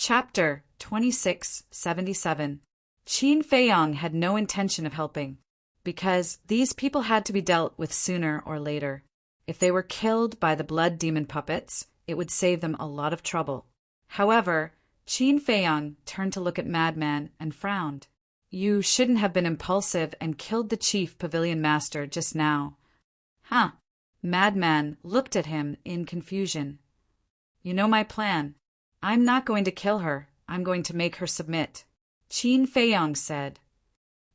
Chapter 2677. Qin Feiyang had no intention of helping, because these people had to be dealt with sooner or later. If they were killed by the blood demon puppets, it would save them a lot of trouble. However, Qin Feiyang turned to look at Madman and frowned. You shouldn't have been impulsive and killed the chief pavilion master just now. Huh. Madman looked at him in confusion. You know my plan. I'm not going to kill her. I'm going to make her submit. Qin Feiyang said.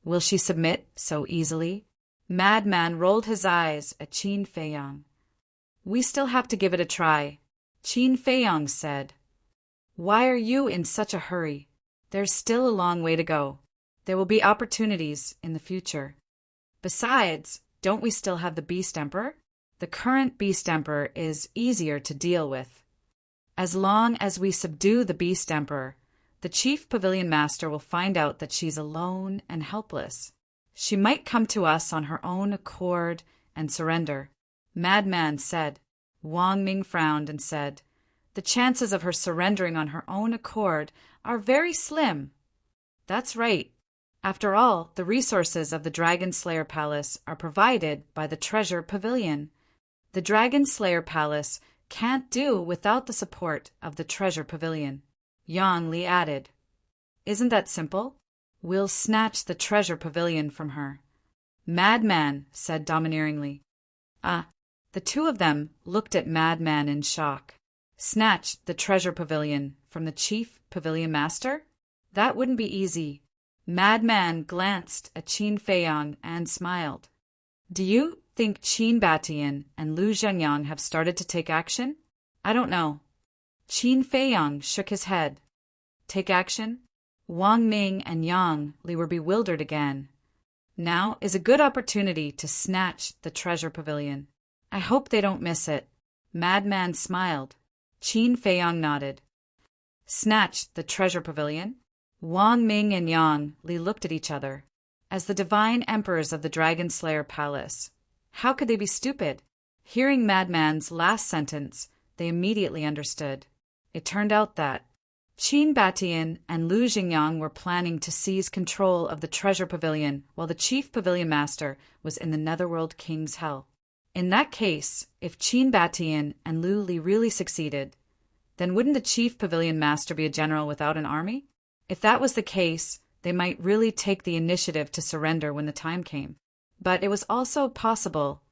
Will she submit so easily? Madman rolled his eyes at Qin Feiyang. We still have to give it a try. Qin Feiyang said. Why are you in such a hurry? There's still a long way to go. There will be opportunities in the future. Besides, don't we still have the Beast Emperor? The current Beast Emperor is easier to deal with. As long as we subdue the Beast Emperor, the Chief Pavilion Master will find out that she's alone and helpless. She might come to us on her own accord and surrender. Madman said. Wang Ming frowned and said, The chances of her surrendering on her own accord are very slim. That's right. After all, the resources of the Dragon Slayer Palace are provided by the Treasure Pavilion. The Dragon Slayer Palace can't do without the support of the Treasure Pavilion. Yang Li added. Isn't that simple? We'll snatch the Treasure Pavilion from her. Madman said domineeringly. The two of them looked at Madman in shock. Snatch the Treasure Pavilion from the Chief Pavilion Master? That wouldn't be easy. Madman glanced at Qin Feiyang and smiled. Do you think Qin Batian and Lu Zhengyang have started to take action? I don't know. Qin Feiyang shook his head. Take action? Wang Ming and Yang Li were bewildered again. Now is a good opportunity to snatch the Treasure Pavilion. I hope they don't miss it. Madman smiled. Qin Feiyang nodded. Snatch the Treasure Pavilion? Wang Ming and Yang Li looked at each other. As the divine emperors of the Dragon Slayer Palace, how could they be stupid? Hearing Madman's last sentence, they immediately understood. It turned out that Qin Batian and Lu Zhengyang were planning to seize control of the Treasure Pavilion while the Chief Pavilion Master was in the Netherworld King's Hell. In that case, if Qin Batian and Lu Li really succeeded, then wouldn't the Chief Pavilion Master be a general without an army? If that was the case, they might really take the initiative to surrender when the time came. But it was also possible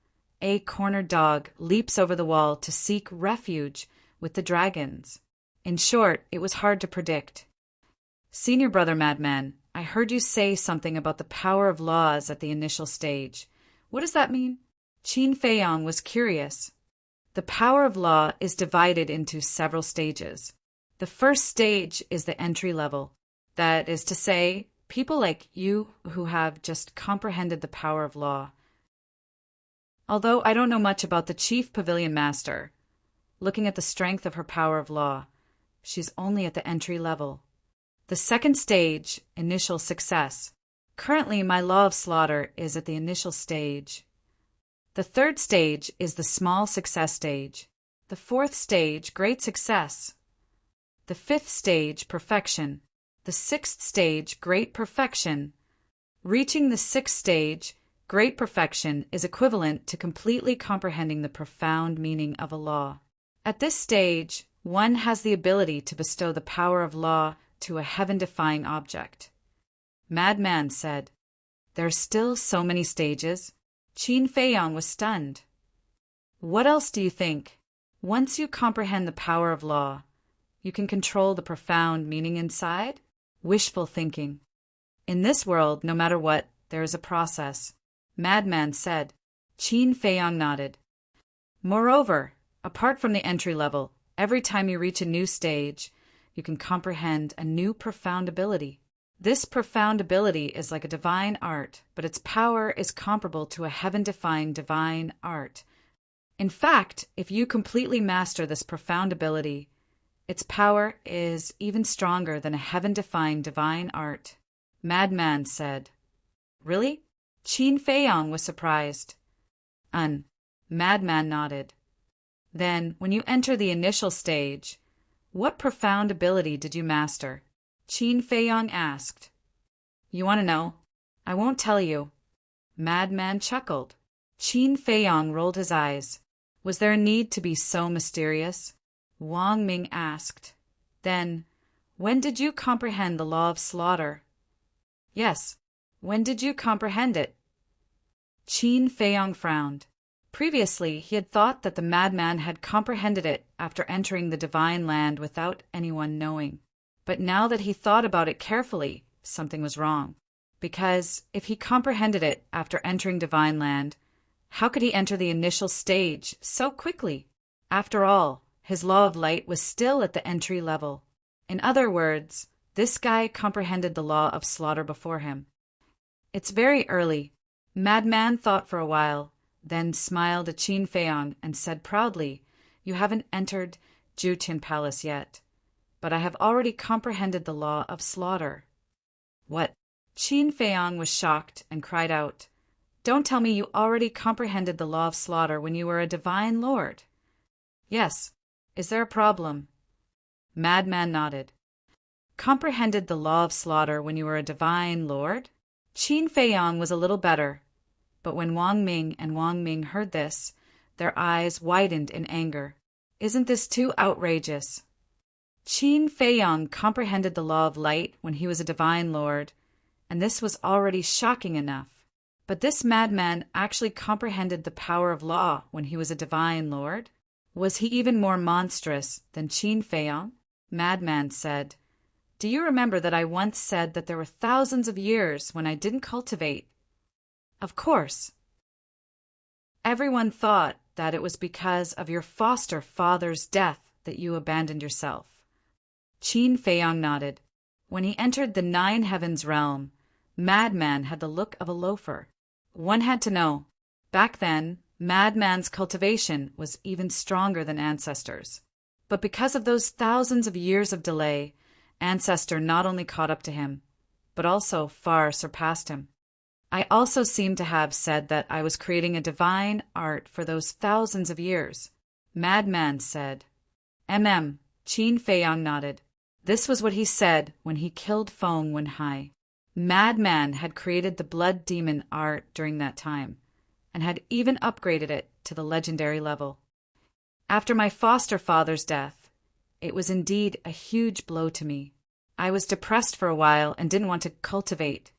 a cornered dog leaps over the wall to seek refuge with the dragons. In short, it was hard to predict. Senior Brother Madman, I heard you say something about the power of laws at the initial stage. What does that mean? Qin Feiyang was curious. The power of law is divided into several stages. The first stage is the entry level. That is to say, people like you who have just comprehended the power of law. Although I don't know much about the Chief Pavilion Master, looking at the strength of her power of law, she's only at the entry level. The second stage, initial success. Currently, my law of slaughter is at the initial stage. The third stage is the small success stage. The fourth stage, great success. The fifth stage, perfection. The sixth stage, great perfection. Reaching the sixth stage, great perfection, is equivalent to completely comprehending the profound meaning of a law. At this stage, one has the ability to bestow the power of law to a heaven-defying object. Madman said, There are still so many stages. Qin Feiyang was stunned. What else do you think? Once you comprehend the power of law, you can control the profound meaning inside? Wishful thinking. In this world, no matter what, there is a process. Madman said. Qin Feiyang nodded. Moreover, apart from the entry level, every time you reach a new stage, you can comprehend a new profound ability. This profound ability is like a divine art, but its power is comparable to a heaven-defying divine art. In fact, if you completely master this profound ability, its power is even stronger than a heaven-defying divine art. Madman said. Really? Qin Feiyang was surprised. Madman nodded. Then, when you enter the initial stage, What profound ability did you master? Qin Feiyang asked. You want to know? I won't tell you. Madman chuckled. Qin Feiyang rolled his eyes. Was there a need to be so mysterious? Wang Ming asked. Then, when did you comprehend the law of slaughter? Yes. When did you comprehend it? Qin Feiyang frowned. Previously, he had thought that the madman had comprehended it after entering the divine land without anyone knowing. But now that he thought about it carefully, something was wrong. Because if he comprehended it after entering divine land, how could he enter the initial stage so quickly? After all, his law of light was still at the entry level. In other words, this guy comprehended the law of slaughter before him. It's very early. Madman thought for a while, then smiled at Qin Feiyang and said proudly, You haven't entered Juqian Palace yet, but I have already comprehended the law of slaughter. What? Qin Feiyang was shocked and cried out, Don't tell me you already comprehended the law of slaughter when you were a divine lord. Yes. Is there a problem? Madman nodded. Comprehended the law of slaughter when you were a divine lord? Qin Feiyang was a little better, but when Wang Ming heard this, their eyes widened in anger. Isn't this too outrageous? Qin Feiyang comprehended the law of light when he was a divine lord, and this was already shocking enough. But this madman actually comprehended the power of law when he was a divine lord? Was he even more monstrous than Qin Feiyang? Madman said, Do you remember that I once said that there were thousands of years when I didn't cultivate? Of course. Everyone thought that it was because of your foster father's death that you abandoned yourself. Qin Feiyang nodded. When he entered the 9 heavens realm, Madman had the look of a loafer. One had to know. Back then, Madman's cultivation was even stronger than Ancestor's. But because of those thousands of years of delay, Ancestor not only caught up to him, but also far surpassed him. I also seem to have said that I was creating a divine art for those thousands of years. Madman said. Qin Feiyang nodded. This was what he said when he killed Feng Wenhai. Madman had created the blood demon art during that time, and had even upgraded it to the legendary level. After my foster father's death, it was indeed a huge blow to me. I was depressed for a while and didn't want to cultivate.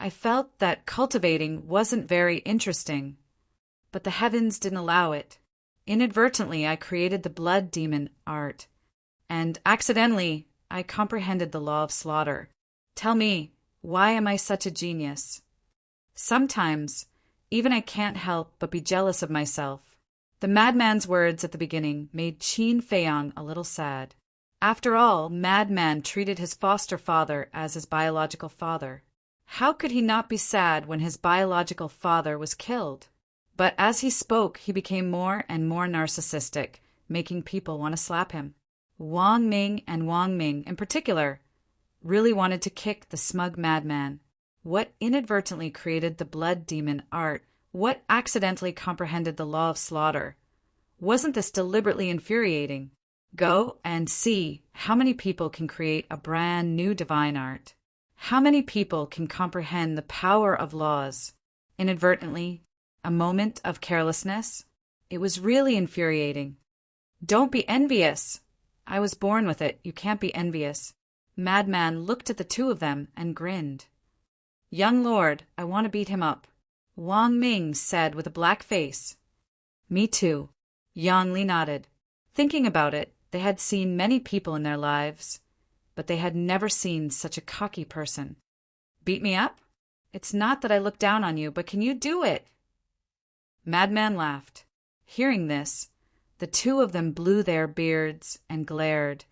I felt that cultivating wasn't very interesting, but the heavens didn't allow it. Inadvertently, I created the blood demon art, and accidentally, I comprehended the law of slaughter. Tell me, why am I such a genius? Sometimes, even I can't help but be jealous of myself. The madman's words at the beginning made Qin Feiyang a little sad. After all, Madman treated his foster father as his biological father. How could he not be sad when his biological father was killed? But as he spoke, he became more and more narcissistic, making people want to slap him. Wang Ming in particular really wanted to kick the smug madman. What inadvertently created the blood demon art? What accidentally comprehended the law of slaughter? Wasn't this deliberately infuriating? Go and see how many people can create a brand new divine art. How many people can comprehend the power of laws? Inadvertently, a moment of carelessness? It was really infuriating. Don't be envious. I was born with it. You can't be envious. Madman looked at the two of them and grinned. Young lord, I want to beat him up. Wang Ming said with a black face. Me too. Yang Li nodded. Thinking about it, they had seen many people in their lives, but they had never seen such a cocky person. Beat me up? It's not that I look down on you, but can you do it? Madman laughed. Hearing this, the two of them blew their beards and glared,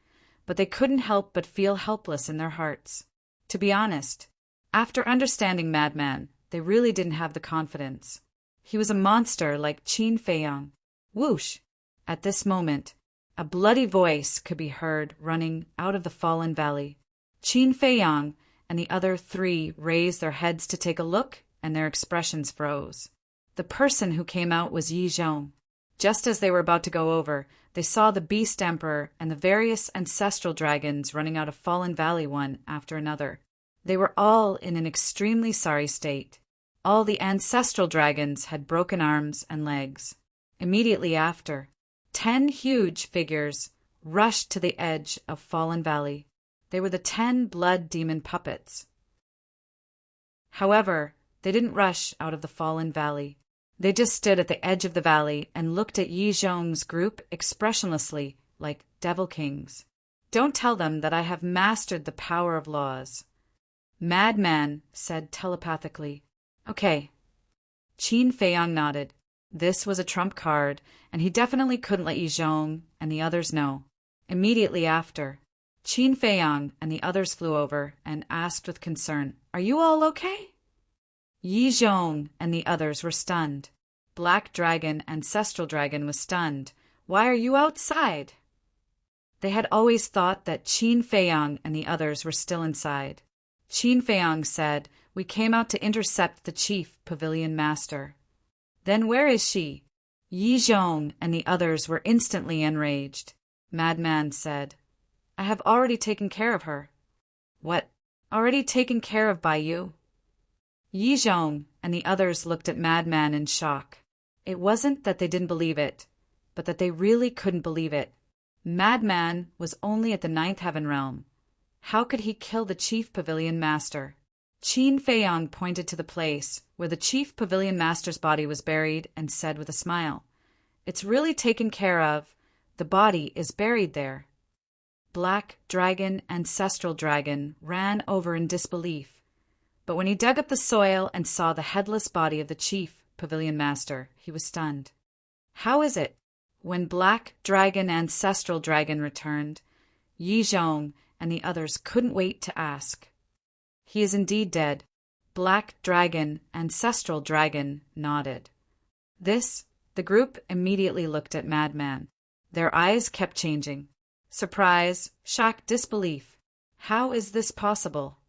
but they couldn't help but feel helpless in their hearts. To be honest, after understanding Madman, they really didn't have the confidence. He was a monster like Qin Feiyang. Whoosh! At this moment, a bloody voice could be heard running out of the fallen valley. Qin Feiyang and the other 3 raised their heads to take a look, and their expressions froze. The person who came out was Yi Zhong. Just as they were about to go over, they saw the Beast Emperor and the various ancestral dragons running out of Fallen Valley one after another. They were all in an extremely sorry state. All the ancestral dragons had broken arms and legs. Immediately after, 10 huge figures rushed to the edge of Fallen Valley. They were the 10 blood demon puppets. However, they didn't rush out of the Fallen Valley. They just stood at the edge of the valley and looked at Yi Zhong's group expressionlessly, like devil kings. Don't tell them that I have mastered the power of laws. Madman said telepathically. Okay. Qin Feiyang nodded. This was a trump card, and he definitely couldn't let Yi Zhong and the others know. Immediately after, Qin Feiyang and the others flew over and asked with concern, "Are you all okay?" Yi Zhong and the others were stunned. Black Dragon, Ancestral Dragon, was stunned. "Why are you outside?" They had always thought that Qin Feiyang and the others were still inside. Qin Feiyang said, "We came out to intercept the chief pavilion master." "Then where is she?" Yi Zhong and the others were instantly enraged. Madman said, "I have already taken care of her." "What? Already taken care of by you?" Yi Zhong and the others looked at Madman in shock. It wasn't that they didn't believe it, but that they really couldn't believe it. Madman was only at the 9th heaven realm. How could he kill the chief pavilion master? Qin Feiyang pointed to the place where the chief pavilion master's body was buried and said with a smile, "It's really taken care of. The body is buried there." Black Dragon, Ancestral Dragon, ran over in disbelief. But when he dug up the soil and saw the headless body of the chief pavilion master, he was stunned. How is it? When Black Dragon, Ancestral Dragon returned, Yi Zhong and the others couldn't wait to ask. "He is indeed dead." Black Dragon, Ancestral Dragon, nodded. The group immediately looked at Madman. Their eyes kept changing. Surprise, shock, disbelief. How is this possible?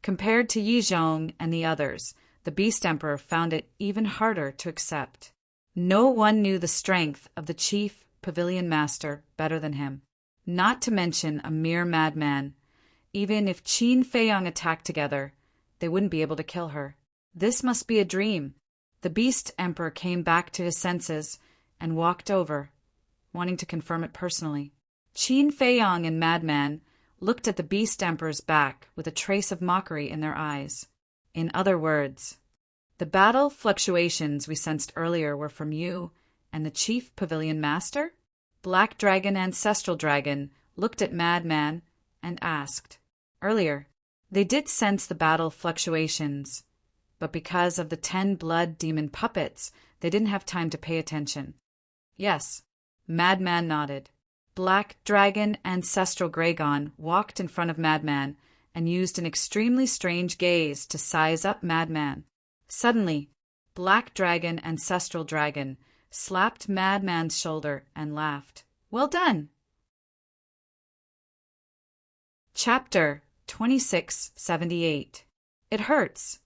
Compared to Yi Zhong and the others, the Beast Emperor found it even harder to accept. No one knew the strength of the chief pavilion master better than him, not to mention a mere madman. Even if Qin Feiyang attacked together, they wouldn't be able to kill her. This must be a dream. The Beast Emperor came back to his senses and walked over, wanting to confirm it personally. Qin Feiyang and Madman looked at the Beast Emperor's back with a trace of mockery in their eyes. In other words, the battle fluctuations we sensed earlier were from you and the chief pavilion master? Black Dragon, Ancestral Dragon looked at Madman and asked. Earlier, they did sense the battle fluctuations, but because of the 10 blood demon puppets, they didn't have time to pay attention. Yes, Madman nodded. Black Dragon, Ancestral Dragon walked in front of Madman and used an extremely strange gaze to size up Madman. Suddenly, Black Dragon, Ancestral Dragon slapped Madman's shoulder and laughed. "Well done!" Chapter 2678. It hurts.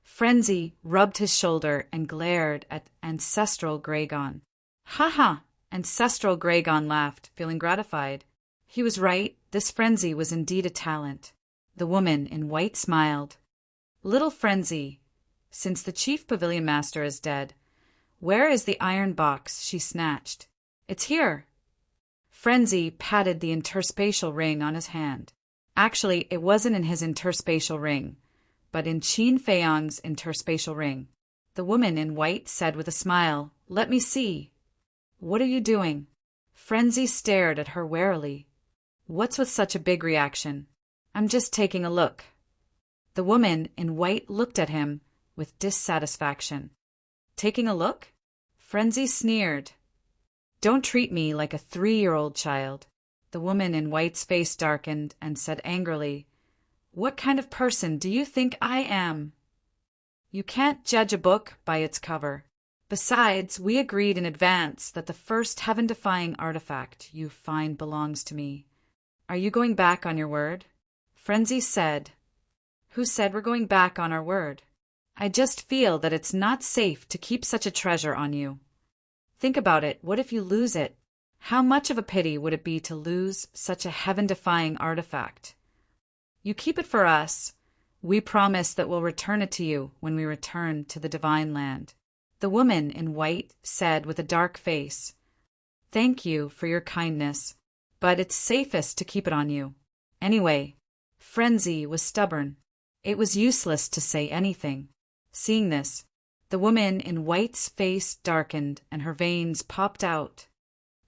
Frenzy rubbed his shoulder and glared at Ancestral Dragon. "Ha ha!" Ancestral Dragon laughed, feeling gratified. He was right. This Frenzy was indeed a talent. The woman in white smiled. "Little Frenzy, since the chief pavilion master is dead, where is the iron box she snatched?" "It's here." Frenzy patted the interspatial ring on his hand. Actually, it wasn't in his interspatial ring, but in Qin Feiyang's interspatial ring. The woman in white said with a smile, "Let me see." "What are you doing?" Frenzy stared at her warily. "What's with such a big reaction?" "I'm just taking a look." The woman in white looked at him with dissatisfaction. "Taking a look?" Frenzy sneered. "Don't treat me like a 3-year-old child." The woman in white's face darkened and said angrily, "What kind of person do you think I am? You can't judge a book by its cover. Besides, we agreed in advance that the first heaven-defying artifact you find belongs to me. Are you going back on your word?" Frenzy said. "Who said we're going back on our word? I just feel that it's not safe to keep such a treasure on you." Think about it. What if you lose it? How much of a pity would it be to lose such a heaven-defying artifact? You keep it for us. We promise that we'll return it to you when we return to the divine land. The woman in white said with a dark face, "Thank you for your kindness, but it's safest to keep it on you. Anyway." Frenzy was stubborn. It was useless to say anything. Seeing this, the woman in white's face darkened and her veins popped out.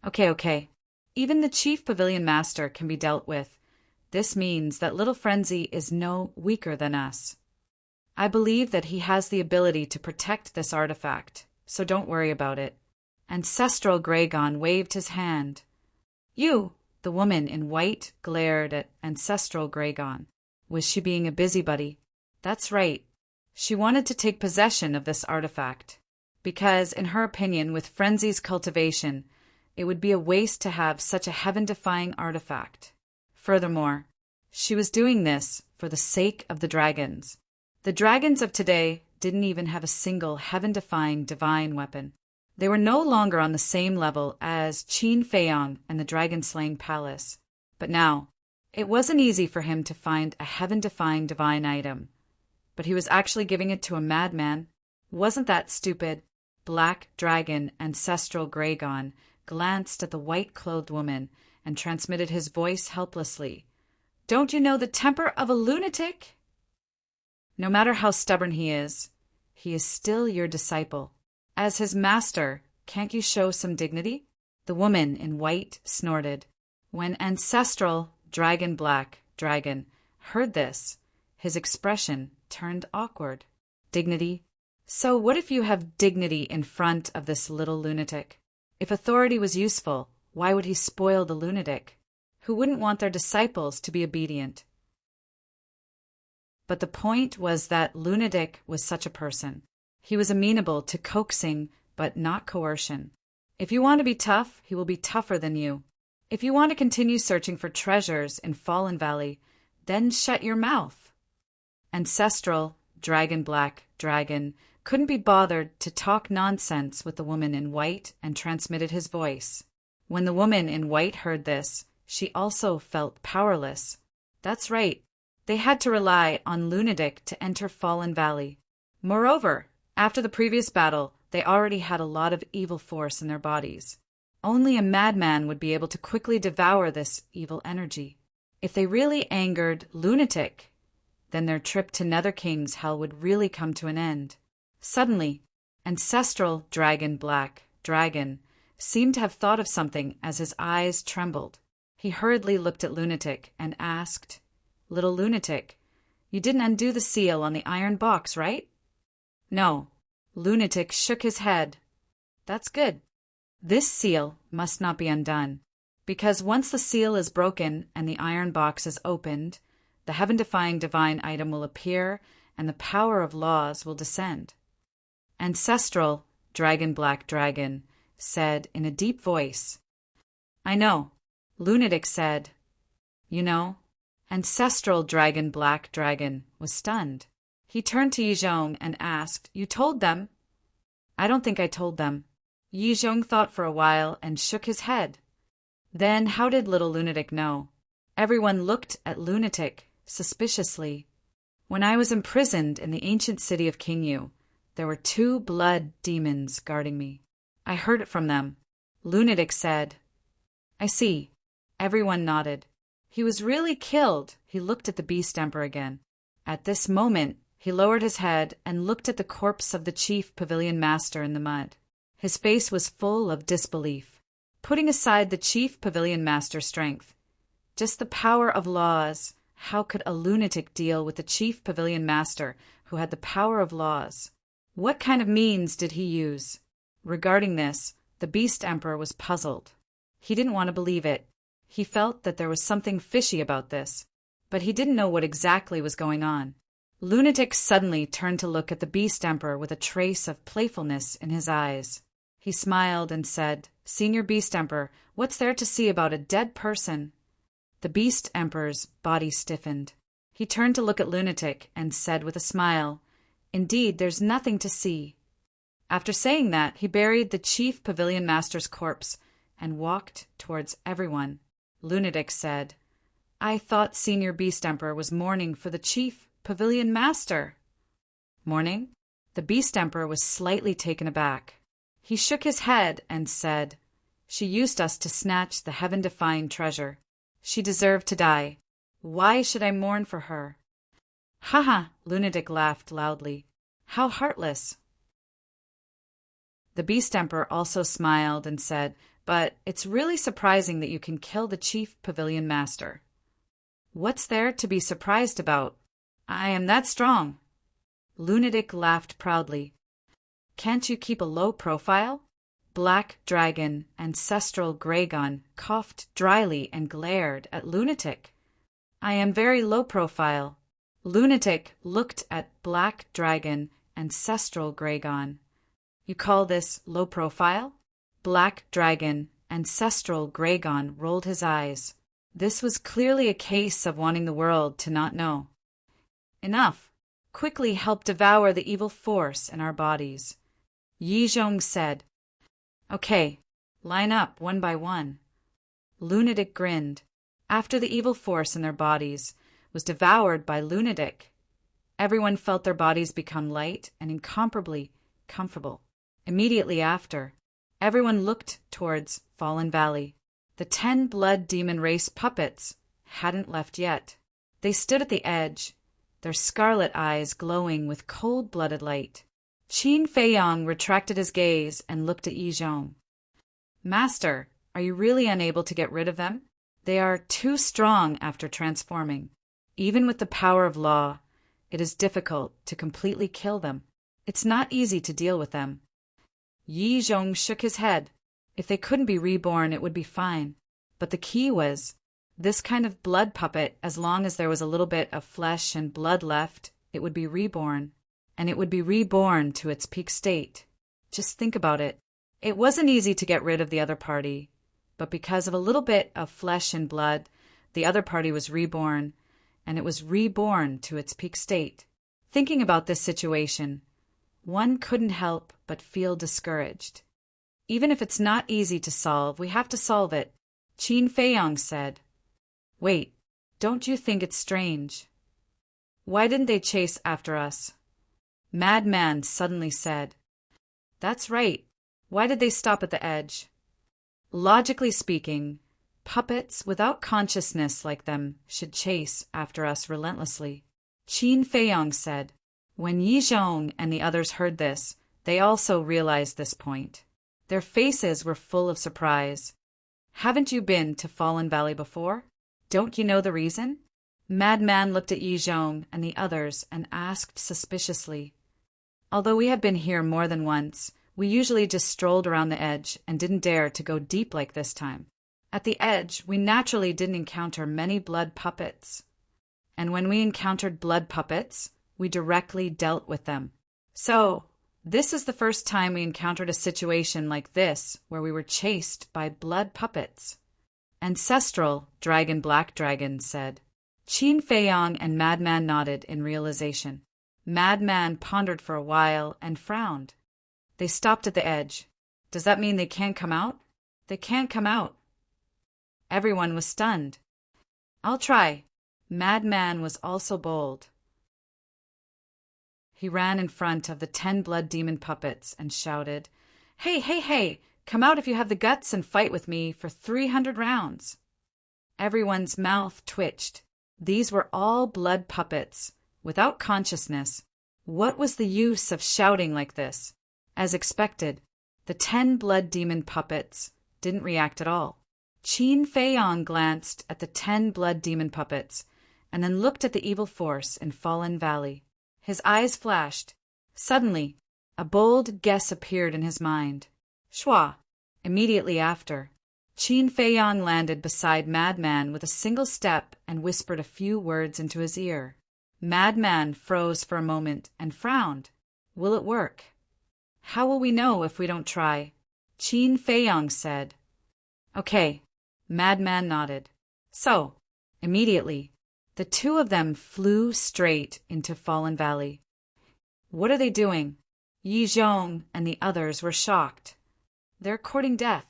Okay. Even the chief pavilion master can be dealt with. This means that little Frenzy is no weaker than us. I believe that he has the ability to protect this artifact, so don't worry about it. Ancestral Gragon waved his hand. You! The woman in white glared at Ancestral Gragon. Was she being a busybody? That's right. She wanted to take possession of this artifact, because, in her opinion, with Frenzy's cultivation, it would be a waste to have such a heaven-defying artifact. Furthermore, she was doing this for the sake of the dragons. The dragons of today didn't even have a single heaven-defying divine weapon. They were no longer on the same level as Qin Feiyang and the dragon-slaying palace. But now, it wasn't easy for him to find a heaven-defying divine item. But he was actually giving it to a madman. Wasn't that stupid? Black Dragon Ancestral Gragon glanced at the white-clothed woman and transmitted his voice helplessly. Don't you know the temper of a lunatic? No matter how stubborn he is still your disciple. As his master, can't you show some dignity? The woman in white snorted. When Ancestral Black Dragon heard this, his expression turned awkward. Dignity? So what if you have dignity in front of this little lunatic? If authority was useful, why would he spoil the lunatic? Who wouldn't want their disciples to be obedient? But the point was that lunatic was such a person. He was amenable to coaxing, but not coercion. If you want to be tough, he will be tougher than you. If you want to continue searching for treasures in Fallen Valley, then shut your mouth. Ancestral Black Dragon couldn't be bothered to talk nonsense with the woman in white and transmitted his voice. When the woman in white heard this, she also felt powerless. That's right. They had to rely on lunatic to enter Fallen Valley. Moreover, after the previous battle, they already had a lot of evil force in their bodies. Only a madman would be able to quickly devour this evil energy. If they really angered lunatic, then their trip to Nether King's hell would really come to an end. Suddenly, Ancestral Black Dragon seemed to have thought of something as his eyes trembled. He hurriedly looked at lunatic and asked, "Little lunatic, you didn't undo the seal on the iron box, right?" "No." Lunatic shook his head. "That's good. This seal must not be undone, because once the seal is broken and the iron box is opened, the heaven-defying divine item will appear and the power of laws will descend." Ancestral Black Dragon said in a deep voice. "I know." Lunatic said, "You know?" Ancestral Black Dragon was stunned. He turned to Yizhong and asked, "You told them?" "I don't think I told them." Yizhong thought for a while and shook his head. Then how did little lunatic know? Everyone looked at lunatic suspiciously. "When I was imprisoned in the ancient city of Qingyu, there were 2 blood demons guarding me. I heard it from them." Lunatic said, "I see." Everyone nodded. He was really killed. He looked at the Beast Emperor again. At this moment, he lowered his head and looked at the corpse of the chief pavilion master in the mud. His face was full of disbelief. Putting aside the chief pavilion master's strength, just the power of laws, how could a lunatic deal with the chief pavilion master who had the power of laws? What kind of means did he use? Regarding this, the Beast Emperor was puzzled. He didn't want to believe it. He felt that there was something fishy about this, but he didn't know what exactly was going on. Lunatic suddenly turned to look at the Beast Emperor with a trace of playfulness in his eyes. He smiled and said, "Senior Beast Emperor, what's there to see about a dead person?" The Beast Emperor's body stiffened. He turned to look at Lunatic and said with a smile, "Indeed, there's nothing to see." After saying that, he buried the chief pavilion master's corpse and walked towards everyone. Lunatic said, "I thought Senior Beast Emperor was mourning for the chief pavilion master." Mourning? The Beast Emperor was slightly taken aback. He shook his head and said, "She used us to snatch the heaven-defying treasure. She deserved to die. Why should I mourn for her?" "Ha ha!" Lunatic laughed loudly. "How heartless!" The Beast Emperor also smiled and said, "But it's really surprising that you can kill the chief pavilion master." "What's there to be surprised about? I am that strong." Lunatic laughed proudly. "Can't you keep a low profile?" Black Dragon, Ancestral Graygon, coughed dryly and glared at Lunatic. "I am very low profile." Lunatic looked at Black Dragon, Ancestral Graygon. "You call this low profile?" Black Dragon, Ancestral Graygon rolled his eyes. This was clearly a case of wanting the world to not know. "Enough. Quickly help devour the evil force in our bodies." Yi Zhong said. "Okay, line up one by one." Lunatic grinned. After the evil force in their bodies was devoured by Lunatic, everyone felt their bodies become light and incomparably comfortable. Immediately after, everyone looked towards Fallen Valley. The 10 blood demon race puppets hadn't left yet. They stood at the edge, their scarlet eyes glowing with cold-blooded light. Qin Feiyang retracted his gaze and looked at Yi Zhong. "Master, are you really unable to get rid of them? They are too strong after transforming. Even with the power of law, it is difficult to completely kill them. It's not easy to deal with them." Yi Zhong shook his head. If they couldn't be reborn, it would be fine. But the key was, this kind of blood puppet, as long as there was a little bit of flesh and blood left, it would be reborn. And it would be reborn to its peak state. Just think about it. It wasn't easy to get rid of the other party, but because of a little bit of flesh and blood, the other party was reborn, and it was reborn to its peak state. Thinking about this situation, one couldn't help but feel discouraged. "Even if it's not easy to solve, we have to solve it," Qin Feiyang said. "Wait, don't you think it's strange? Why didn't they chase after us?" Madman suddenly said. "That's right. Why did they stop at the edge? Logically speaking, puppets without consciousness like them should chase after us relentlessly." Qin Feiyang said. When Yi Zhong and the others heard this, they also realized this point. Their faces were full of surprise. "Haven't you been to Fallen Valley before? Don't you know the reason?" Madman looked at Yi Zhong and the others and asked suspiciously. "Although we have been here more than once, we usually just strolled around the edge and didn't dare to go deep like this time. At the edge, we naturally didn't encounter many blood puppets. And when we encountered blood puppets, we directly dealt with them. So, this is the first time we encountered a situation like this where we were chased by blood puppets." Ancestral Dragon Black Dragon said. Qin Feiyang and Madman nodded in realization. Madman pondered for a while and frowned. They stopped at the edge. Does that mean they can't come out? They can't come out. Everyone was stunned. "I'll try." Madman was also bold. He ran in front of the 10 blood demon puppets and shouted, "Hey, hey, hey! Come out if you have the guts and fight with me for 300 rounds." Everyone's mouth twitched. These were all blood puppets, without consciousness. What was the use of shouting like this? As expected, the 10 blood demon puppets didn't react at all. Qin Feiyang glanced at the 10 blood demon puppets and then looked at the evil force in Fallen Valley. His eyes flashed. Suddenly, a bold guess appeared in his mind. Shua. Immediately after, Qin Feiyang landed beside Madman with a single step and whispered a few words into his ear. Madman froze for a moment and frowned. Will it work? How will we know if we don't try? Qin Feiyang said. Okay. Madman nodded. So, immediately, the two of them flew straight into Fallen Valley. What are they doing? Yi Zhong and the others were shocked. They're courting death.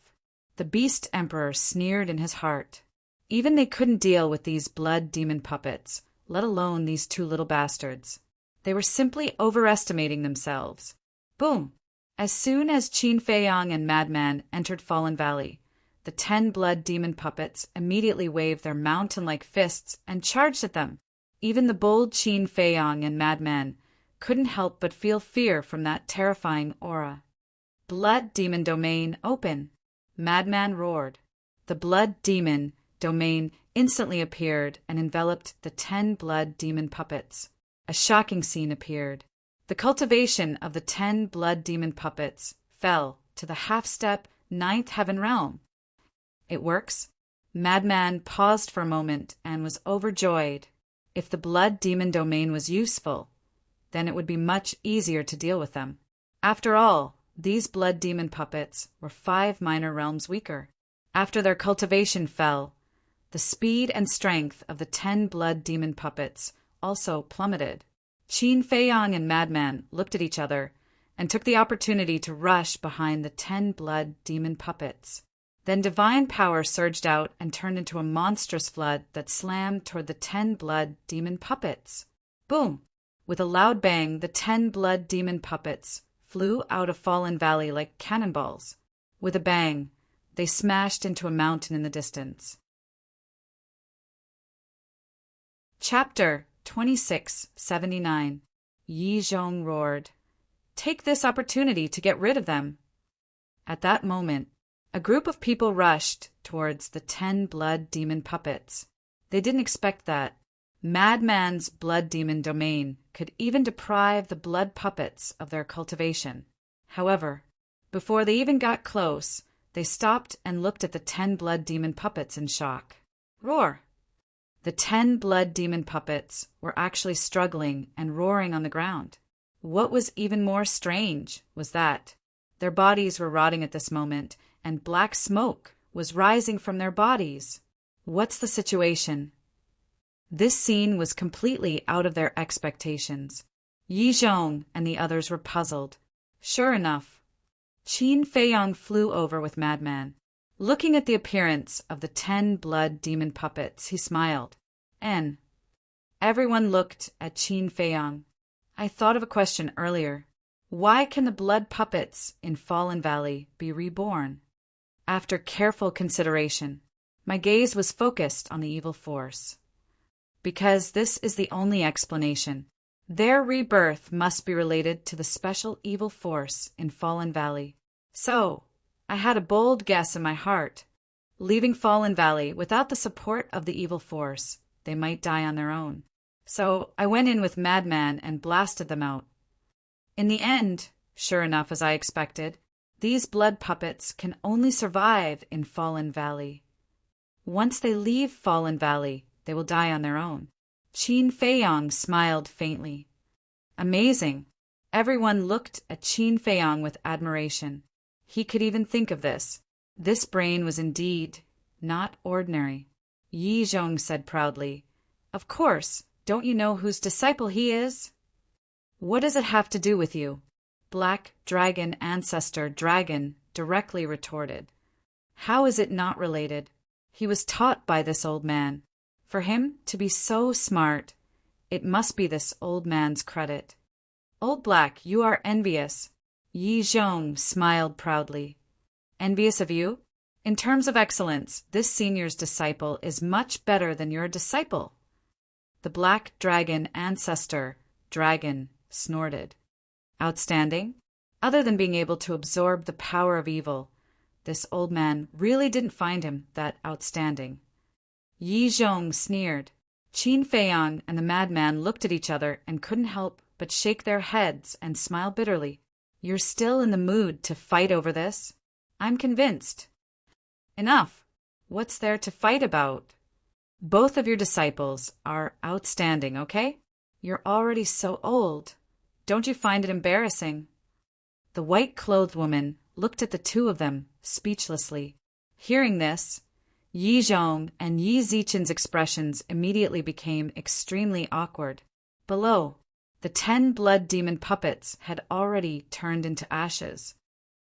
The beast emperor sneered in his heart. Even they couldn't deal with these blood demon puppets, let alone these two little bastards. They were simply overestimating themselves. Boom! As soon as Qin Feiyang and Madman entered Fallen Valley, the 10 blood demon puppets immediately waved their mountain-like fists and charged at them. Even the bold Qin Feiyang and Madman couldn't help but feel fear from that terrifying aura. Blood demon domain open! Madman roared. The blood demon domain instantly appeared and enveloped the 10 blood demon puppets. A shocking scene appeared. The cultivation of the 10 blood demon puppets fell to the half-step 9th heaven realm. It works? Madman paused for a moment and was overjoyed. If the blood demon domain was useful, then it would be much easier to deal with them. After all, these blood demon puppets were 5 minor realms weaker. After their cultivation fell, the speed and strength of the 10 blood demon puppets also plummeted. Qin Feiyang and Madman looked at each other and took the opportunity to rush behind the 10 blood demon puppets. Then divine power surged out and turned into a monstrous flood that slammed toward the 10 blood demon puppets. Boom! With a loud bang, the 10 blood demon puppets flew out of Fallen Valley like cannonballs. With a bang, they smashed into a mountain in the distance. Chapter 2679. Yi Zhong roared. Take this opportunity to get rid of them. At that moment, a group of people rushed towards the 10 blood demon puppets. They didn't expect that. Madman's blood demon domain could even deprive the blood puppets of their cultivation. However, before they even got close, they stopped and looked at the 10 blood demon puppets in shock. Roar! The 10 blood demon puppets were actually struggling and roaring on the ground. What was even more strange was that their bodies were rotting at this moment, and black smoke was rising from their bodies. What's the situation? This scene was completely out of their expectations. Yi Zhong and the others were puzzled. Sure enough, Qin Feiyang flew over with Madman. Looking at the appearance of the 10 blood demon puppets, he smiled. Everyone looked at Qin Feiyang. I thought of a question earlier. Why can the blood puppets in Fallen Valley be reborn? After careful consideration, my gaze was focused on the evil force. Because this is the only explanation. Their rebirth must be related to the special evil force in Fallen Valley. So, I had a bold guess in my heart. Leaving Fallen Valley without the support of the evil force, they might die on their own. So I went in with Madman and blasted them out. In the end, sure enough as I expected, these blood puppets can only survive in Fallen Valley. Once they leave Fallen Valley, they will die on their own. Qin Feiyang smiled faintly. Amazing. Everyone looked at Qin Feiyang with admiration. He could even think of this. This brain was indeed not ordinary. Yi Zhong said proudly, Of course, don't you know whose disciple he is? What does it have to do with you? Black Dragon Ancestor Dragon directly retorted. How is it not related? He was taught by this old man. For him to be so smart, it must be this old man's credit. Old Black, you are envious. Yi Zhong smiled proudly. Envious of you? In terms of excellence, this senior's disciple is much better than your disciple. The Black Dragon Ancestor Dragon snorted. Outstanding? Other than being able to absorb the power of evil, this old man really didn't find him that outstanding. Yi Zhong sneered. Qin Feiyang and the madman looked at each other and couldn't help but shake their heads and smile bitterly. You're still in the mood to fight over this? I'm convinced. Enough. What's there to fight about? Both of your disciples are outstanding, okay? You're already so old. Don't you find it embarrassing? The white-clothed woman looked at the two of them speechlessly. Hearing this, Yi Zhong and Yi Zichen's expressions immediately became extremely awkward. Below, The 10 blood demon puppets had already turned into ashes.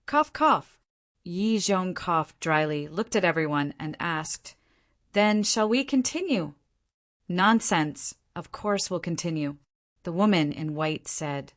Cough, cough. Yi Zhong coughed dryly, looked at everyone, and asked, "Then shall we continue?" "Nonsense. Of course we'll continue," the woman in white said.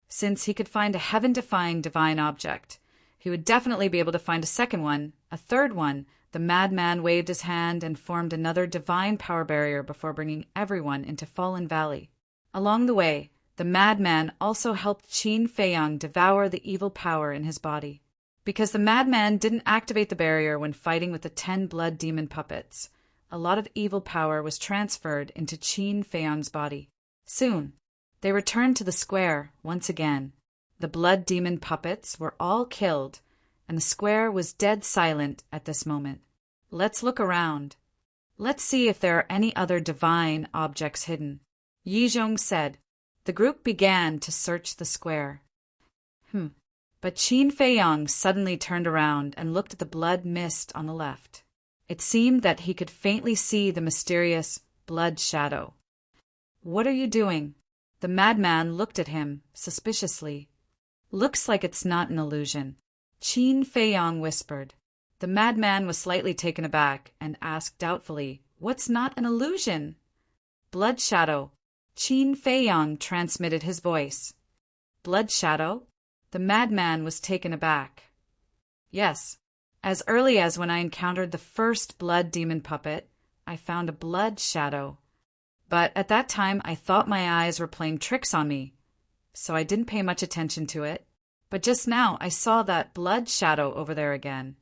Since he could find a heaven-defying divine object, he would definitely be able to find a second one, a third one. The madman waved his hand and formed another divine power barrier before bringing everyone into Fallen Valley. Along the way, the madman also helped Qin Feiyang devour the evil power in his body. Because the madman didn't activate the barrier when fighting with the 10 blood demon puppets, a lot of evil power was transferred into Qin Feiyang's body. Soon, they returned to the square once again. The blood demon puppets were all killed, and the square was dead silent at this moment. Let's look around. Let's see if there are any other divine objects hidden, Yi Zhong said. The group began to search the square. But Qin Feiyang suddenly turned around and looked at the blood mist on the left. It seemed that he could faintly see the mysterious blood shadow. "What are you doing?" The madman looked at him suspiciously. "Looks like it's not an illusion," Qin Feiyang whispered. The madman was slightly taken aback and asked doubtfully, "What's not an illusion?" "Blood shadow." Qin Feiyang transmitted his voice. "Blood shadow?" The madman was taken aback. "Yes. As early as when I encountered the first blood demon puppet, I found a blood shadow. But at that time I thought my eyes were playing tricks on me, so I didn't pay much attention to it. But just now I saw that blood shadow over there again.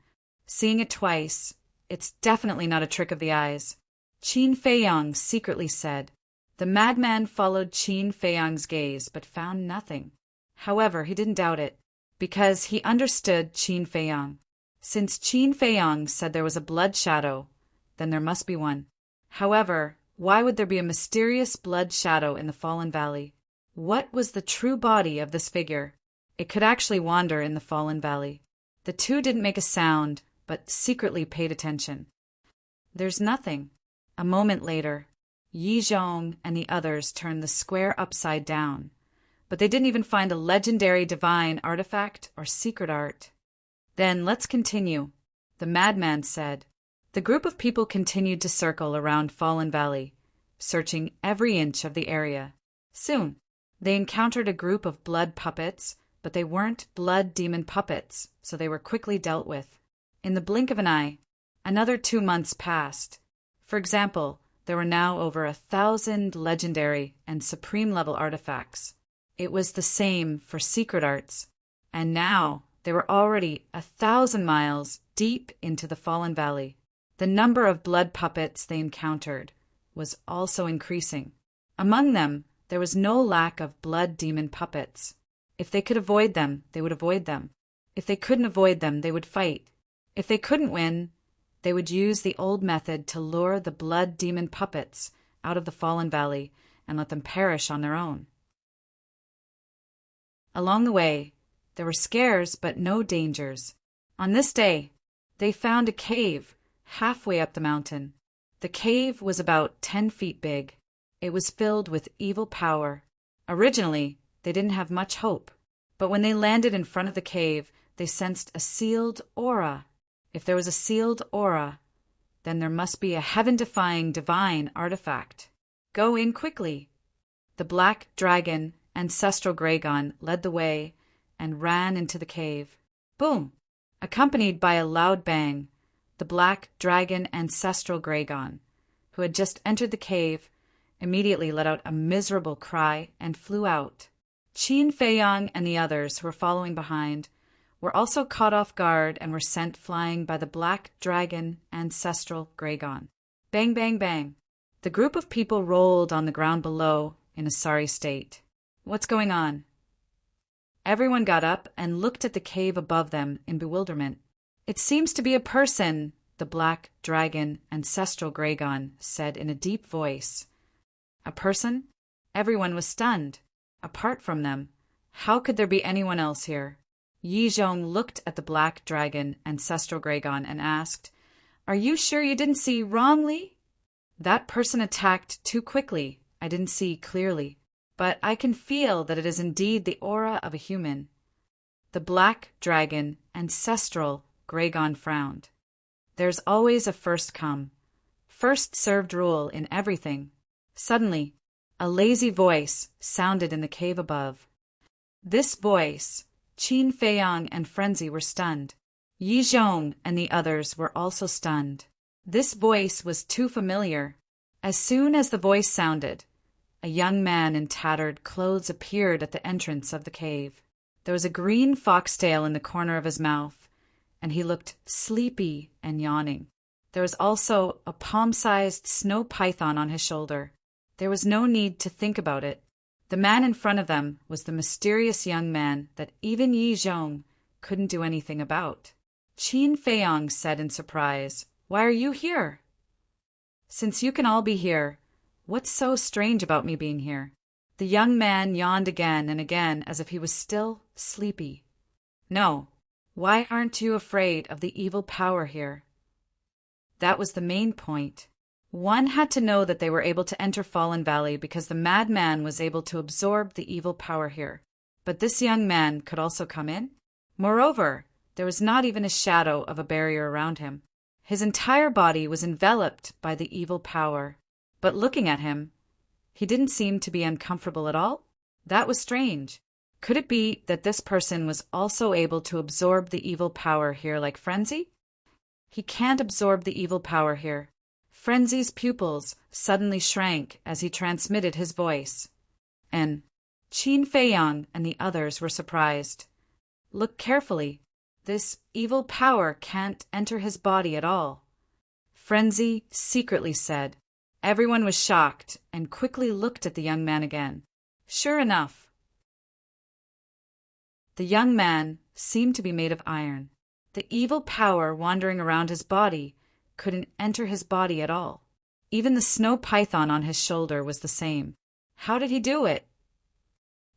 Seeing it twice, it's definitely not a trick of the eyes," Qin Feiyang secretly said. The madman followed Qin Feiyang's gaze but found nothing. However, he didn't doubt it, because he understood Qin Feiyang. Since Qin Feiyang said there was a blood shadow, then there must be one. However, why would there be a mysterious blood shadow in the Fallen Valley? What was the true body of this figure? It could actually wander in the Fallen Valley. The two didn't make a sound, but secretly paid attention. "There's nothing." A moment later, Yi Zhong and the others turned the square upside down, but they didn't even find a legendary divine artifact or secret art. "Then let's continue," the madman said. The group of people continued to circle around Fallen Valley, searching every inch of the area. Soon, they encountered a group of blood puppets, but they weren't blood demon puppets, so they were quickly dealt with. In the blink of an eye, another 2 months passed. For example, there were now over 1,000 legendary and supreme-level artifacts. It was the same for secret arts, and now they were already 1,000 miles deep into the Fallen Valley. The number of blood puppets they encountered was also increasing. Among them, there was no lack of blood demon puppets. If they could avoid them, they would avoid them. If they couldn't avoid them, they would fight. If they couldn't win, they would use the old method to lure the blood demon puppets out of the Fallen Valley and let them perish on their own. Along the way, there were scares but no dangers. On this day, they found a cave halfway up the mountain. The cave was about 10 feet big. It was filled with evil power. Originally, they didn't have much hope, but when they landed in front of the cave, they sensed a sealed aura. If there was a sealed aura, then there must be a heaven-defying divine artifact. "Go in quickly." The black dragon, Ancestral Gragon, led the way and ran into the cave. Boom! Accompanied by a loud bang, the black dragon Ancestral Gragon, who had just entered the cave, immediately let out a miserable cry and flew out. Qin Feiyang and the others who were following behind were also caught off guard and were sent flying by the black dragon Ancestral Gragon. Bang, bang, bang. The group of people rolled on the ground below in a sorry state. What's going on? Everyone got up and looked at the cave above them in bewilderment. "It seems to be a person," the black dragon Ancestral Gragon said in a deep voice. A person? Everyone was stunned. Apart from them, how could there be anyone else here? Yi Zhong looked at the black dragon Ancestral Gragon and asked, "Are you sure you didn't see wrongly?" "That person attacked too quickly," I didn't see clearly, but I can feel that it is indeed the aura of a human. The black dragon, ancestral, Gragon frowned. There's always a first come, first served rule in everything. Suddenly, a lazy voice sounded in the cave above. This voice, Qin Feiyang and Frenzy were stunned. Yi Zhong and the others were also stunned. This voice was too familiar. As soon as the voice sounded, a young man in tattered clothes appeared at the entrance of the cave. There was a green foxtail in the corner of his mouth, and he looked sleepy and yawning. There was also a palm-sized snow python on his shoulder. There was no need to think about it. The man in front of them was the mysterious young man that even Yi Zhong couldn't do anything about. Qin Feiyang said in surprise, "Why are you here?" "Since you can all be here, what's so strange about me being here?" The young man yawned again and again as if he was still sleepy. "No, why aren't you afraid of the evil power here?" That was the main point. One had to know that they were able to enter Fallen Valley because the madman was able to absorb the evil power here. But this young man could also come in. Moreover, there was not even a shadow of a barrier around him. His entire body was enveloped by the evil power. But looking at him, he didn't seem to be uncomfortable at all. That was strange. Could it be that this person was also able to absorb the evil power here like Frenzy? He can't absorb the evil power here. Frenzy's pupils suddenly shrank as he transmitted his voice. And Qin Feiyang and the others were surprised. Look carefully. This evil power can't enter his body at all. Frenzy secretly said. Everyone was shocked and quickly looked at the young man again. Sure enough, the young man seemed to be made of iron. The evil power wandering around his body couldn't enter his body at all. Even the snow python on his shoulder was the same. How did he do it?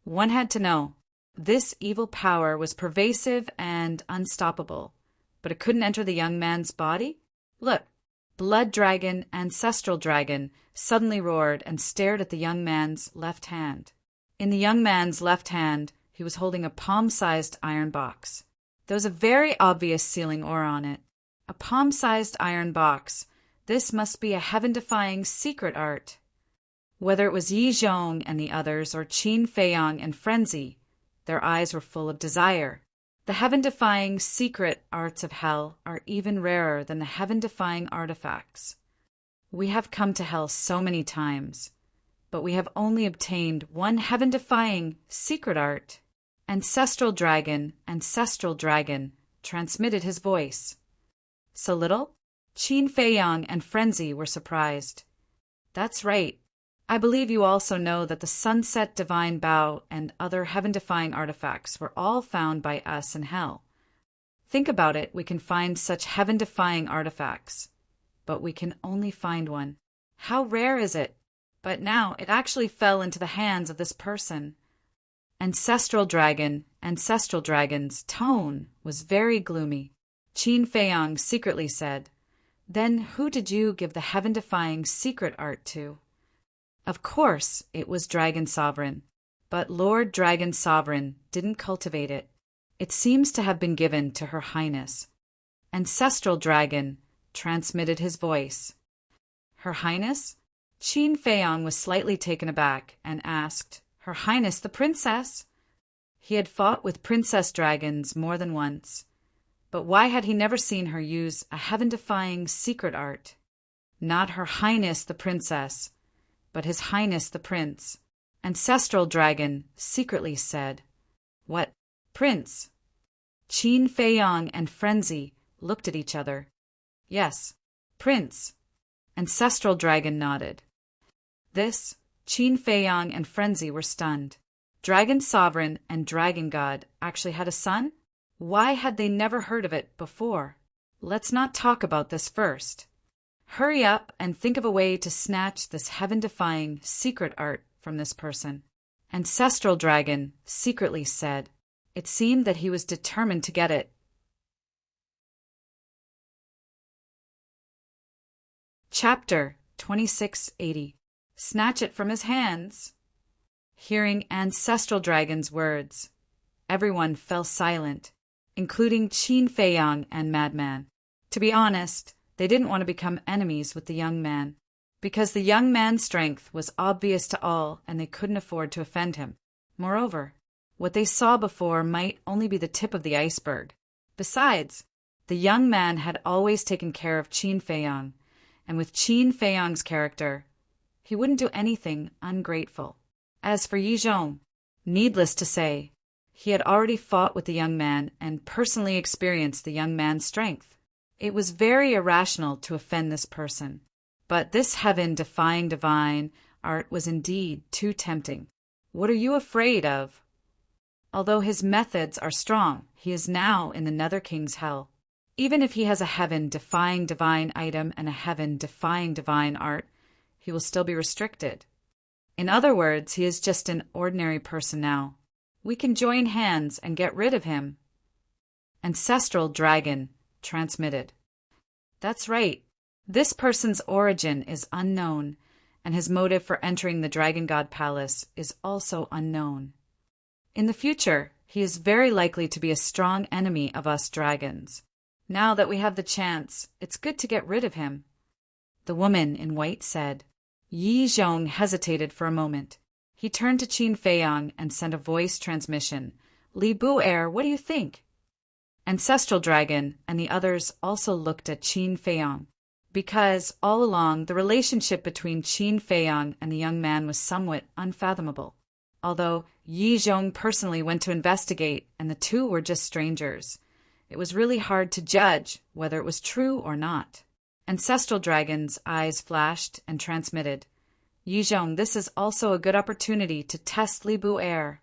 One had to know. This evil power was pervasive and unstoppable, but it couldn't enter the young man's body? Look, Blood Dragon, Ancestral Dragon, suddenly roared and stared at the young man's left hand. In the young man's left hand, he was holding a palm-sized iron box. There was a very obvious sealing aura on it. A palm-sized iron box. This must be a heaven-defying secret art. Whether it was Yi Zhong and the others or Qin Feiyang and Frenzy, their eyes were full of desire. The heaven-defying secret arts of hell are even rarer than the heaven-defying artifacts. We have come to hell so many times, but we have only obtained one heaven-defying secret art. Ancestral Dragon, transmitted his voice. So little? Qin Feiyang and Frenzy were surprised. That's right. I believe you also know that the Sunset Divine Bow and other heaven-defying artifacts were all found by us in hell. Think about it, we can find such heaven-defying artifacts, but we can only find one. How rare is it? But now it actually fell into the hands of this person. Ancestral Dragon's tone was very gloomy. Qin Feiyang secretly said, "Then who did you give the heaven-defying secret art to?" Of course, it was Dragon Sovereign, but Lord Dragon Sovereign didn't cultivate it. It seems to have been given to Her Highness. Ancestral Dragon transmitted his voice. Her Highness? Qin Feiyang was slightly taken aback and asked, Her Highness the Princess? He had fought with Princess Dragons more than once, but why had he never seen her use a heaven-defying secret art? Not Her Highness the Princess, but His Highness the Prince. Ancestral Dragon secretly said, What, Prince? Qin Feiyang and Frenzy looked at each other. Yes, Prince. Ancestral Dragon nodded. This, Qin Feiyang and Frenzy were stunned. Dragon Sovereign and Dragon God actually had a son? Why had they never heard of it before? Let's not talk about this first. Hurry up and think of a way to snatch this heaven-defying secret art from this person. Ancestral Dragon secretly said. It seemed that he was determined to get it. Chapter 2680. Snatch it from his hands." Hearing Ancestral Dragon's words, everyone fell silent, including Qin Feiyang and Madman. To be honest, they didn't want to become enemies with the young man, because the young man's strength was obvious to all and they couldn't afford to offend him. Moreover, what they saw before might only be the tip of the iceberg. Besides, the young man had always taken care of Qin Feiyang, and with Qin Feiyang's character, he wouldn't do anything ungrateful. As for Yi Zhong, needless to say, he had already fought with the young man and personally experienced the young man's strength. It was very irrational to offend this person, but this heaven-defying divine art was indeed too tempting. What are you afraid of? Although his methods are strong, he is now in the Nether King's hell. Even if he has a heaven-defying divine item and a heaven-defying divine art, he will still be restricted. In other words, he is just an ordinary person now. We can join hands and get rid of him. Ancestral Dragon transmitted. That's right. This person's origin is unknown, and his motive for entering the Dragon God Palace is also unknown. In the future, he is very likely to be a strong enemy of us dragons. Now that we have the chance, it's good to get rid of him. The woman in white said. Yi Zhong hesitated for a moment. He turned to Qin Feiyang and sent a voice transmission. Li Bu-er, what do you think? Ancestral Dragon and the others also looked at Qin Feiyang, because all along the relationship between Qin Feiyang and the young man was somewhat unfathomable. Although Yi Zhong personally went to investigate and the two were just strangers, it was really hard to judge whether it was true or not. Ancestral Dragon's eyes flashed and transmitted. Yi Zhong, this is also a good opportunity to test Li Bu-er.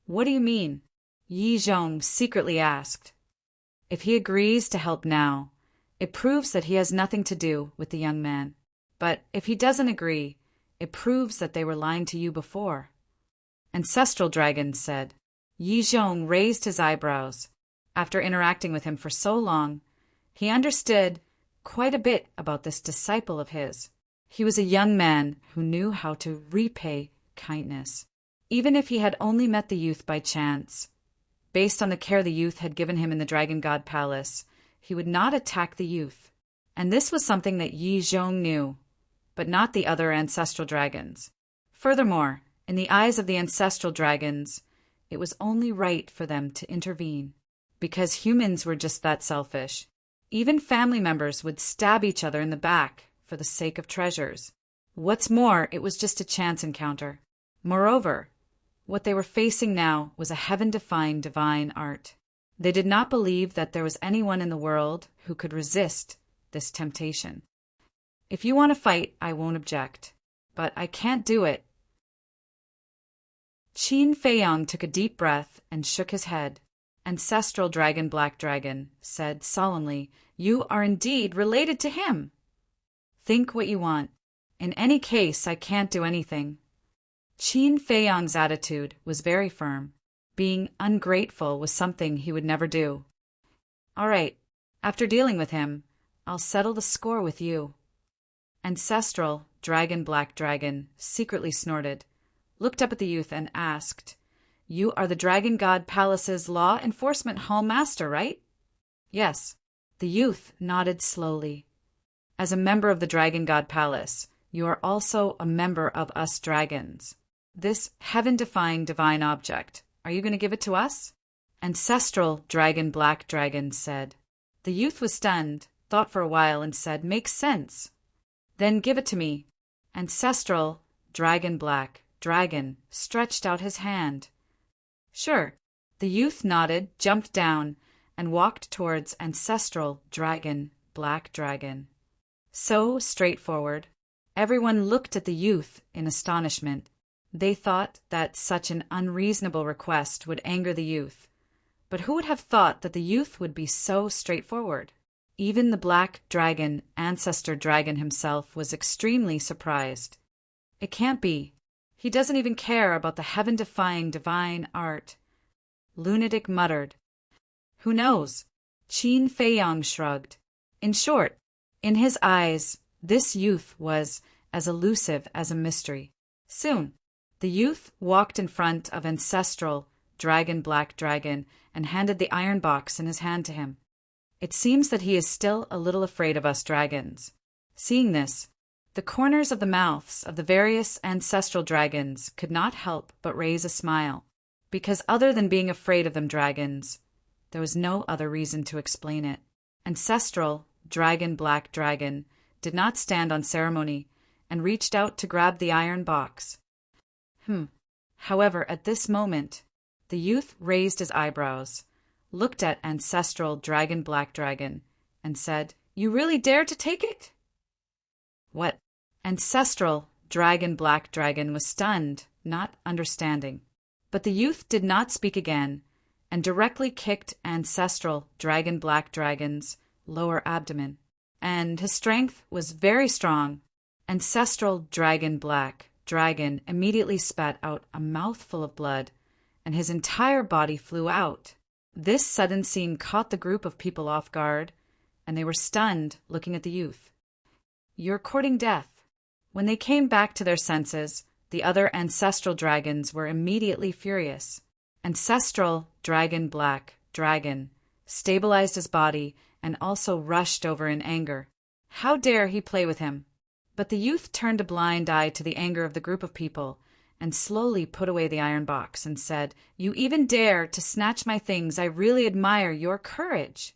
What do you mean? Yi Zhong secretly asked. If he agrees to help now, it proves that he has nothing to do with the young man. But if he doesn't agree, it proves that they were lying to you before. Ancestral Dragon said. Yi Zhong raised his eyebrows. After interacting with him for so long, he understood quite a bit about this disciple of his. He was a young man who knew how to repay kindness. Even if he had only met the youth by chance, based on the care the youth had given him in the Dragon God Palace, he would not attack the youth. And this was something that Yi Zhong knew, but not the other ancestral dragons. Furthermore, in the eyes of the ancestral dragons, it was only right for them to intervene, because humans were just that selfish. Even family members would stab each other in the back for the sake of treasures. What's more, it was just a chance encounter. Moreover, what they were facing now was a heaven-defying divine art. They did not believe that there was anyone in the world who could resist this temptation. If you want to fight, I won't object, but I can't do it. Qin Feiyang took a deep breath and shook his head. Ancestral Dragon Black Dragon said solemnly, You are indeed related to him. Think what you want. In any case, I can't do anything. Qin Feiyang's attitude was very firm. Being ungrateful was something he would never do. All right, after dealing with him, I'll settle the score with you. Ancestral Dragon Black Dragon secretly snorted, looked up at the youth and asked, You are the Dragon God Palace's law enforcement hall master, right? Yes. The youth nodded slowly. As a member of the Dragon God Palace, you are also a member of us dragons. This heaven-defying divine object, are you going to give it to us? Ancestral Dragon Black Dragon said. The youth was stunned, thought for a while, and said, Makes sense. Then give it to me. Ancestral Dragon Black Dragon stretched out his hand. Sure. The youth nodded, jumped down, and walked towards Ancestral Dragon Black Dragon. So straightforward. Everyone looked at the youth in astonishment. They thought that such an unreasonable request would anger the youth. But who would have thought that the youth would be so straightforward? Even the Black Dragon, Ancestor Dragon himself, was extremely surprised. It can't be. He doesn't even care about the heaven-defying divine art. Lunatic muttered. Who knows? Qin Feiyang shrugged. In short, in his eyes, this youth was as elusive as a mystery. Soon, the youth walked in front of ancestral Dragon Black Dragon and handed the iron box in his hand to him. It seems that he is still a little afraid of us dragons. Seeing this, the corners of the mouths of the various ancestral dragons could not help but raise a smile, because other than being afraid of them dragons, there was no other reason to explain it. Ancestral Dragon Black Dragon did not stand on ceremony and reached out to grab the iron box. However, at this moment, the youth raised his eyebrows, looked at ancestral Dragon Black Dragon, and said, "You really dare to take it?" What? Ancestral Dragon Black Dragon was stunned, not understanding. But the youth did not speak again, and directly kicked ancestral Dragon Black Dragon's lower abdomen. And his strength was very strong. Ancestral Dragon Black Dragon immediately spat out a mouthful of blood, and his entire body flew out. This sudden scene caught the group of people off guard, and they were stunned, looking at the youth. "You're courting death." When they came back to their senses, the other ancestral dragons were immediately furious. Ancestral Dragon Black Dragon stabilized his body and also rushed over in anger. How dare he play with him? But the youth turned a blind eye to the anger of the group of people and slowly put away the iron box and said, "You even dare to snatch my things. I really admire your courage.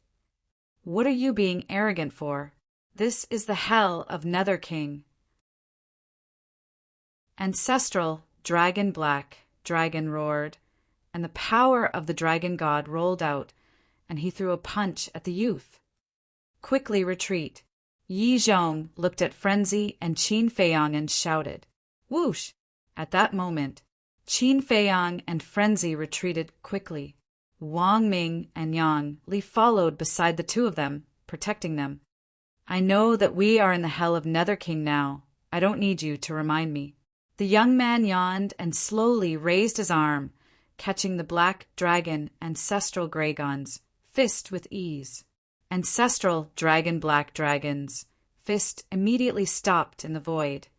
What are you being arrogant for? This is the hell of Nether King." Ancestral Dragon Black Dragon roared, and the power of the dragon god rolled out, and he threw a punch at the youth. "Quickly retreat." Yi Zhong looked at Frenzy and Qin Feiyang and shouted, "Whoosh!" At that moment, Qin Feiyang and Frenzy retreated quickly. Wang Ming and Yang Li followed beside the two of them, protecting them. "I know that we are in the hell of Nether King now. I don't need you to remind me." The young man yawned and slowly raised his arm, catching the black dragon ancestral Gragon's fist with ease. Ancestral Dragon Black Dragon's fist immediately stopped in the void.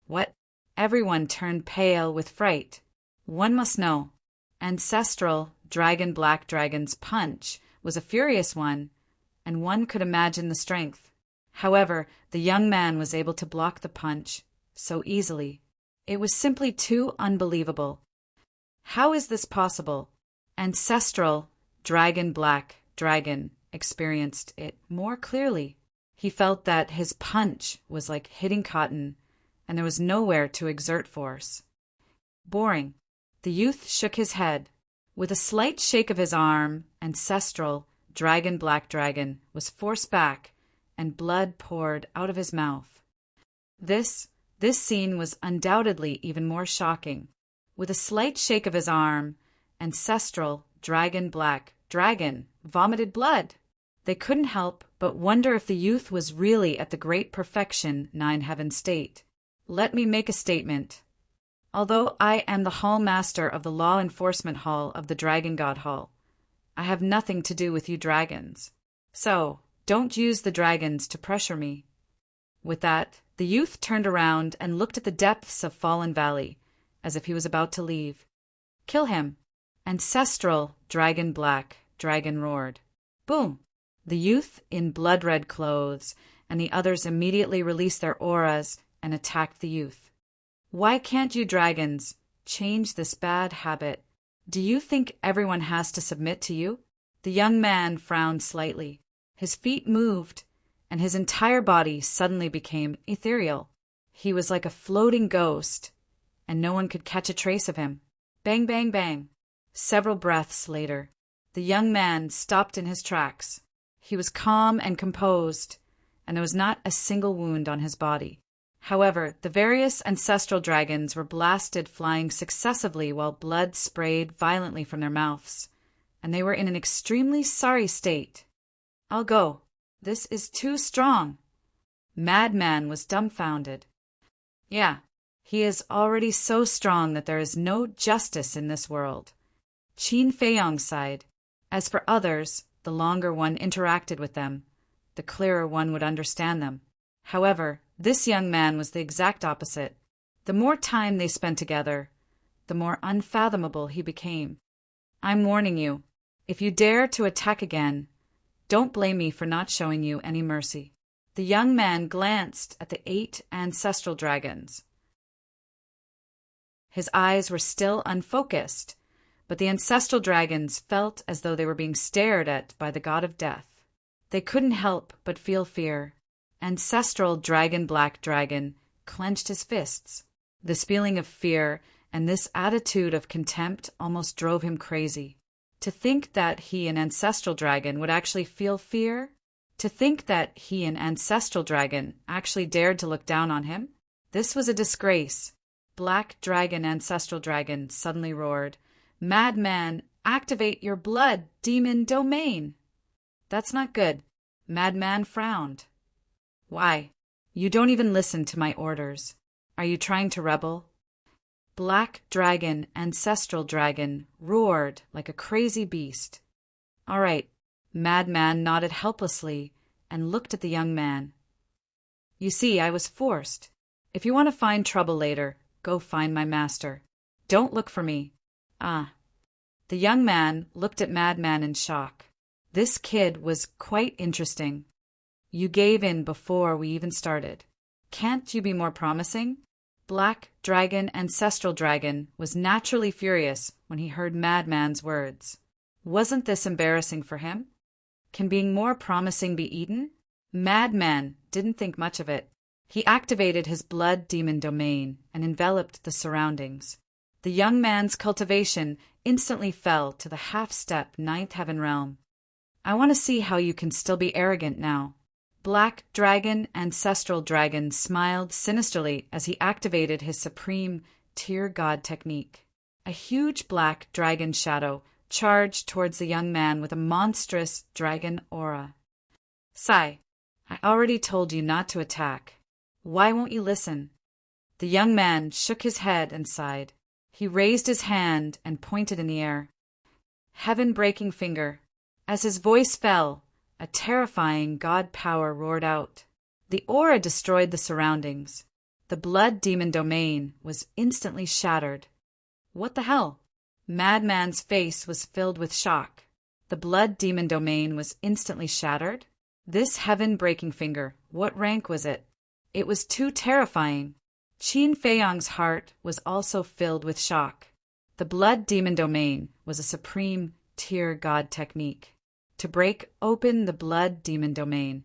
What? Everyone turned pale with fright. One must know, Ancestral Dragon Black Dragon's punch was a furious one, and one could imagine the strength. However, the young man was able to block the punch so easily. It was simply too unbelievable. How is this possible? Ancestral Dragon Black Dragon experienced it more clearly. He felt that his punch was like hitting cotton, and there was nowhere to exert force. Boring. The youth shook his head. With a slight shake of his arm, Ancestral Dragon Black Dragon was forced back, and blood poured out of his mouth. This scene was undoubtedly even more shocking. With a slight shake of his arm, Ancestral Dragon Black Dragon vomited blood. They couldn't help but wonder if the youth was really at the great perfection Nine Heaven state. Let me make a statement. Although I am the Hall Master of the Law Enforcement Hall of the Dragon God Hall, I have nothing to do with you dragons. So, don't use the dragons to pressure me. With that, the youth turned around and looked at the depths of Fallen Valley, as if he was about to leave. Kill him. Ancestral Dragon Black Dragon roared. Boom! The youth in blood-red clothes and the others immediately released their auras and attacked the youth. Why can't you dragons change this bad habit? Do you think everyone has to submit to you? The young man frowned slightly. His feet moved, and his entire body suddenly became ethereal. He was like a floating ghost, and no one could catch a trace of him. Bang, bang, bang. Several breaths later, the young man stopped in his tracks. He was calm and composed, and there was not a single wound on his body. However, the various ancestral dragons were blasted, flying successively while blood sprayed violently from their mouths, and they were in an extremely sorry state. I'll go. This is too strong. Madman was dumbfounded. Yeah, he is already so strong that there is no justice in this world. Qin Feiyang sighed. As for others, the longer one interacted with them, the clearer one would understand them. However, this young man was the exact opposite. The more time they spent together, the more unfathomable he became. I'm warning you, if you dare to attack again, don't blame me for not showing you any mercy. The young man glanced at the 8 ancestral dragons. His eyes were still unfocused, but the ancestral dragons felt as though they were being stared at by the god of death. They couldn't help but feel fear. Ancestral Black Dragon clenched his fists. This feeling of fear and this attitude of contempt almost drove him crazy. To think that he, an ancestral dragon, would actually feel fear? To think that he, an ancestral dragon, actually dared to look down on him? This was a disgrace. Black Dragon, Ancestral Dragon, suddenly roared, "Madman, activate your blood demon domain!" "That's not good." Madman frowned. "Why? You don't even listen to my orders. Are you trying to rebel?" Black Dragon, Ancestral Dragon, roared like a crazy beast. "All right." Madman nodded helplessly and looked at the young man. "You see, I was forced. If you want to find trouble later, go find my master. Don't look for me." "Ah." The young man looked at Madman in shock. This kid was quite interesting. "You gave in before we even started. Can't you be more promising?" Black Dragon, Ancestral Dragon, was naturally furious when he heard Madman's words. Wasn't this embarrassing for him? Can being more promising be eaten? Madman didn't think much of it. He activated his blood demon domain and enveloped the surroundings. The young man's cultivation instantly fell to the half-step 9th heaven realm. "I want to see how you can still be arrogant now." Black Dragon, Ancestral Dragon smiled sinisterly as he activated his supreme Tear God technique. A huge black dragon shadow charged towards the young man with a monstrous dragon aura. "Sai, I already told you not to attack. Why won't you listen?" The young man shook his head and sighed. He raised his hand and pointed in the air. Heaven-breaking finger. As his voice fell, a terrifying god power roared out. The aura destroyed the surroundings. The blood demon domain was instantly shattered. What the hell? Madman's face was filled with shock. The blood demon domain was instantly shattered? This heaven-breaking finger, what rank was it? It was too terrifying. Qin Feiyang's heart was also filled with shock. The blood demon domain was a supreme Tear God technique. To break open the blood demon domain,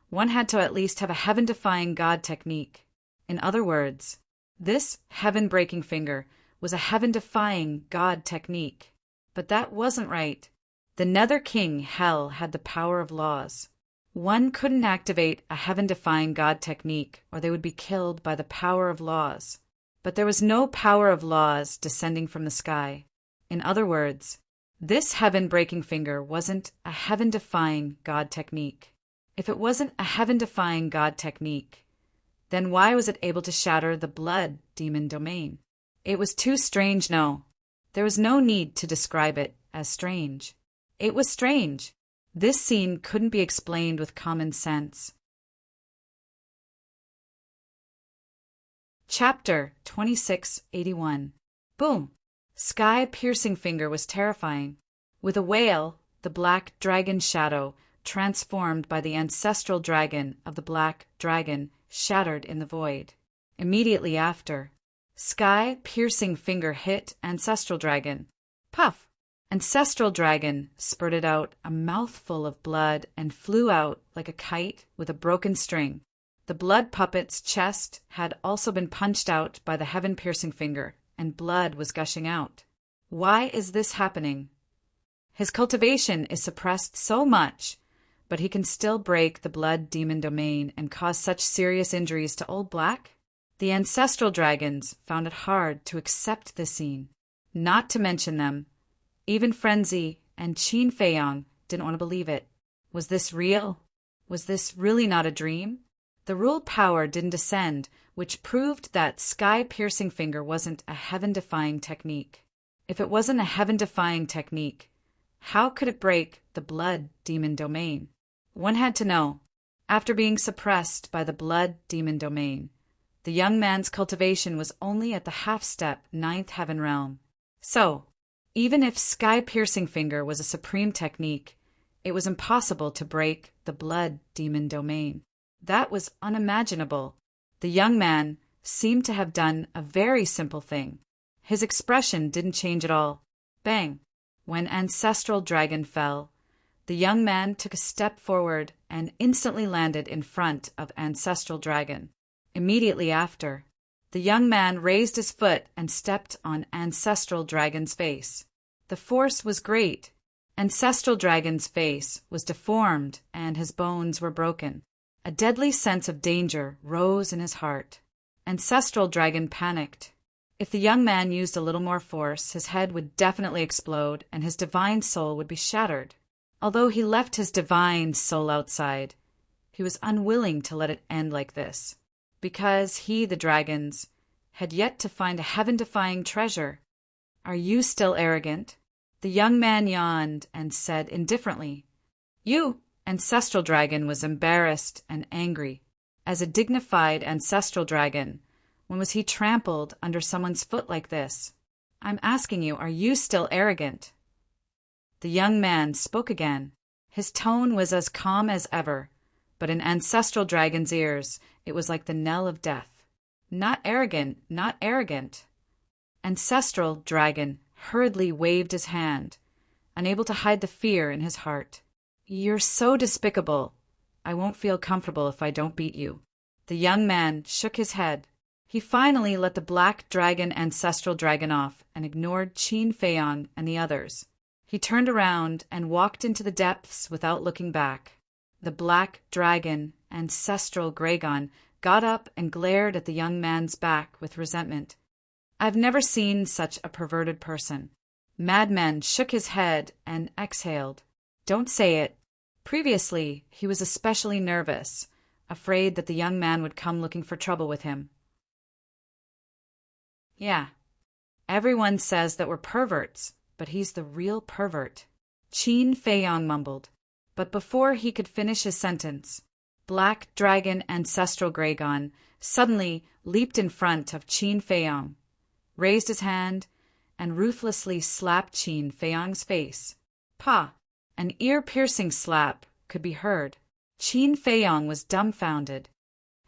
one had to at least have a heaven-defying god technique. In other words, this heaven-breaking finger was a heaven-defying god technique. But that wasn't right. The Nether King, Hell, had the power of laws. One couldn't activate a heaven-defying god technique, or they would be killed by the power of laws. But there was no power of laws descending from the sky. In other words, this heaven-breaking finger wasn't a heaven-defying god technique. If it wasn't a heaven-defying god technique, then why was it able to shatter the blood demon domain? It was too strange, no. There was no need to describe it as strange. It was strange. This scene couldn't be explained with common sense. Chapter 2681. Boom! Sky-piercing finger was terrifying. With a wail, the black dragon shadow, transformed by the ancestral dragon of the black dragon, shattered in the void. Immediately after, sky-piercing finger hit ancestral dragon. Puff! Ancestral dragon spurted out a mouthful of blood and flew out like a kite with a broken string. The blood puppet's chest had also been punched out by the heaven-piercing finger, and blood was gushing out. Why is this happening? His cultivation is suppressed so much, but he can still break the blood demon domain and cause such serious injuries to Old Black? The ancestral dragons found it hard to accept this scene. Not to mention them, even Frenzy and Qin Feiyang didn't want to believe it. Was this real? Was this really not a dream? The rule power didn't descend, which proved that sky-piercing finger wasn't a heaven-defying technique. If it wasn't a heaven-defying technique, how could it break the blood demon domain? One had to know. After being suppressed by the blood demon domain, the young man's cultivation was only at the half-step ninth heaven realm. So, even if sky-piercing finger was a supreme technique, it was impossible to break the blood demon domain. That was unimaginable. The young man seemed to have done a very simple thing. His expression didn't change at all. Bang! When Ancestral Dragon fell, the young man took a step forward and instantly landed in front of Ancestral Dragon. Immediately after, the young man raised his foot and stepped on Ancestral Dragon's face. The force was great. Ancestral Dragon's face was deformed and his bones were broken. A deadly sense of danger rose in his heart. Ancestral Dragon panicked. If the young man used a little more force, his head would definitely explode and his divine soul would be shattered. Although he left his divine soul outside, he was unwilling to let it end like this, because he, the dragons, had yet to find a heaven-defying treasure. "Are you still arrogant?" The young man yawned and said indifferently. "You." Ancestral Dragon was embarrassed and angry. As a dignified Ancestral Dragon, when was he trampled under someone's foot like this? "I'm asking you, are you still arrogant?" The young man spoke again. His tone was as calm as ever, but in Ancestral Dragon's ears, it was like the knell of death. "Not arrogant, not arrogant." Ancestral Dragon hurriedly waved his hand, unable to hide the fear in his heart. "You're so despicable. I won't feel comfortable if I don't beat you." The young man shook his head. He finally let the black dragon Ancestral Dragon off and ignored Qin Feiyang and the others. He turned around and walked into the depths without looking back. The black dragon Ancestral Dragon got up and glared at the young man's back with resentment. "I've never seen such a perverted person." Madman shook his head and exhaled. "Don't say it." Previously, he was especially nervous, afraid that the young man would come looking for trouble with him. "Yeah, everyone says that we're perverts, but he's the real pervert," Qin Feiyang mumbled. But before he could finish his sentence, Black Dragon Ancestral Dragon suddenly leaped in front of Qin Feiyang, raised his hand, and ruthlessly slapped Qin Feiyang's face. "Pa!" An ear-piercing slap could be heard. Qin Feiyang was dumbfounded.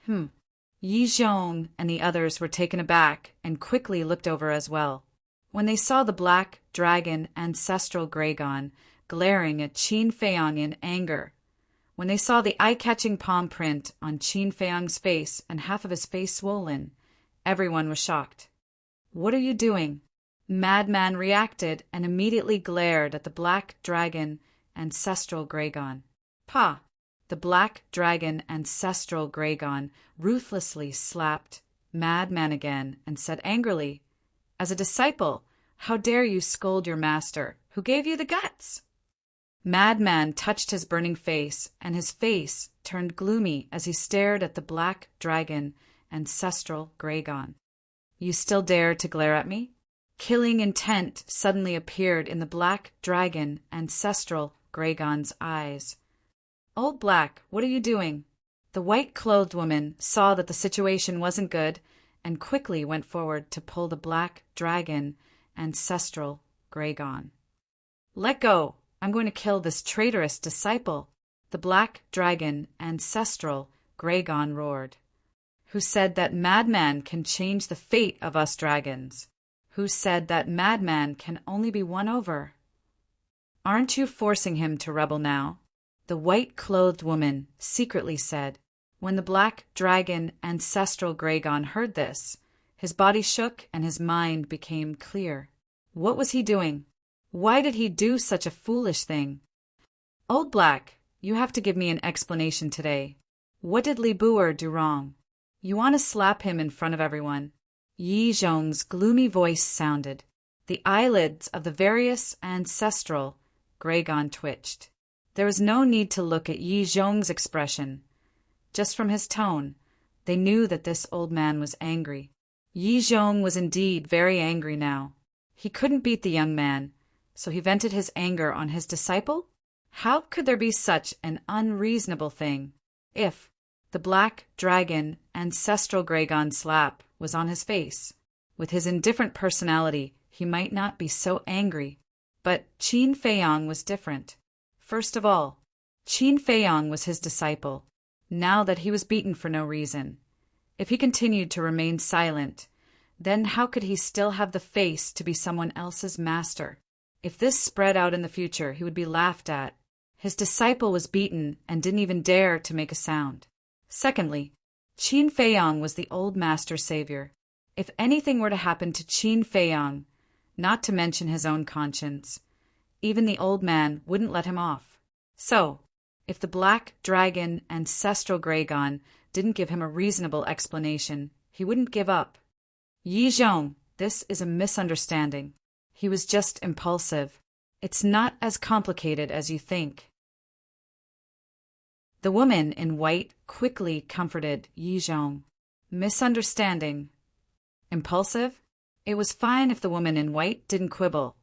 Yi Zhong and the others were taken aback and quickly looked over as well. When they saw the black dragon Ancestral Dragon glaring at Qin Feiyang in anger, when they saw the eye-catching palm print on Qin Feiyang's face and half of his face swollen, everyone was shocked. "What are you doing?" Madman reacted and immediately glared at the black dragon Ancestral Dragon. "Pa!" The black dragon Ancestral Dragon ruthlessly slapped Madman again and said angrily, "As a disciple, how dare you scold your master? Who gave you the guts?" Madman touched his burning face, and his face turned gloomy as he stared at the black dragon Ancestral Dragon. "You still dare to glare at me?" Killing intent suddenly appeared in the black dragon Ancestral Dragon's eyes. "Old Black, what are you doing?" The white-clothed woman saw that the situation wasn't good and quickly went forward to pull the black dragon Ancestral Dragon. "Let go! I'm going to kill this traitorous disciple!" The black dragon Ancestral Dragon roared. "Who said that Madman can change the fate of us dragons? Who said that Madman can only be won over? Aren't you forcing him to rebel now?" the white-clothed woman secretly said. When the black dragon Ancestral Dragon heard this, his body shook and his mind became clear. What was he doing? Why did he do such a foolish thing? "Old Black, you have to give me an explanation today. What did Li Buer do wrong? You want to slap him in front of everyone?" Yi Zhong's gloomy voice sounded. The eyelids of the various Ancestral Dragon twitched. There was no need to look at Yi Zhong's expression. Just from his tone, they knew that this old man was angry. Yi Zhong was indeed very angry now. He couldn't beat the young man, so he vented his anger on his disciple? How could there be such an unreasonable thing? If the black dragon ancestral Gragon slap was on his face, with his indifferent personality, he might not be so angry. But Qin Feiyang was different. First of all, Qin Feiyang was his disciple, now that he was beaten for no reason. If he continued to remain silent, then how could he still have the face to be someone else's master? If this spread out in the future, he would be laughed at. His disciple was beaten and didn't even dare to make a sound. Secondly, Qin Feiyang was the old master's savior. If anything were to happen to Qin Feiyang, not to mention his own conscience, even the old man wouldn't let him off. So, if the black dragon ancestral Gragon didn't give him a reasonable explanation, he wouldn't give up. Yi Zhong, this is a misunderstanding. He was just impulsive. It's not as complicated as you think. The woman in white quickly comforted Yi Zhong. Misunderstanding. Impulsive? It was fine if the woman in white didn't quibble,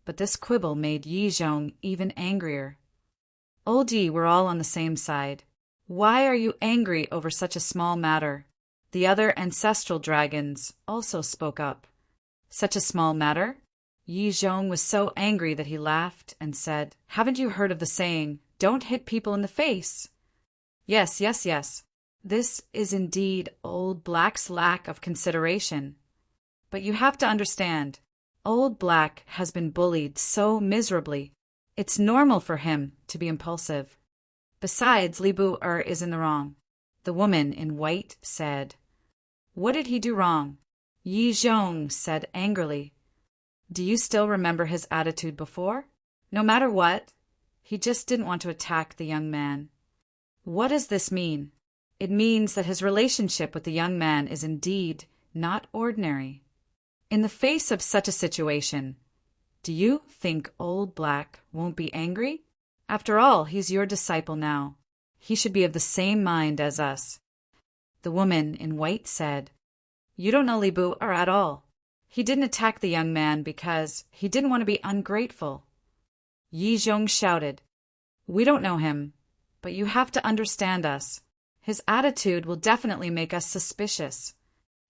but this quibble made Yi Zhong even angrier. Old Yi were all on the same side. Why are you angry over such a small matter? The other ancestral dragons also spoke up. Such a small matter? Yi Zhong was so angry that he laughed and said, "Haven't you heard of the saying, 'Don't hit people in the face'?" Yes. This is indeed Old Black's lack of consideration. But you have to understand, Old Black has been bullied so miserably. It's normal for him to be impulsive. Besides, Li Bu is in the wrong. The woman in white said. What did he do wrong? Yi Zhong said angrily. Do you still remember his attitude before? No matter what, he just didn't want to attack the young man. What does this mean? It means that his relationship with the young man is indeed not ordinary. In the face of such a situation, do you think Old Black won't be angry? After all, he's your disciple now. He should be of the same mind as us. The woman in white said, You don't know Li Bu at all. He didn't attack the young man because he didn't want to be ungrateful. Yi Zhong shouted, We don't know him, but you have to understand us. His attitude will definitely make us suspicious.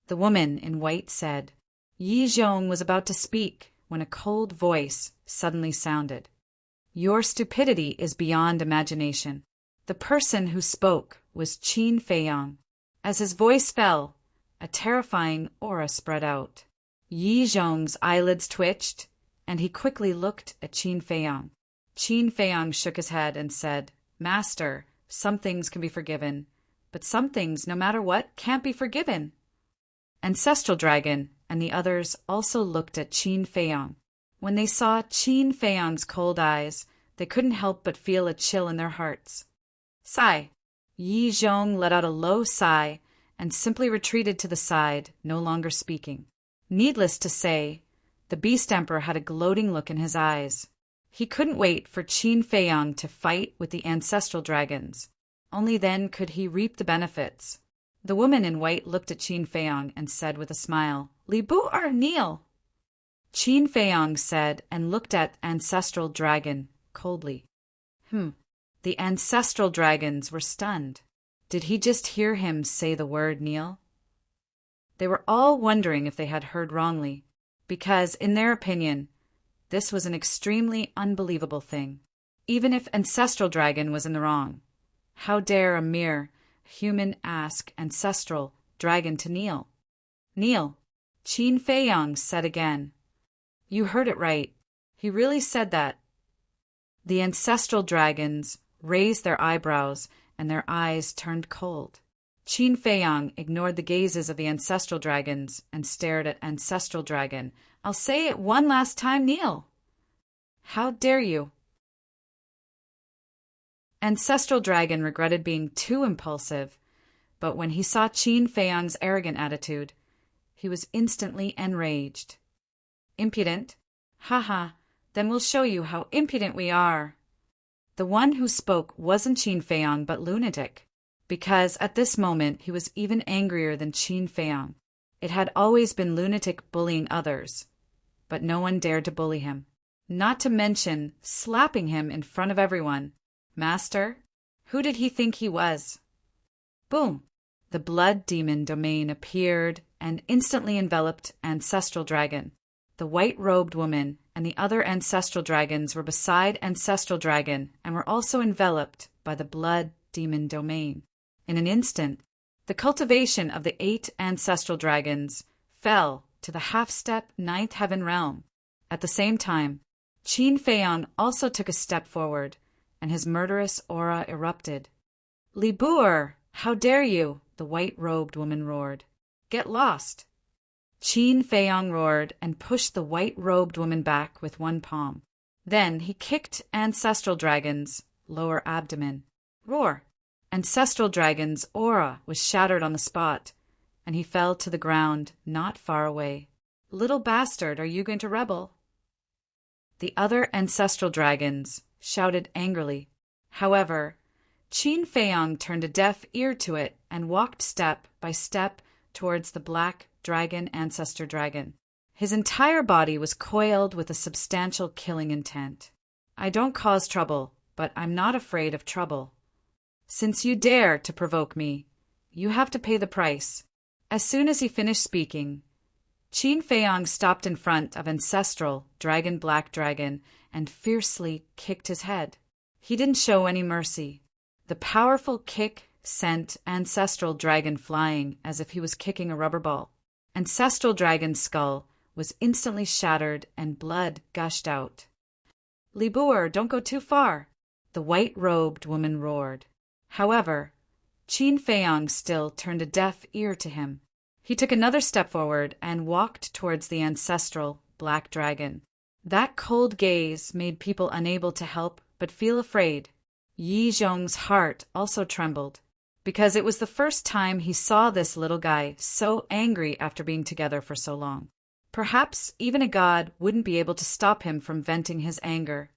The woman in white said. Yi Zhong was about to speak when a cold voice suddenly sounded. Your stupidity is beyond imagination. The person who spoke was Qin Feiyang. As his voice fell, a terrifying aura spread out. Yi Zhong's eyelids twitched, and he quickly looked at Qin Feiyang. Qin Feiyang shook his head and said, Master, some things can be forgiven, but some things, no matter what, can't be forgiven. Ancestral Dragon and the others also looked at Qin Feiyang. When they saw Qin Feiyang's cold eyes, they couldn't help but feel a chill in their hearts. Sigh. Yi Zhong let out a low sigh and simply retreated to the side, no longer speaking. Needless to say, the Beast Emperor had a gloating look in his eyes. He couldn't wait for Qin Feiyang to fight with the ancestral dragons. Only then could he reap the benefits. The woman in white looked at Qin Feiyang and said with a smile, Li Bu kneel. Qin Feiyang said and looked at ancestral dragon coldly. The ancestral dragons were stunned. Did he just hear him say the word kneel? They were all wondering if they had heard wrongly, because, in their opinion, this was an extremely unbelievable thing. Even if Ancestral Dragon was in the wrong, how dare a mere human ask Ancestral Dragon to kneel? Kneel, Qin Feiyang said again. You heard it right. He really said that. The Ancestral Dragons raised their eyebrows and their eyes turned cold. Qin Feiyang ignored the gazes of the Ancestral Dragons and stared at Ancestral Dragon. I'll say it one last time, kneel. How dare you? Ancestral Dragon regretted being too impulsive, but when he saw Qin Feiyang's arrogant attitude, he was instantly enraged. Impudent? Haha, then we'll show you how impudent we are. The one who spoke wasn't Qin Feiyang but Lunatic, because at this moment he was even angrier than Qin Feiyang. It had always been Lunatic bullying others, but no one dared to bully him, not to mention slapping him in front of everyone. Master? Who did he think he was? Boom! The blood demon domain appeared and instantly enveloped Ancestral Dragon. The white-robed woman and the other Ancestral Dragons were beside Ancestral Dragon and were also enveloped by the blood demon domain. In an instant, the cultivation of the 8 Ancestral Dragons fell to the half-step 9th heaven realm. At the same time, Qin Feiyang also took a step forward, and his murderous aura erupted. "Li Bu'er, how dare you?" the white-robed woman roared. "Get lost!" Qin Feiyang roared and pushed the white-robed woman back with one palm. Then he kicked Ancestral Dragon's lower abdomen. Roar! Ancestral Dragon's aura was shattered on the spot, and he fell to the ground not far away. "Little bastard, are you going to rebel?" The other Ancestral Dragons shouted angrily. However, Qin Feiyang turned a deaf ear to it and walked step by step towards the black dragon Ancestor Dragon. His entire body was coiled with a substantial killing intent. "I don't cause trouble, but I'm not afraid of trouble. Since you dare to provoke me, you have to pay the price." As soon as he finished speaking, Qin Feiyang stopped in front of Ancestral Dragon Black Dragon and fiercely kicked his head. He didn't show any mercy. The powerful kick sent Ancestral Dragon flying as if he was kicking a rubber ball. Ancestral Dragon's skull was instantly shattered and blood gushed out. "Li Bu'er, don't go too far," the white-robed woman roared. However, Qin Feiyang still turned a deaf ear to him. He took another step forward and walked towards the Ancestral Black Dragon. That cold gaze made people unable to help but feel afraid. Yi Zhong's heart also trembled, because it was the first time he saw this little guy so angry after being together for so long. Perhaps even a god wouldn't be able to stop him from venting his anger.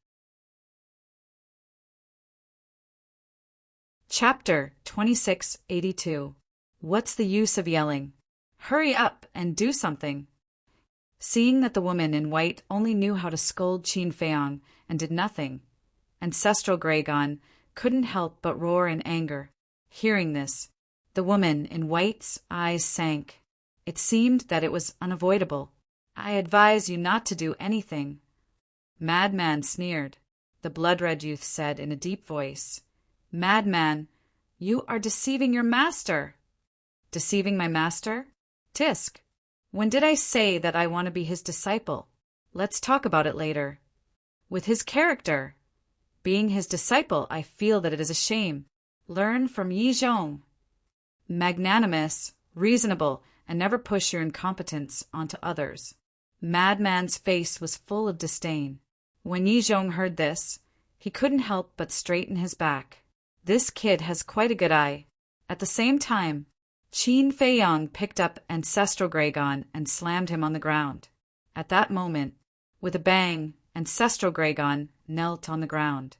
Chapter 2682. What's the use of yelling? Hurry up and do something. Seeing that the woman in white only knew how to scold Qin Feiyang and did nothing, Ancestral Dragon couldn't help but roar in anger. Hearing this, the woman in white's eyes sank. It seemed that it was unavoidable. "I advise you not to do anything." "Madman," sneered. The blood-red youth said in a deep voice. "Madman, you are deceiving your master." "Deceiving my master? Tisk. When did I say that I want to be his disciple? Let's talk about it later. With his character, being his disciple, I feel that it is a shame. Learn from Yi Zhong. Magnanimous, reasonable, and never push your incompetence onto others." Madman's face was full of disdain. When Yi Zhong heard this, he couldn't help but straighten his back. This kid has quite a good eye. At the same time, Qin Feiyang picked up Ancestral Dragon and slammed him on the ground. At that moment, with a bang, Ancestral Dragon knelt on the ground.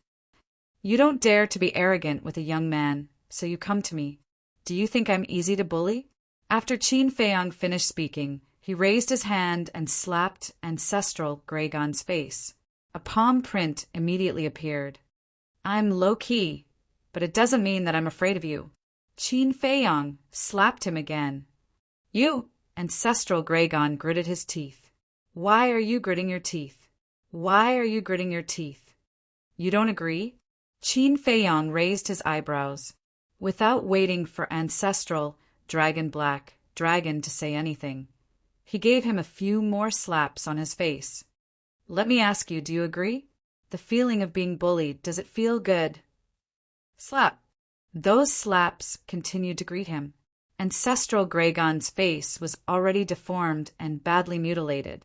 "You don't dare to be arrogant with a young man, so you come to me. Do you think I'm easy to bully?" After Qin Feiyang finished speaking, he raised his hand and slapped Ancestral Dragon's face. A palm print immediately appeared. "I'm low-key, but it doesn't mean that I'm afraid of you." Qin Feiyang slapped him again. "You!" Ancestral Dragon gritted his teeth. "Why are you gritting your teeth? Why are you gritting your teeth? You don't agree?" Qin Feiyang raised his eyebrows. Without waiting for Ancestral Dragon Black Dragon to say anything, he gave him a few more slaps on his face. "Let me ask you, do you agree? The feeling of being bullied, does it feel good?" Slap. Those slaps continued to greet him. Ancestral Dragon's face was already deformed and badly mutilated.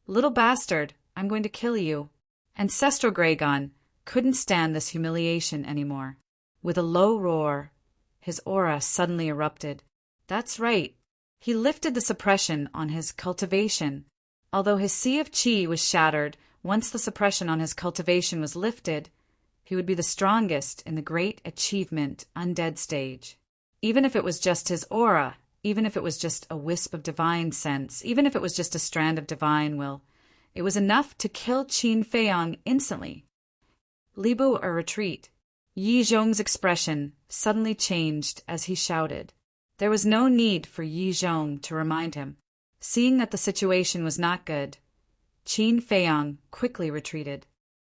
"Little bastard, I'm going to kill you." Ancestral Dragon couldn't stand this humiliation anymore. With a low roar, his aura suddenly erupted. That's right. He lifted the suppression on his cultivation. Although his sea of qi was shattered, once the suppression on his cultivation was lifted, he would be the strongest in the great achievement undead stage. Even if it was just his aura, even if it was just a wisp of divine sense, even if it was just a strand of divine will, it was enough to kill Qin Feiyang instantly. "Li Bu'er, retreat." Yi Zhong's expression suddenly changed as he shouted. There was no need for Yi Zhong to remind him. Seeing that the situation was not good, Qin Feiyang quickly retreated.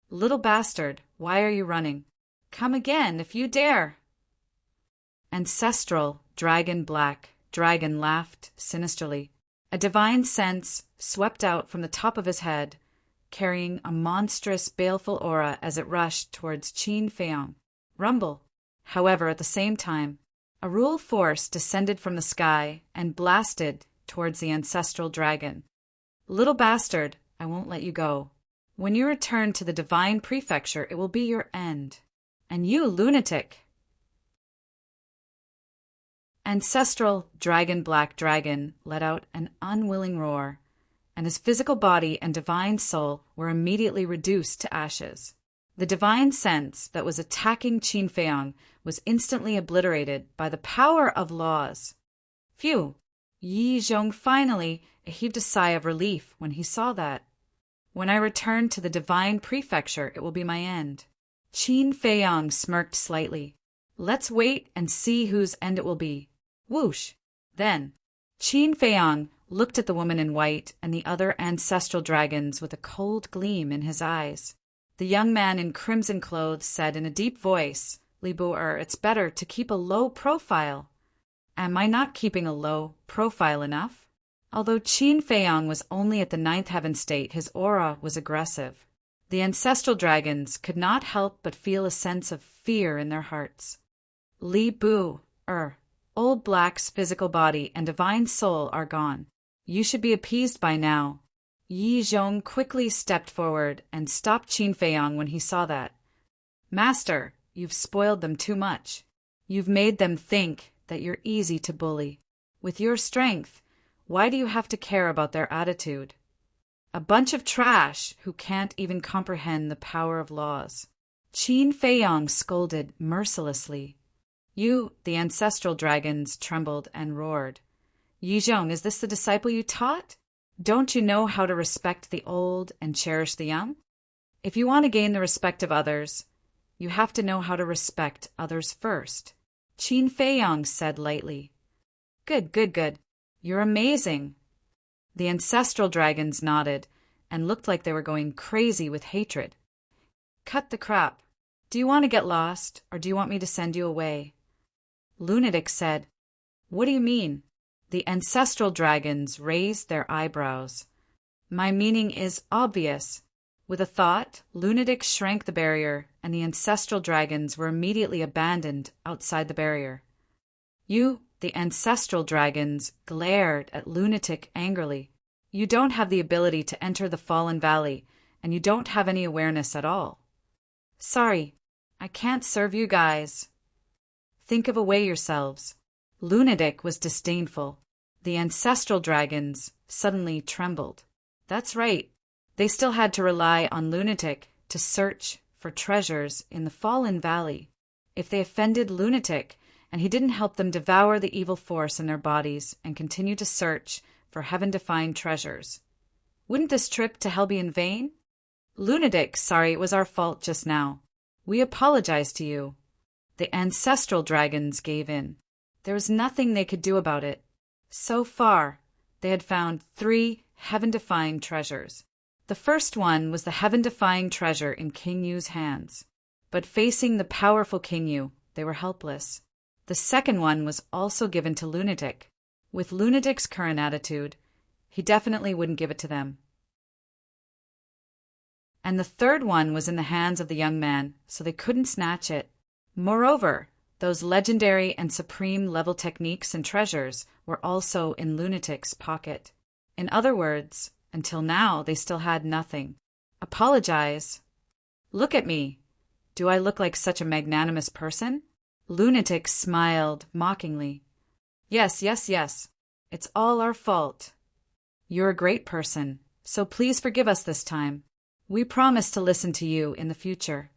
Little bastard, why are you running? Come again, if you dare! Ancestral dragon laughed sinisterly. A divine sense swept out from the top of his head, carrying a monstrous, baleful aura as it rushed towards Qin Feiyang. Rumble! However, at the same time, a rule force descended from the sky and blasted towards the ancestral dragon. Little bastard, I won't let you go. When you return to the divine prefecture, it will be your end. And you, lunatic! Ancestral black dragon let out an unwilling roar, and his physical body and divine soul were immediately reduced to ashes. The divine sense that was attacking Qin Feiyang was instantly obliterated by the power of laws. Phew! Yi Zhong finally heaved a sigh of relief when he saw that. When I return to the divine prefecture, it will be my end. Qin Feiyang smirked slightly. Let's wait and see whose end it will be. Whoosh! Then, Qin Feiyang looked at the woman in white and the other ancestral dragons with a cold gleam in his eyes. The young man in crimson clothes said in a deep voice, Li Bu-er, it's better to keep a low profile. Am I not keeping a low profile enough? Although Qin Feiyang was only at the 9th heaven state, his aura was aggressive. The ancestral dragons could not help but feel a sense of fear in their hearts. Li Bu-er, Old Black's physical body and divine soul are gone. You should be appeased by now. Yi Zhong quickly stepped forward and stopped Qin Feiyang when he saw that. Master, you've spoiled them too much. You've made them think that you're easy to bully. With your strength, why do you have to care about their attitude? A bunch of trash who can't even comprehend the power of laws. Qin Feiyang scolded mercilessly. You, the ancestral dragons, trembled and roared. Yi Zhong, is this the disciple you taught? Don't you know how to respect the old and cherish the young? If you want to gain the respect of others, you have to know how to respect others first. Qin Feiyang said lightly. Good. You're amazing. The ancestral dragons nodded and looked like they were going crazy with hatred. Cut the crap. Do you want to get lost, or do you want me to send you away? Lunatic said. What do you mean? The ancestral dragons raised their eyebrows. My meaning is obvious. With a thought, Lunatic shrank the barrier, and the ancestral dragons were immediately abandoned outside the barrier. You, the ancestral dragons, glared at Lunatic angrily. You don't have the ability to enter the Fallen Valley, and you don't have any awareness at all. Sorry, I can't serve you guys. Think of a way yourselves. Lunatic was disdainful. The ancestral dragons suddenly trembled. That's right. They still had to rely on Lunatic to search for treasures in the Fallen Valley. If they offended Lunatic, and he didn't help them devour the evil force in their bodies and continue to search for heaven-defined treasures, wouldn't this trip to hell be in vain? Lunatic, sorry, it was our fault just now. We apologize to you. The ancestral dragons gave in. There was nothing they could do about it. So far, they had found 3 heaven-defying treasures. The first one was the heaven-defying treasure in King Yu's hands. But facing the powerful King Yu, they were helpless. The second one was also given to Lunatic. With Lunatic's current attitude, he definitely wouldn't give it to them. And the third one was in the hands of the young man, so they couldn't snatch it. Moreover, those legendary and supreme level techniques and treasures were also in Lunatic's pocket. In other words, until now they still had nothing. Apologize. Look at me. Do I look like such a magnanimous person? Lunatic smiled mockingly. Yes. It's all our fault. You're a great person, so please forgive us this time. We promise to listen to you in the future.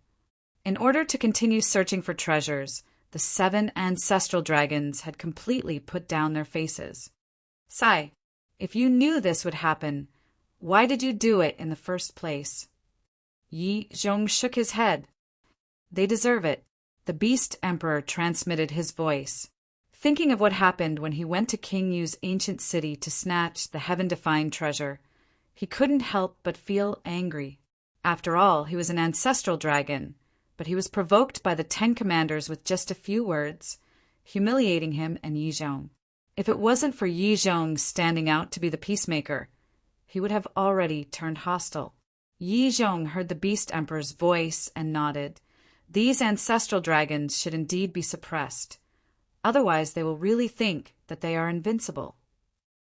In order to continue searching for treasures, the 7 ancestral dragons had completely put down their faces. Sai, if you knew this would happen, why did you do it in the first place? Yi Zhong shook his head. They deserve it. The Beast Emperor transmitted his voice, thinking of what happened when he went to King Yu's ancient city to snatch the heaven-defying treasure. He couldn't help but feel angry. After all, he was an ancestral dragon, but he was provoked by the 10 commanders with just a few words, humiliating him and Yi Zhong. If it wasn't for Yi Zhong standing out to be the peacemaker, he would have already turned hostile. Yi Zhong heard the Beast Emperor's voice and nodded. These ancestral dragons should indeed be suppressed. Otherwise, they will really think that they are invincible.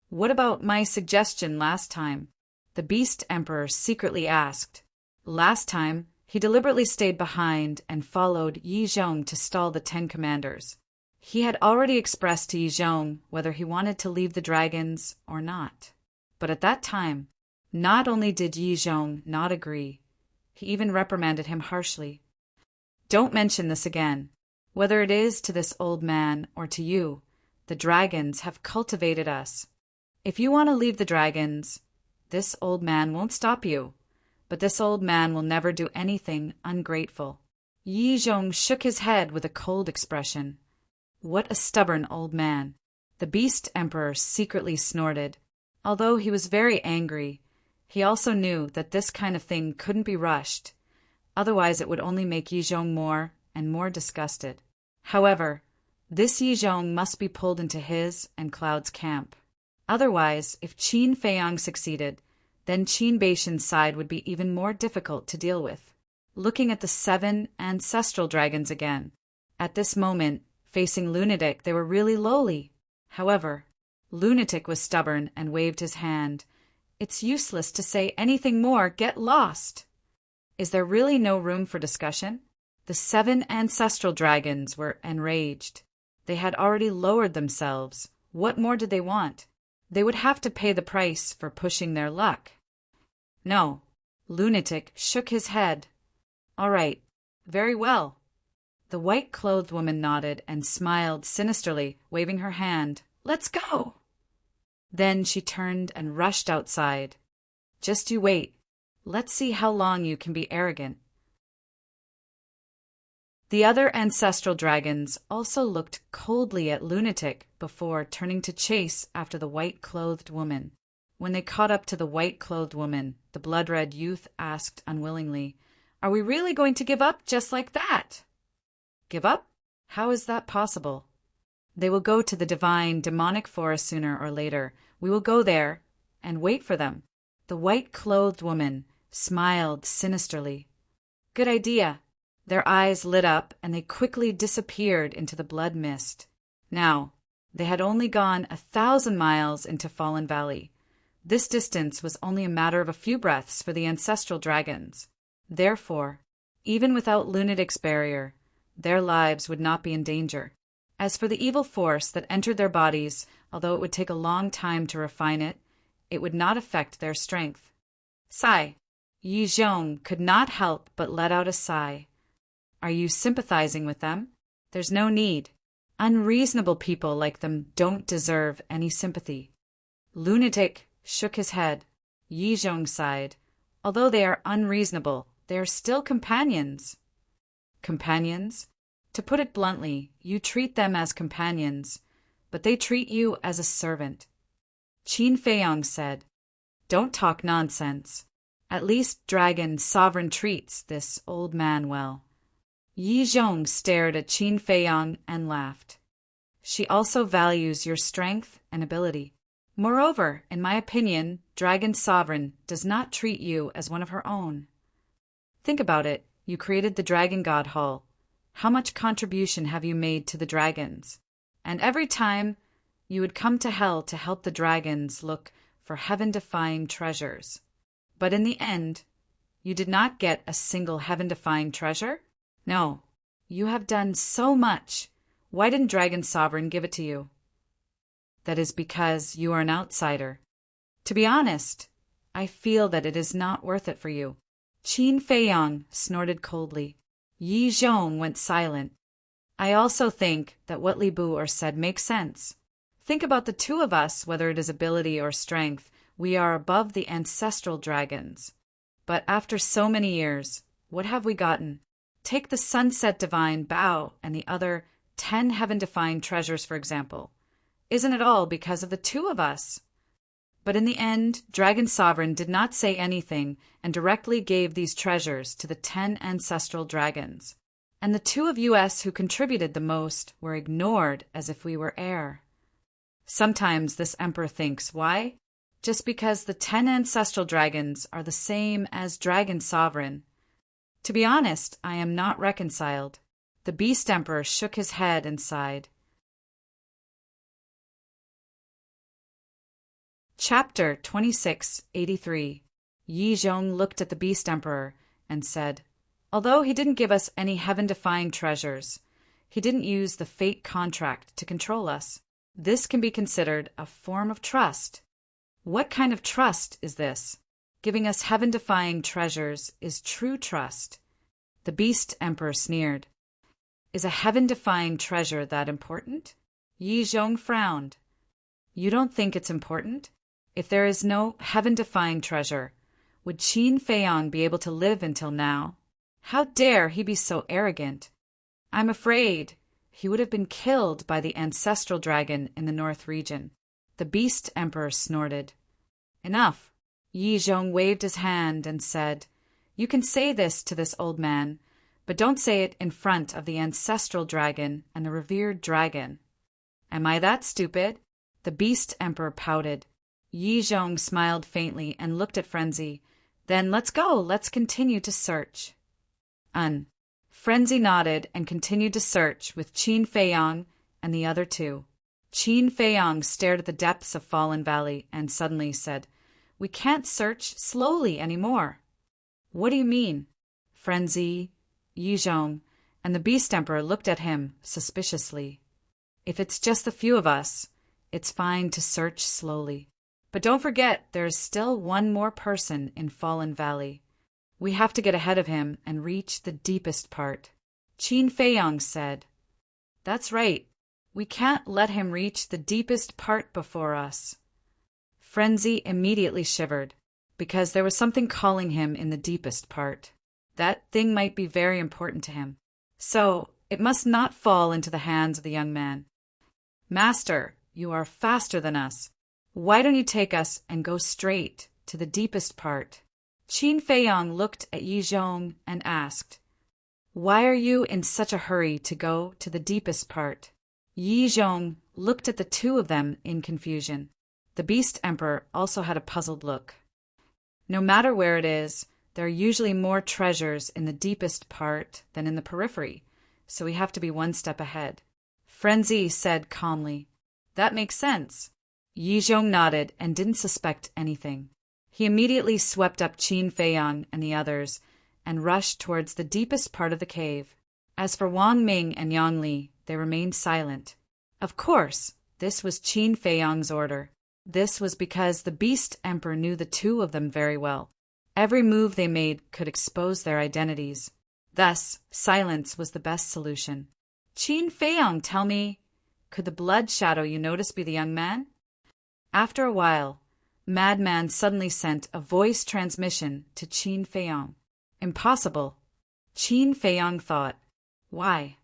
What about my suggestion last time? The Beast Emperor secretly asked. Last time, he deliberately stayed behind and followed Yi Zhong to stall the 10 commanders. He had already expressed to Yi Zhong whether he wanted to leave the dragons or not. But at that time, not only did Yi Zhong not agree, he even reprimanded him harshly. Don't mention this again. Whether it is to this old man or to you, the dragons have cultivated us. If you want to leave the dragons, this old man won't stop you. But this old man will never do anything ungrateful. Yi Zhong shook his head with a cold expression. What a stubborn old man. The Beast Emperor secretly snorted. Although he was very angry, he also knew that this kind of thing couldn't be rushed. Otherwise it would only make Yi Zhong more and more disgusted. However, this Yi Zhong must be pulled into his and Cloud's camp. Otherwise, if Qin Feiyang succeeded, then Qin Beishan's side would be even more difficult to deal with. Looking at the 7 ancestral dragons again. At this moment, facing Lunatic, they were really lowly. However, Lunatic was stubborn and waved his hand. It's useless to say anything more. Get lost. Is there really no room for discussion? The 7 ancestral dragons were enraged. They had already lowered themselves. What more did they want? They would have to pay the price for pushing their luck. No. Lunatic shook his head. All right. Very well. The white-clothed woman nodded and smiled sinisterly, waving her hand. Let's go! Then she turned and rushed outside. Just you wait. Let's see how long you can be arrogant. The other ancestral dragons also looked coldly at Lunatic before turning to chase after the white-clothed woman. When they caught up to the white-clothed woman, the blood-red youth asked unwillingly, "Are we really going to give up just like that?" Give up? How is that possible? They will go to the divine demonic forest sooner or later. We will go there and wait for them. The white-clothed woman smiled sinisterly. Good idea. Their eyes lit up and they quickly disappeared into the blood mist. Now, they had only gone 1,000 miles into Fallen Valley. This distance was only a matter of a few breaths for the ancestral dragons. Therefore, even without Lunatic's barrier, their lives would not be in danger. As for the evil force that entered their bodies, although it would take a long time to refine it, it would not affect their strength. Sigh. Yi Zhong could not help but let out a sigh. Are you sympathizing with them? There's no need. Unreasonable people like them don't deserve any sympathy. Lunatic shook his head. Yi Zhong sighed. Although they are unreasonable, they are still companions. Companions? To put it bluntly, you treat them as companions, but they treat you as a servant. Qin Feiyang said, Don't talk nonsense. At least Dragon Sovereign treats this old man well. Yi Zhong stared at Qin Feiyang and laughed. She also values your strength and ability. Moreover, in my opinion, Dragon Sovereign does not treat you as one of her own. Think about it. You created the Dragon God Hall. How much contribution have you made to the dragons? And every time, you would come to hell to help the dragons look for heaven-defying treasures. But in the end, you did not get a single heaven-defying treasure? No, you have done so much. Why didn't Dragon Sovereign give it to you? That is because you are an outsider. To be honest, I feel that it is not worth it for you. Qin Feiyang snorted coldly. Yi Zhong went silent. I also think that what Li Bu said makes sense. Think about the two of us, whether it is ability or strength. We are above the ancestral dragons. But after so many years, what have we gotten? Take the sunset divine bow and the other 10 heaven-defying treasures, for example. Isn't it all because of the two of us? But in the end, Dragon Sovereign did not say anything and directly gave these treasures to the 10 ancestral dragons. And the two of us who contributed the most were ignored as if we were air. Sometimes this emperor thinks, why? Just because the 10 ancestral dragons are the same as Dragon Sovereign. To be honest, I am not reconciled. The Beast Emperor shook his head and sighed. Chapter 2683. Yi Zhong looked at the Beast Emperor and said, although he didn't give us any heaven-defying treasures, he didn't use the fate contract to control us. This can be considered a form of trust. What kind of trust is this? Giving us heaven-defying treasures is true trust. The Beast Emperor sneered. Is a heaven-defying treasure that important? Yi Zhong frowned. You don't think it's important? If there is no heaven-defying treasure, would Qin Feiyang be able to live until now? How dare he be so arrogant? I'm afraid he would have been killed by the ancestral dragon in the North region. The Beast Emperor snorted. Enough. Yi Zhong waved his hand and said, you can say this to this old man, but don't say it in front of the ancestral dragon and the revered dragon. Am I that stupid? The Beast Emperor pouted. Yi Zhong smiled faintly and looked at Frenzy. Then let's go. Let's continue to search. Frenzy nodded and continued to search with Qin Feiyang and the other two. Qin Feiyang stared at the depths of Fallen Valley and suddenly said, we can't search slowly anymore. What do you mean? Frenzy, Yi Zhong, and the Beast Emperor looked at him suspiciously. If it's just the few of us, it's fine to search slowly. But don't forget, there is still one more person in Fallen Valley. We have to get ahead of him and reach the deepest part. Qin Feiyang said, that's right. We can't let him reach the deepest part before us. Frenzy immediately shivered, because there was something calling him in the deepest part. That thing might be very important to him. So, it must not fall into the hands of the young man. Master, you are faster than us. Why don't you take us and go straight to the deepest part? Qin Feiyang looked at Yi Zhong and asked, why are you in such a hurry to go to the deepest part? Yi Zhong looked at the two of them in confusion. The Beast Emperor also had a puzzled look. No matter where it is, there are usually more treasures in the deepest part than in the periphery, so we have to be one step ahead. Frenzy said calmly, that makes sense. Yi Zhong nodded and didn't suspect anything. He immediately swept up Qin Feiyang and the others and rushed towards the deepest part of the cave. As for Wang Ming and Yang Li, they remained silent. Of course, this was Qin Feiyang's order. This was because the Beast Emperor knew the two of them very well. Every move they made could expose their identities. Thus, silence was the best solution. Qin Feiyang, tell me, could the blood shadow you noticed be the young man? After a while, Madman suddenly sent a voice transmission to Qin Feiyang. Impossible. Qin Feiyang thought. Why?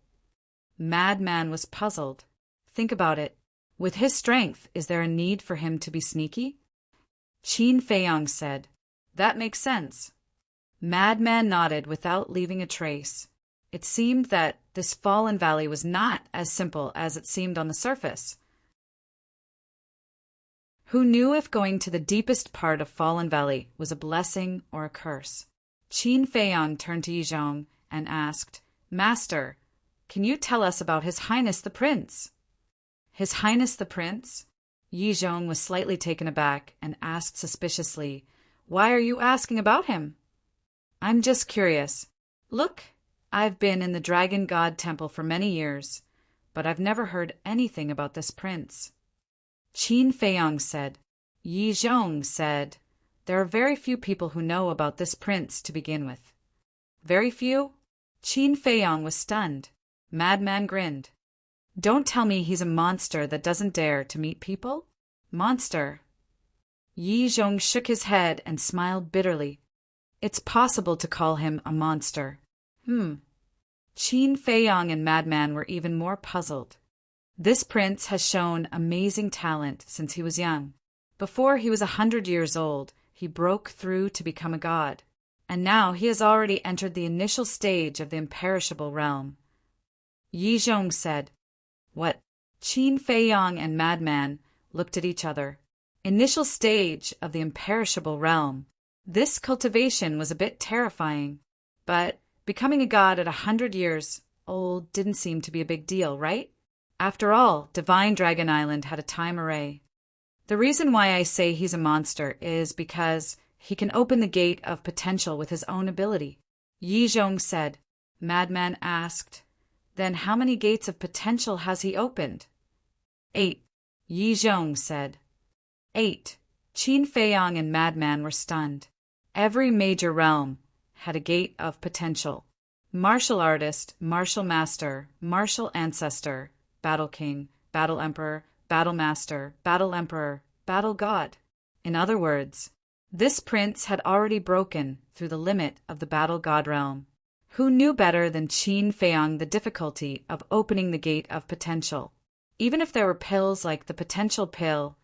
Madman was puzzled. Think about it. With his strength, is there a need for him to be sneaky? Qin Feiyang said, that makes sense. Madman nodded without leaving a trace. It seemed that this Fallen Valley was not as simple as it seemed on the surface. Who knew if going to the deepest part of Fallen Valley was a blessing or a curse? Qin Feiyang turned to Yi Zhong and asked, Master, can you tell us about His Highness the Prince? His Highness the Prince? Yi Zhong was slightly taken aback and asked suspiciously, why are you asking about him? I'm just curious. Look, I've been in the Dragon God Temple for many years, but I've never heard anything about this prince. Qin Feiyang said. Yi Zhong said, there are very few people who know about this prince to begin with. Very few? Qin Feiyang was stunned. Madman grinned. Don't tell me he's a monster that doesn't dare to meet people? Monster. Yi Zhong shook his head and smiled bitterly. It's possible to call him a monster. Qin Feiyang and Madman were even more puzzled. This prince has shown amazing talent since he was young. Before he was 100 years old, he broke through to become a god. And now he has already entered the initial stage of the imperishable realm. Yi Zhong said, "What?" Qin Feiyang and Madman looked at each other. Initial stage of the imperishable realm. This cultivation was a bit terrifying. But becoming a god at 100 years old didn't seem to be a big deal, right? After all, Divine Dragon Island had a time array. The reason why I say he's a monster is because he can open the gate of potential with his own ability. Yi Zhong said. Madman asked, "Then how many gates of potential has he opened?" 8. Yi Zhong said. 8. Qin Feiyang and Madman were stunned. Every major realm had a gate of potential. Martial artist, martial master, martial ancestor, battle king, battle emperor, battle master, battle emperor, battle god. In other words, this prince had already broken through the limit of the battle god realm. Who knew better than Qin Feiyang the difficulty of opening the gate of potential? Even if there were pills like the potential pill,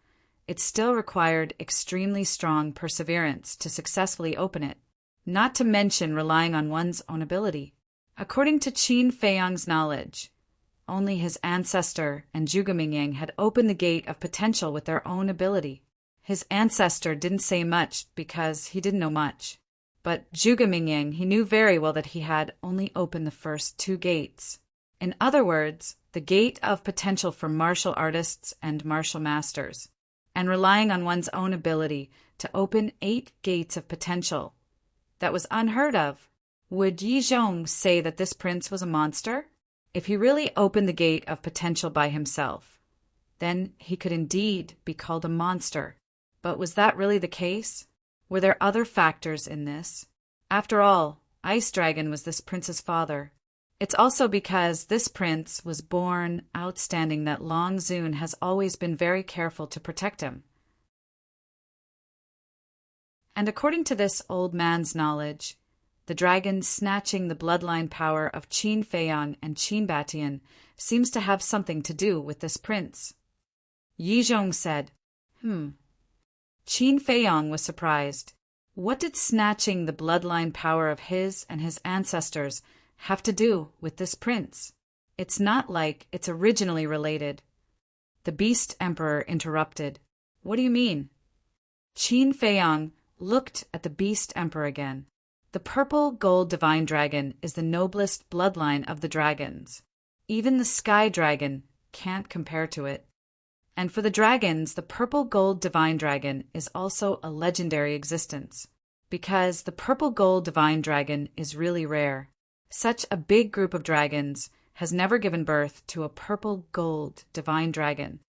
it still required extremely strong perseverance to successfully open it, not to mention relying on one's own ability. According to Qin Feiyang's knowledge, only his ancestor and Zhuge Mingyang had opened the gate of potential with their own ability. His ancestor didn't say much because he didn't know much. But Zhuge Mingyang, he knew very well that he had only opened the first 2 gates. In other words, the gate of potential for martial artists and martial masters, and relying on one's own ability to open 8 gates of potential. That was unheard of. Would Yi Zhong say that this prince was a monster? If he really opened the gate of potential by himself, then he could indeed be called a monster. But was that really the case? Were there other factors in this? After all, Ice Dragon was this prince's father. It's also because this prince was born outstanding that Long Zun has always been very careful to protect him. And according to this old man's knowledge, the dragon snatching the bloodline power of Qin Feiyang and Qin Batian seems to have something to do with this prince. Yi Zhong said, Qin Feiyang was surprised. What did snatching the bloodline power of his and his ancestors have to do with this prince? It's not like it's originally related. The Beast Emperor interrupted. What do you mean? Qin Feiyang looked at the Beast Emperor again. The purple gold divine dragon is the noblest bloodline of the dragons. Even the sky dragon can't compare to it. And for the dragons, the purple gold divine dragon is also a legendary existence, because the purple gold divine dragon is really rare. Such a big group of dragons has never given birth to a purple gold divine dragon.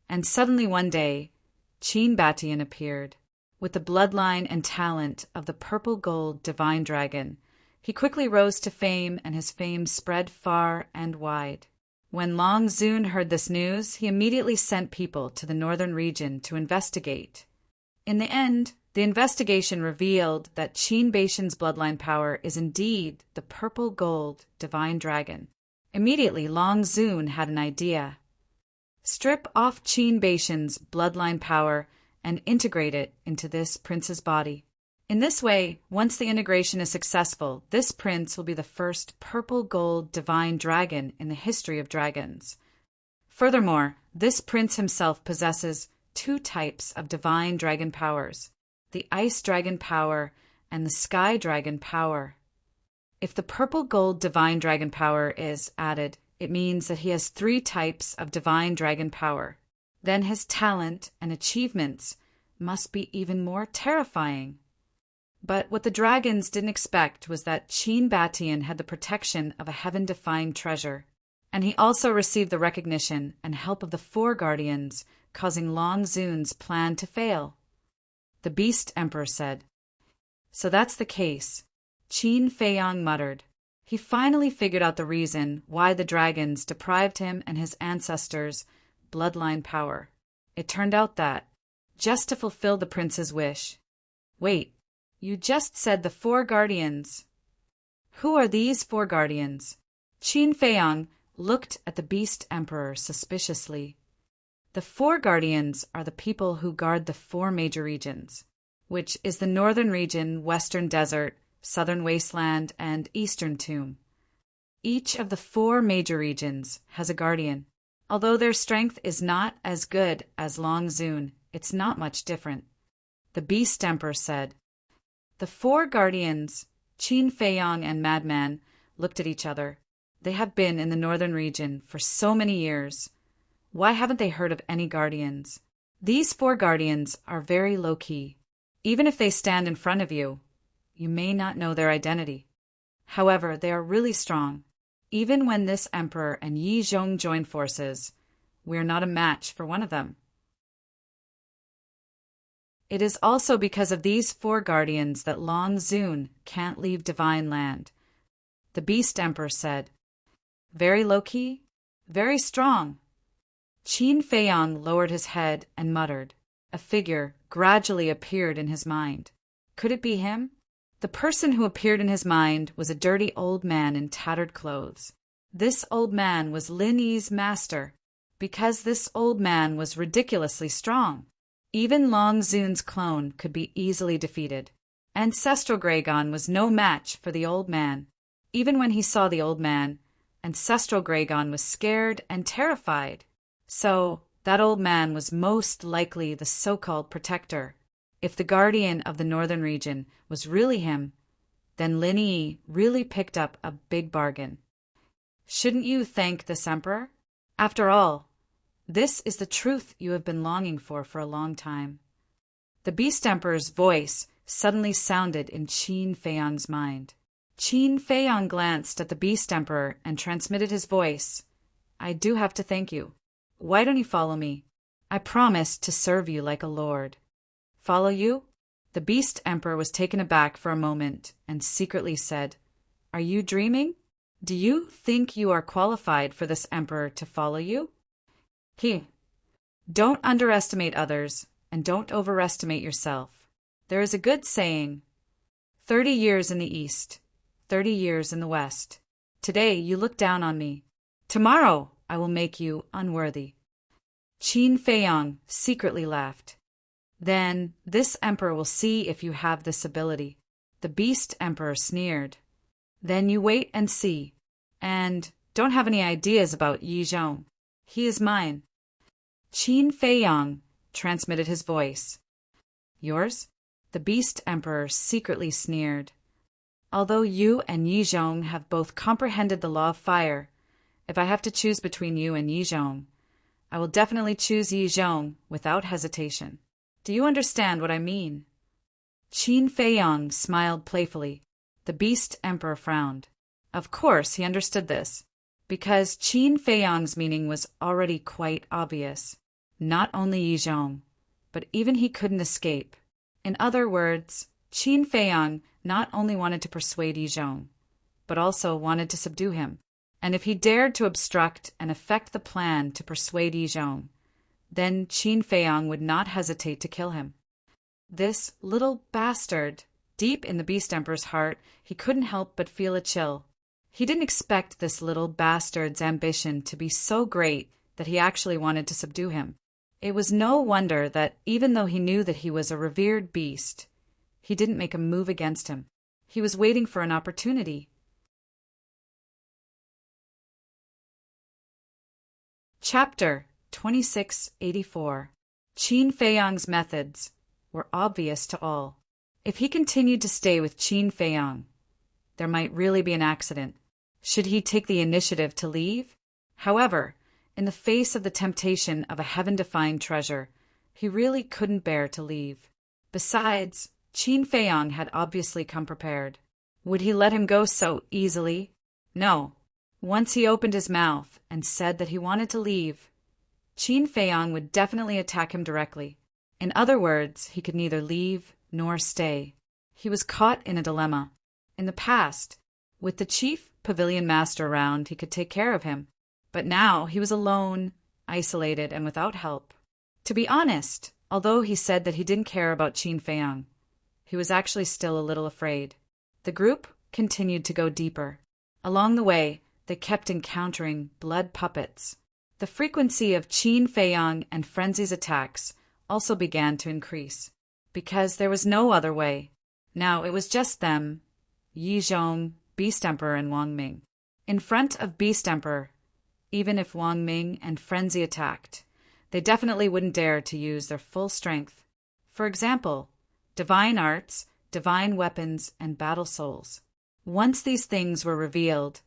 And suddenly one day, Qin Batian appeared. With the bloodline and talent of the purple gold divine dragon, he quickly rose to fame, and his fame spread far and wide. When Long Zun heard this news, he immediately sent people to the northern region to investigate. In the end, the investigation revealed that Qin Baishan's bloodline power is indeed the purple gold divine dragon. Immediately, Long Zun had an idea. Strip off Qin Baishan's bloodline power and integrate it into this prince's body. In this way, once the integration is successful, this prince will be the first purple gold divine dragon in the history of dragons. Furthermore, this prince himself possesses 2 types of divine dragon powers, the ice dragon power and the sky dragon power. If the purple gold divine dragon power is added, it means that he has 3 types of divine dragon power. Then his talent and achievements must be even more terrifying. But what the dragons didn't expect was that Qin Batian had the protection of a heaven-defying treasure, and he also received the recognition and help of the 4 guardians, causing Long Zun's plan to fail. The Beast Emperor said, "So that's the case," Qin Feiyang muttered. He finally figured out the reason why the dragons deprived him and his ancestors bloodline power. It turned out that, just to fulfill the prince's wish. Wait, you just said the 4 guardians. Who are these 4 guardians? Qin Feiyang looked at the Beast Emperor suspiciously. The four guardians are the people who guard the four major regions, which is the northern region, western desert, southern wasteland, and eastern tomb. Each of the four major regions has a guardian. Although their strength is not as good as Long Zun, it's not much different. The Beast Emperor said. The four guardians, Qin Feiyang and Madman, looked at each other. They have been in the northern region for so many years. Why haven't they heard of any guardians? These four guardians are very low-key. Even if they stand in front of you, you may not know their identity. However, they are really strong. Even when this emperor and Yi Zhong join forces, we are not a match for one of them. It is also because of these four guardians that Long Zun can't leave Divine Land. The Beast Emperor said. Very low-key, very strong. Qin Feiyang lowered his head and muttered. A figure gradually appeared in his mind. Could it be him? The person who appeared in his mind was a dirty old man in tattered clothes. This old man was Lin Yi's master, because this old man was ridiculously strong. Even Long Zun's clone could be easily defeated. Ancestral Gregon was no match for the old man. Even when he saw the old man, Ancestral Gregon was scared and terrified. So, that old man was most likely the so-called protector. If the guardian of the northern region was really him, then Lin Yi really picked up a big bargain. Shouldn't you thank this emperor? After all, this is the truth you have been longing for a long time. The Beast Emperor's voice suddenly sounded in Qin Feiyang's mind. Qin Feiyang glanced at the Beast Emperor and transmitted his voice. I do have to thank you. Why don't you follow me? I promised to serve you like a lord. Follow you? The Beast Emperor was taken aback for a moment and secretly said, Are you dreaming? Do you think you are qualified for this emperor to follow you? Don't underestimate others and don't overestimate yourself. There is a good saying, 30 years in the east, 30 years in the west. Today you look down on me. Tomorrow I will make you unworthy. Qin Feiyang secretly laughed. Then this emperor will see if you have this ability. The Beast Emperor sneered. Then you wait and see. And don't have any ideas about Yi Zhong. He is mine. Qin Feiyang transmitted his voice. Yours? The Beast Emperor secretly sneered. Although you and Yi Zhong have both comprehended the law of fire, if I have to choose between you and Yi Zhong, I will definitely choose Yi Zhong without hesitation. Do you understand what I mean? Qin Feiyang smiled playfully. The Beast Emperor frowned. Of course he understood this, because Qin Feiyang's meaning was already quite obvious. Not only Yi Zhong, but even he couldn't escape. In other words, Qin Feiyang not only wanted to persuade Yi Zhong, but also wanted to subdue him. And if he dared to obstruct and affect the plan to persuade Yi Zhong, then Qin Feiyang would not hesitate to kill him. This little bastard, deep in the Beast Emperor's heart, he couldn't help but feel a chill. He didn't expect this little bastard's ambition to be so great that he actually wanted to subdue him. It was no wonder that even though he knew that he was a revered beast, he didn't make a move against him. He was waiting for an opportunity. Chapter 2684. Qin Feiyang's methods were obvious to all. If he continued to stay with Qin Feiyang, there might really be an accident. Should he take the initiative to leave? However, in the face of the temptation of a heaven-defying treasure, he really couldn't bear to leave. Besides, Qin Feiyang had obviously come prepared. Would he let him go so easily? No. Once he opened his mouth and said that he wanted to leave, Qin Feiyang would definitely attack him directly. In other words, he could neither leave nor stay. He was caught in a dilemma. In the past, with the chief pavilion master around, he could take care of him. But now he was alone, isolated, and without help. To be honest, although he said that he didn't care about Qin Feiyang, he was actually still a little afraid. The group continued to go deeper. Along the way, they kept encountering blood puppets. The frequency of Qin Feiyang and Frenzy's attacks also began to increase, because there was no other way. Now it was just them, Yi Zhong, Beast Emperor, and Wang Ming. In front of Beast Emperor, even if Wang Ming and Frenzy attacked, they definitely wouldn't dare to use their full strength. For example, divine arts, divine weapons, and battle souls. Once these things were revealed,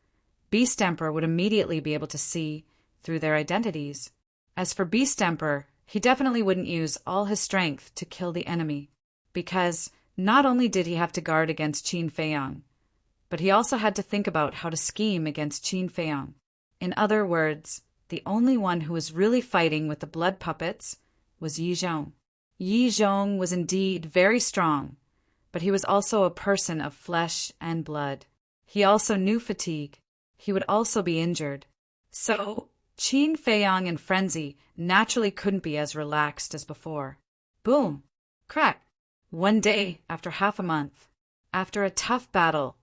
Beast Emperor would immediately be able to see through their identities. As for Beast Emperor, he definitely wouldn't use all his strength to kill the enemy, because not only did he have to guard against Qin Feiyang, but he also had to think about how to scheme against Qin Feiyang. In other words, the only one who was really fighting with the blood puppets was Yi Zhong. Yi Zhong was indeed very strong, but he was also a person of flesh and blood. He also knew fatigue. He would also be injured. So, Qin Feiyang and Frenzy naturally couldn't be as relaxed as before. Boom! Crack! One day, after half a month, after a tough battle,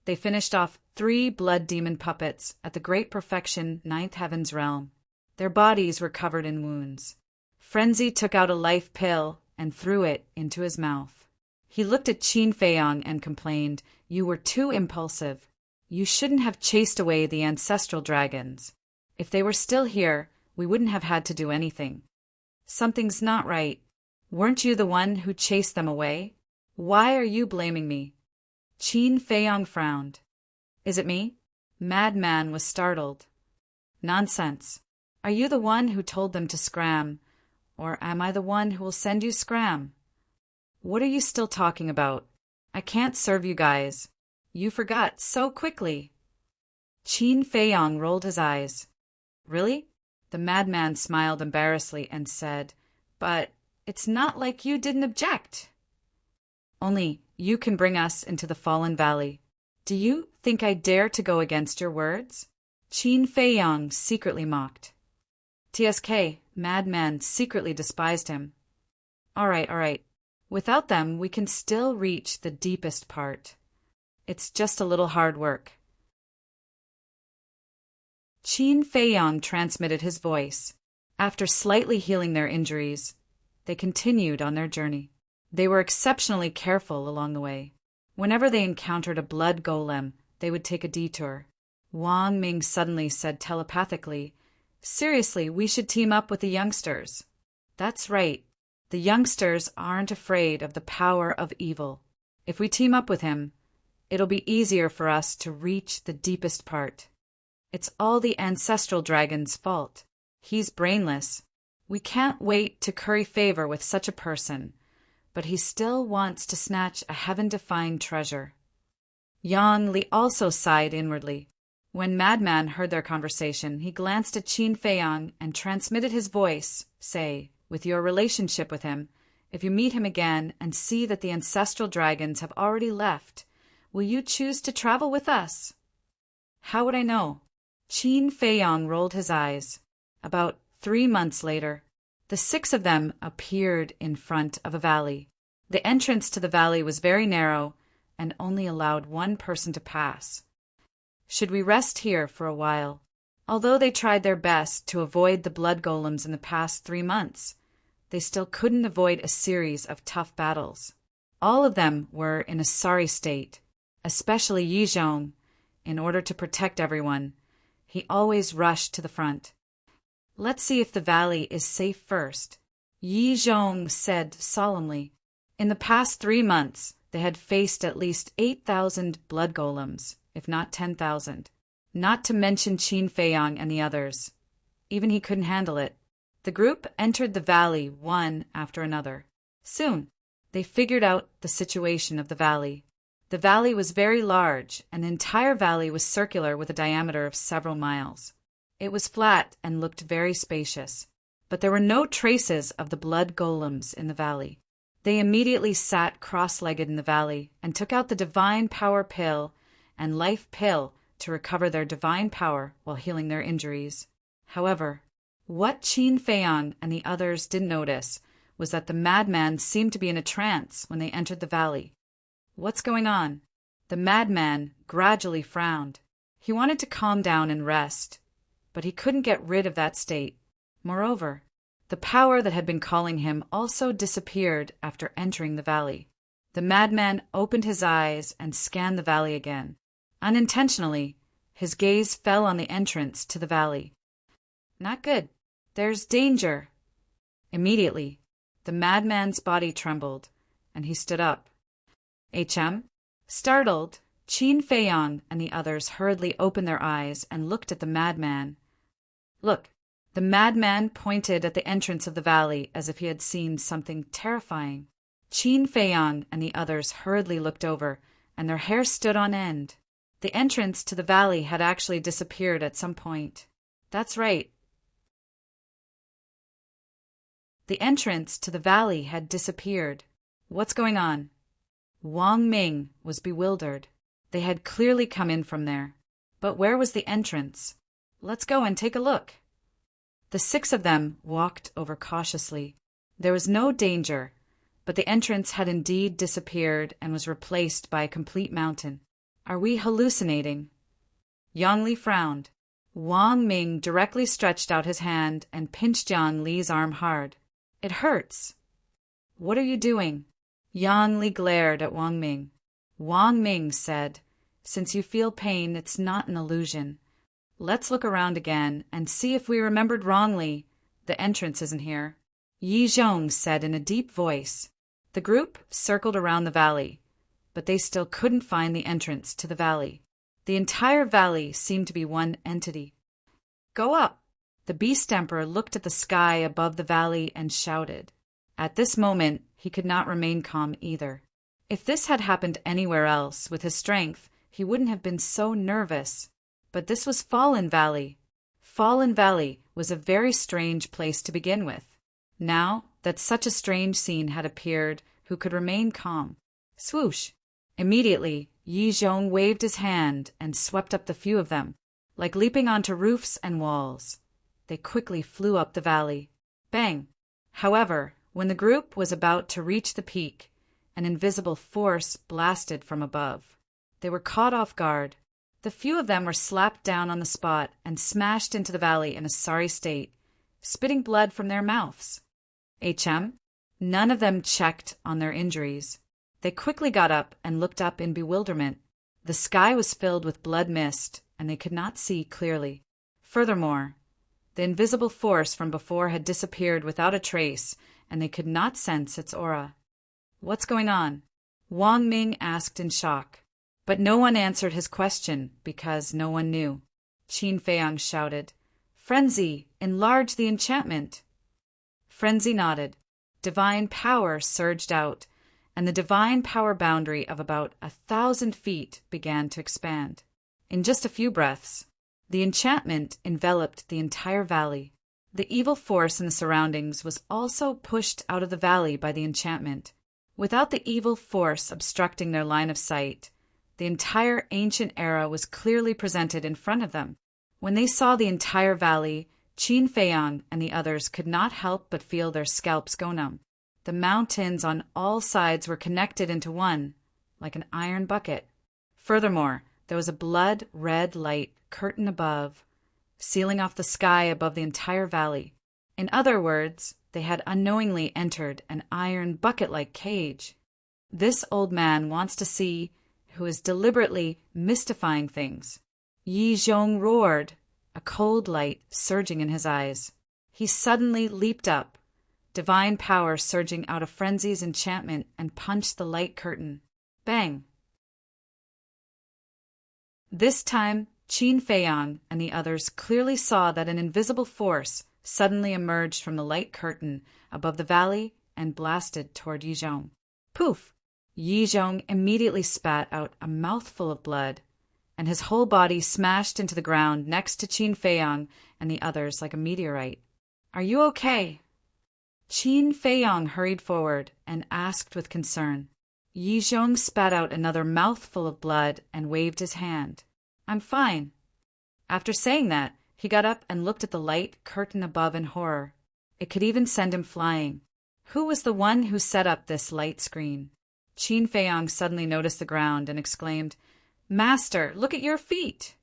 they finished off 3 blood demon puppets at the Great Perfection Ninth Heaven's realm. Their bodies were covered in wounds. Frenzy took out a life pill and threw it into his mouth. He looked at Qin Feiyang and complained, "You were too impulsive. You shouldn't have chased away the ancestral dragons. If they were still here, we wouldn't have had to do anything. Something's not right. Weren't you the one who chased them away? Why are you blaming me?" Qin Feiyang frowned. "Is it me?" Madman was startled. "Nonsense. Are you the one who told them to scram, or am I the one who will send you scram? What are you still talking about? I can't serve you guys. You forgot so quickly." Qin Feiyang rolled his eyes. "Really?" The madman smiled embarrassedly and said, "But it's not like you didn't object. Only you can bring us into the Fallen Valley. Do you think I dare to go against your words?" Qin Feiyang secretly mocked. TSK, madman secretly despised him. All right. Without them, we can still reach the deepest part. It's just a little hard work. Qin Feiyang transmitted his voice. After slightly healing their injuries, they continued on their journey. They were exceptionally careful along the way. Whenever they encountered a blood golem, they would take a detour. Wang Ming suddenly said telepathically, "Seriously, we should team up with the youngsters." That's right. The youngsters aren't afraid of the power of evil. If we team up with him, it'll be easier for us to reach the deepest part. It's all the ancestral dragon's fault. He's brainless. We can't wait to curry favor with such a person, but he still wants to snatch a heaven-defined treasure. Yang Li also sighed inwardly. When Madman heard their conversation, he glanced at Qin Feiyang and transmitted his voice, say, "With your relationship with him, if you meet him again and see that the ancestral dragons have already left, will you choose to travel with us?" "How would I know?" Qin Feiyang rolled his eyes. About 3 months later, the 6 of them appeared in front of a valley. The entrance to the valley was very narrow and only allowed 1 person to pass. "Should we rest here for a while?" Although they tried their best to avoid the blood golems in the past 3 months, they still couldn't avoid a series of tough battles. All of them were in a sorry state, especially Yi Zhong. In order to protect everyone, he always rushed to the front. "Let's see if the valley is safe first," Yi Zhong said solemnly. In the past 3 months, they had faced at least 8,000 blood golems, if not 10,000. Not to mention Qin Feiyang and the others. Even he couldn't handle it. The group entered the valley one after another. Soon, they figured out the situation of the valley. The valley was very large, and the entire valley was circular with a diameter of several miles. It was flat and looked very spacious, but there were no traces of the blood golems in the valley. They immediately sat cross-legged in the valley and took out the divine power pill and life pill to recover their divine power while healing their injuries. However, what Qin Feiyang and the others didn't notice was that the madman seemed to be in a trance when they entered the valley. "What's going on?" The madman gradually frowned. He wanted to calm down and rest, but he couldn't get rid of that state. Moreover, the power that had been calling him also disappeared after entering the valley. The madman opened his eyes and scanned the valley again. Unintentionally, his gaze fell on the entrance to the valley. Not good. There's danger. Immediately, the madman's body trembled, and he stood up. HM? Startled, Qin Feiyang and the others hurriedly opened their eyes and looked at the madman. Look, the madman pointed at the entrance of the valley as if he had seen something terrifying. Qin Feiyang and the others hurriedly looked over, and their hair stood on end. The entrance to the valley had actually disappeared at some point. That's right. The entrance to the valley had disappeared. What's going on? Wang Ming was bewildered. They had clearly come in from there. But where was the entrance? Let's go and take a look. The 6 of them walked over cautiously. There was no danger, but the entrance had indeed disappeared and was replaced by a complete mountain. Are we hallucinating? Yang Li frowned. Wang Ming directly stretched out his hand and pinched Yang Li's arm hard. It hurts. What are you doing? Yang Li glared at Wang Ming. Wang Ming said, Since you feel pain, it's not an illusion. Let's look around again and see if we remembered wrongly. The entrance isn't here. Yi Zhong said in a deep voice. The group circled around the valley, but they still couldn't find the entrance to the valley. The entire valley seemed to be one entity. Go up! The Beast Emperor looked at the sky above the valley and shouted. At this moment, he could not remain calm either. If this had happened anywhere else, with his strength, he wouldn't have been so nervous. But this was Fallen Valley. Fallen Valley was a very strange place to begin with. Now that such a strange scene had appeared, who could remain calm? Swoosh! Immediately, Yi Zhong waved his hand and swept up the few of them, like leaping onto roofs and walls. They quickly flew up the valley. Bang! However, when the group was about to reach the peak, an invisible force blasted from above. They were caught off guard. The few of them were slapped down on the spot and smashed into the valley in a sorry state, spitting blood from their mouths. HM? None of them checked on their injuries. They quickly got up and looked up in bewilderment. The sky was filled with blood mist, and they could not see clearly. Furthermore, the invisible force from before had disappeared without a trace, and they could not sense its aura. What's going on? Wang Ming asked in shock. But no one answered his question because no one knew. Qin Feiyang shouted, Frenzy! Enlarge the enchantment! Frenzy nodded. Divine power surged out, and the divine power boundary of about 1,000 feet began to expand. In just a few breaths, the enchantment enveloped the entire valley. The evil force in the surroundings was also pushed out of the valley by the enchantment. Without the evil force obstructing their line of sight, the entire ancient era was clearly presented in front of them. When they saw the entire valley, Qin Feiyang and the others could not help but feel their scalps go numb. The mountains on all sides were connected into one, like an iron bucket. Furthermore, there was a blood-red light curtain above, sealing off the sky above the entire valley. In other words, they had unknowingly entered an iron bucket-like cage. This old man wants to see who is deliberately mystifying things. Yi Zhong roared, a cold light surging in his eyes. He suddenly leaped up, divine power surging out of Frenzy's enchantment, and punched the light curtain. Bang! This time, Qin Feiyang and the others clearly saw that an invisible force suddenly emerged from the light curtain above the valley and blasted toward Yi Zhong. Poof! Yi Zhong immediately spat out a mouthful of blood, and his whole body smashed into the ground next to Qin Feiyang and the others like a meteorite. Are you okay? Qin Feiyang hurried forward and asked with concern. Yi Zhong spat out another mouthful of blood and waved his hand. I'm fine. After saying that, he got up and looked at the light curtain above in horror. It could even send him flying. Who was the one who set up this light screen? Qin Feiyang suddenly noticed the ground and exclaimed, Master, look at your feet!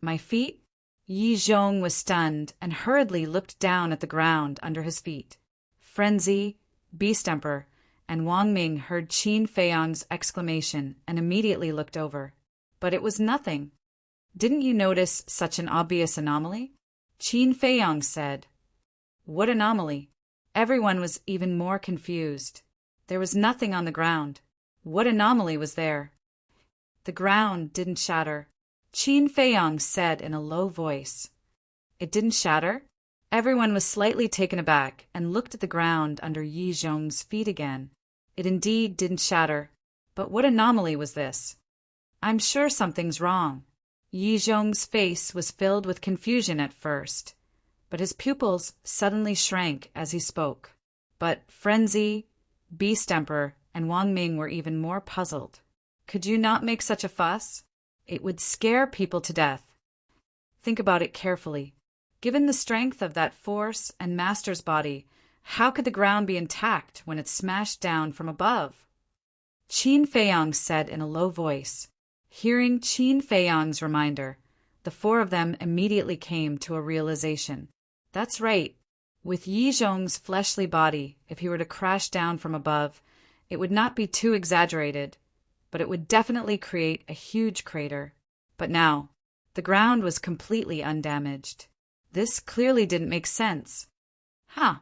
My feet? Yi Zhong was stunned and hurriedly looked down at the ground under his feet. Frenzy, Beast Emperor, and Wang Ming heard Qin Feiyang's exclamation and immediately looked over. But it was nothing. Didn't you notice such an obvious anomaly? Qin Feiyang said. What anomaly? Everyone was even more confused. There was nothing on the ground. What anomaly was there? The ground didn't shatter. Qin Feiyang said in a low voice. It didn't shatter? Everyone was slightly taken aback and looked at the ground under Yi Zhong's feet again. It indeed didn't shatter. But what anomaly was this? I'm sure something's wrong. Yi Zhong's face was filled with confusion at first, but his pupils suddenly shrank as he spoke. But Frenzy, Beast Emperor, and Wang Ming were even more puzzled. Could you not make such a fuss? It would scare people to death. Think about it carefully. Given the strength of that force and master's body, how could the ground be intact when it smashed down from above? Qin Feiyang said in a low voice. Hearing Qin Feiyang's reminder, the four of them immediately came to a realization. That's right. With Yi Zhong's fleshly body, if he were to crash down from above, it would not be too exaggerated, but it would definitely create a huge crater. But now, the ground was completely undamaged. This clearly didn't make sense. Huh!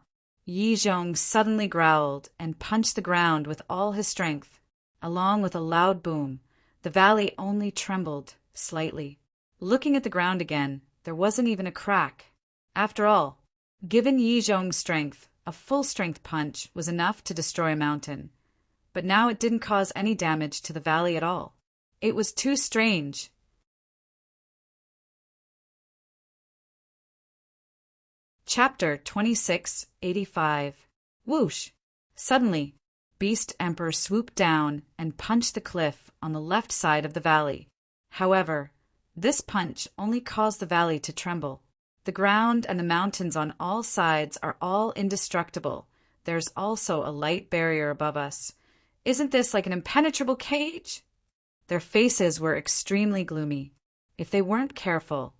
Yi Zhong suddenly growled and punched the ground with all his strength. Along with a loud boom, the valley only trembled slightly. Looking at the ground again, there wasn't even a crack. After all, given Yi Zhong's strength, a full-strength punch was enough to destroy a mountain. But now it didn't cause any damage to the valley at all. It was too strange. Chapter 2685. Whoosh! Suddenly, Beast Emperor swooped down and punched the cliff on the left side of the valley. However, this punch only caused the valley to tremble. The ground and the mountains on all sides are all indestructible. There's also a light barrier above us. Isn't this like an impenetrable cage? Their faces were extremely gloomy. If they weren't careful,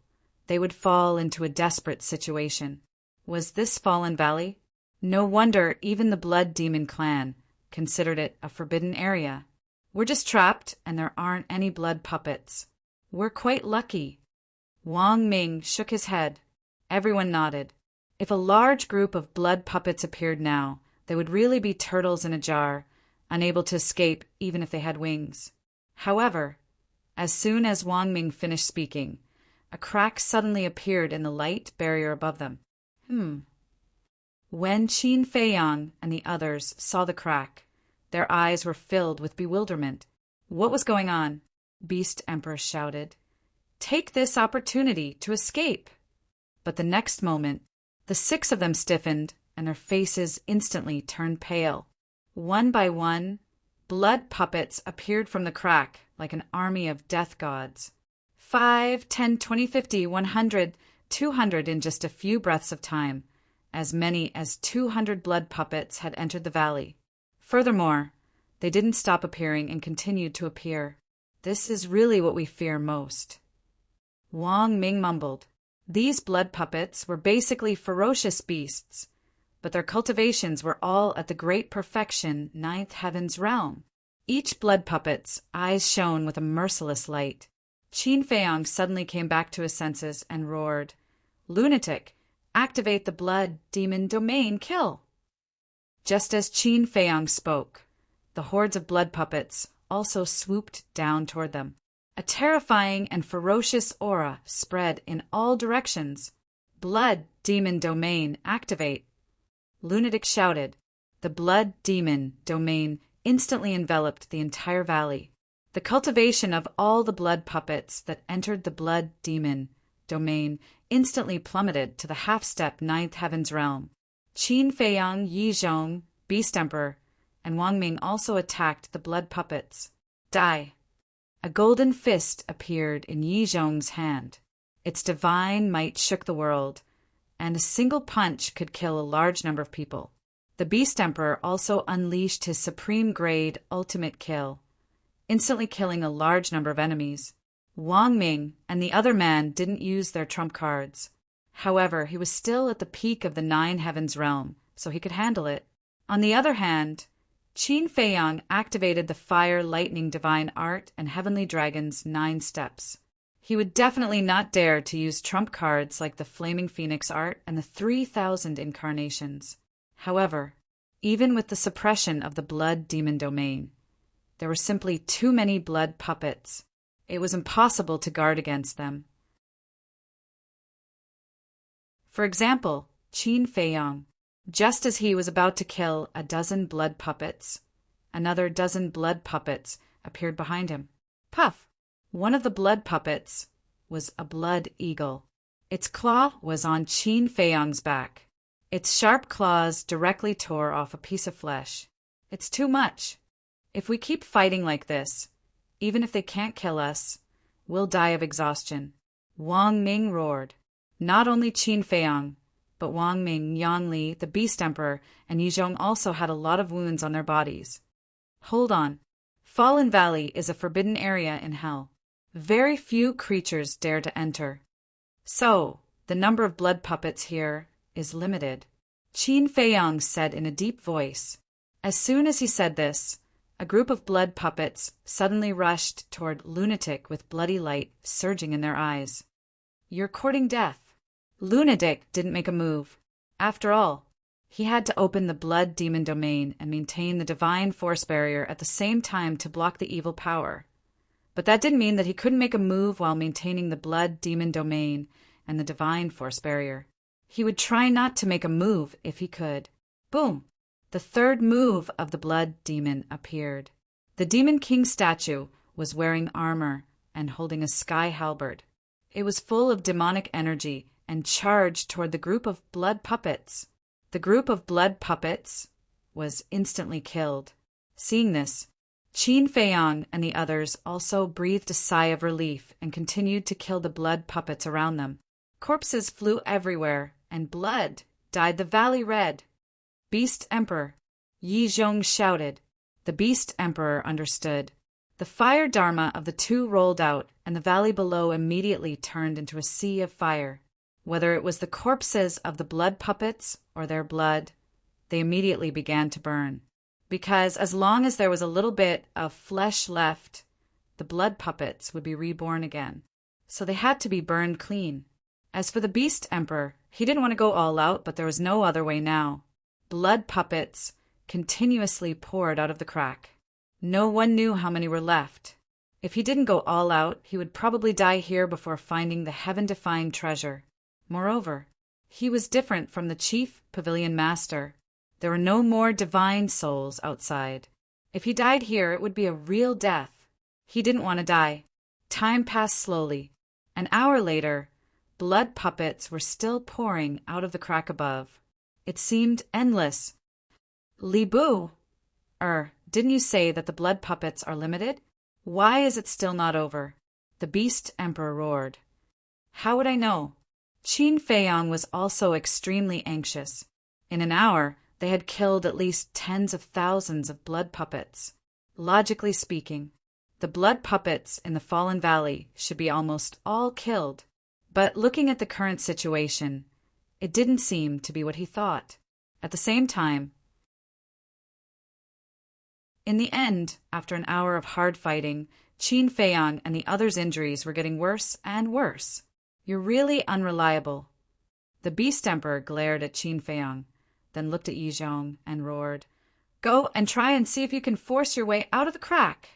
they would fall into a desperate situation. Was this Fallen Valley? No wonder even the Blood Demon clan considered it a forbidden area. We're just trapped and there aren't any blood puppets. We're quite lucky. Wang Ming shook his head. Everyone nodded. If a large group of blood puppets appeared now, they would really be turtles in a jar, unable to escape even if they had wings. However, as soon as Wang Ming finished speaking, a crack suddenly appeared in the light barrier above them. When Qin Feiyang and the others saw the crack, their eyes were filled with bewilderment. What was going on? Beast Emperor shouted. Take this opportunity to escape. But the next moment, the six of them stiffened and their faces instantly turned pale. One by one, blood puppets appeared from the crack like an army of death gods. 5, 10, 20, 50, 100, 200 in just a few breaths of time. As many as 200 blood puppets had entered the valley. Furthermore, they didn't stop appearing and continued to appear. This is really what we fear most. Wang Ming mumbled. These blood puppets were basically ferocious beasts, but their cultivations were all at the great perfection ninth heaven's realm. Each blood puppet's eyes shone with a merciless light. Qin Feiyang suddenly came back to his senses and roared, "Lunatic! Activate the blood demon domain, kill!" Just as Qin Feiyang spoke, the hordes of blood puppets also swooped down toward them. A terrifying and ferocious aura spread in all directions. Blood demon domain, activate! Lunatic shouted. The blood demon domain instantly enveloped the entire valley. The cultivation of all the blood puppets that entered the blood demon domain instantly plummeted to the half-step ninth heaven's realm. Qin Feiyang, Yi Zhong, Beast Emperor, and Wang Ming also attacked the blood puppets. Die! A golden fist appeared in Yi Zhong's hand. Its divine might shook the world, and a single punch could kill a large number of people. The Beast Emperor also unleashed his supreme grade ultimate kill, instantly killing a large number of enemies. Wang Ming and the other man didn't use their trump cards. However, he was still at the peak of the Nine Heavens realm, so he could handle it. On the other hand, Qin Feiyang activated the Fire Lightning Divine Art and Heavenly Dragon's 9 steps. He would definitely not dare to use trump cards like the Flaming Phoenix Art and the 3,000 Incarnations. However, even with the suppression of the Blood Demon domain, there were simply too many blood puppets. It was impossible to guard against them. For example, Qin Feiyang, just as he was about to kill a dozen blood puppets, another dozen blood puppets appeared behind him. Puff! One of the blood puppets was a blood eagle. Its claw was on Qin Feiyang's back. Its sharp claws directly tore off a piece of flesh. It's too much. If we keep fighting like this, even if they can't kill us, we'll die of exhaustion. Wang Ming roared. Not only Qin Feiyang, but Wang Ming, Yang Li, the Beast Emperor, and Yizhong also had a lot of wounds on their bodies. Hold on. Fallen Valley is a forbidden area in hell. Very few creatures dare to enter. So, the number of blood puppets here is limited. Qin Feiyang said in a deep voice. As soon as he said this, a group of blood puppets suddenly rushed toward Lunatic with bloody light surging in their eyes. You're courting death. Lunatic didn't make a move. After all, he had to open the Blood Demon domain and maintain the Divine Force Barrier at the same time to block the evil power. But that didn't mean that he couldn't make a move while maintaining the Blood Demon domain and the Divine Force Barrier. He would try not to make a move if he could. Boom! The third move of the Blood Demon appeared. The Demon King statue was wearing armor and holding a sky halberd. It was full of demonic energy and charged toward the group of blood puppets. The group of blood puppets was instantly killed. Seeing this, Qin Feiyang and the others also breathed a sigh of relief and continued to kill the blood puppets around them. Corpses flew everywhere, and blood dyed the valley red. Beast Emperor, Yizhong shouted. The Beast Emperor understood. The fire dharma of the two rolled out, and the valley below immediately turned into a sea of fire. Whether it was the corpses of the blood puppets or their blood, they immediately began to burn. Because as long as there was a little bit of flesh left, the blood puppets would be reborn again. So they had to be burned clean. As for the Beast Emperor, he didn't want to go all out, but there was no other way now. Blood puppets continuously poured out of the crack. No one knew how many were left. If he didn't go all out, he would probably die here before finding the heaven-defying treasure. Moreover, he was different from the chief pavilion master. There were no more divine souls outside. If he died here, it would be a real death. He didn't want to die. Time passed slowly. An hour later, blood puppets were still pouring out of the crack above. It seemed endless. Li Bu, didn't you say that the blood puppets are limited? Why is it still not over? The Beast Emperor roared. How would I know? Qin Feiyang was also extremely anxious. In an hour, they had killed at least tens of thousands of blood puppets. Logically speaking, the blood puppets in the Fallen Valley should be almost all killed. But looking at the current situation, it didn't seem to be what he thought. At the same time, in the end, after an hour of hard fighting, Qin Feiyang and the others' injuries were getting worse and worse. You're really unreliable. The Beast Emperor glared at Qin Feiyang, then looked at Yizhong and roared, Go and try and see if you can force your way out of the crack.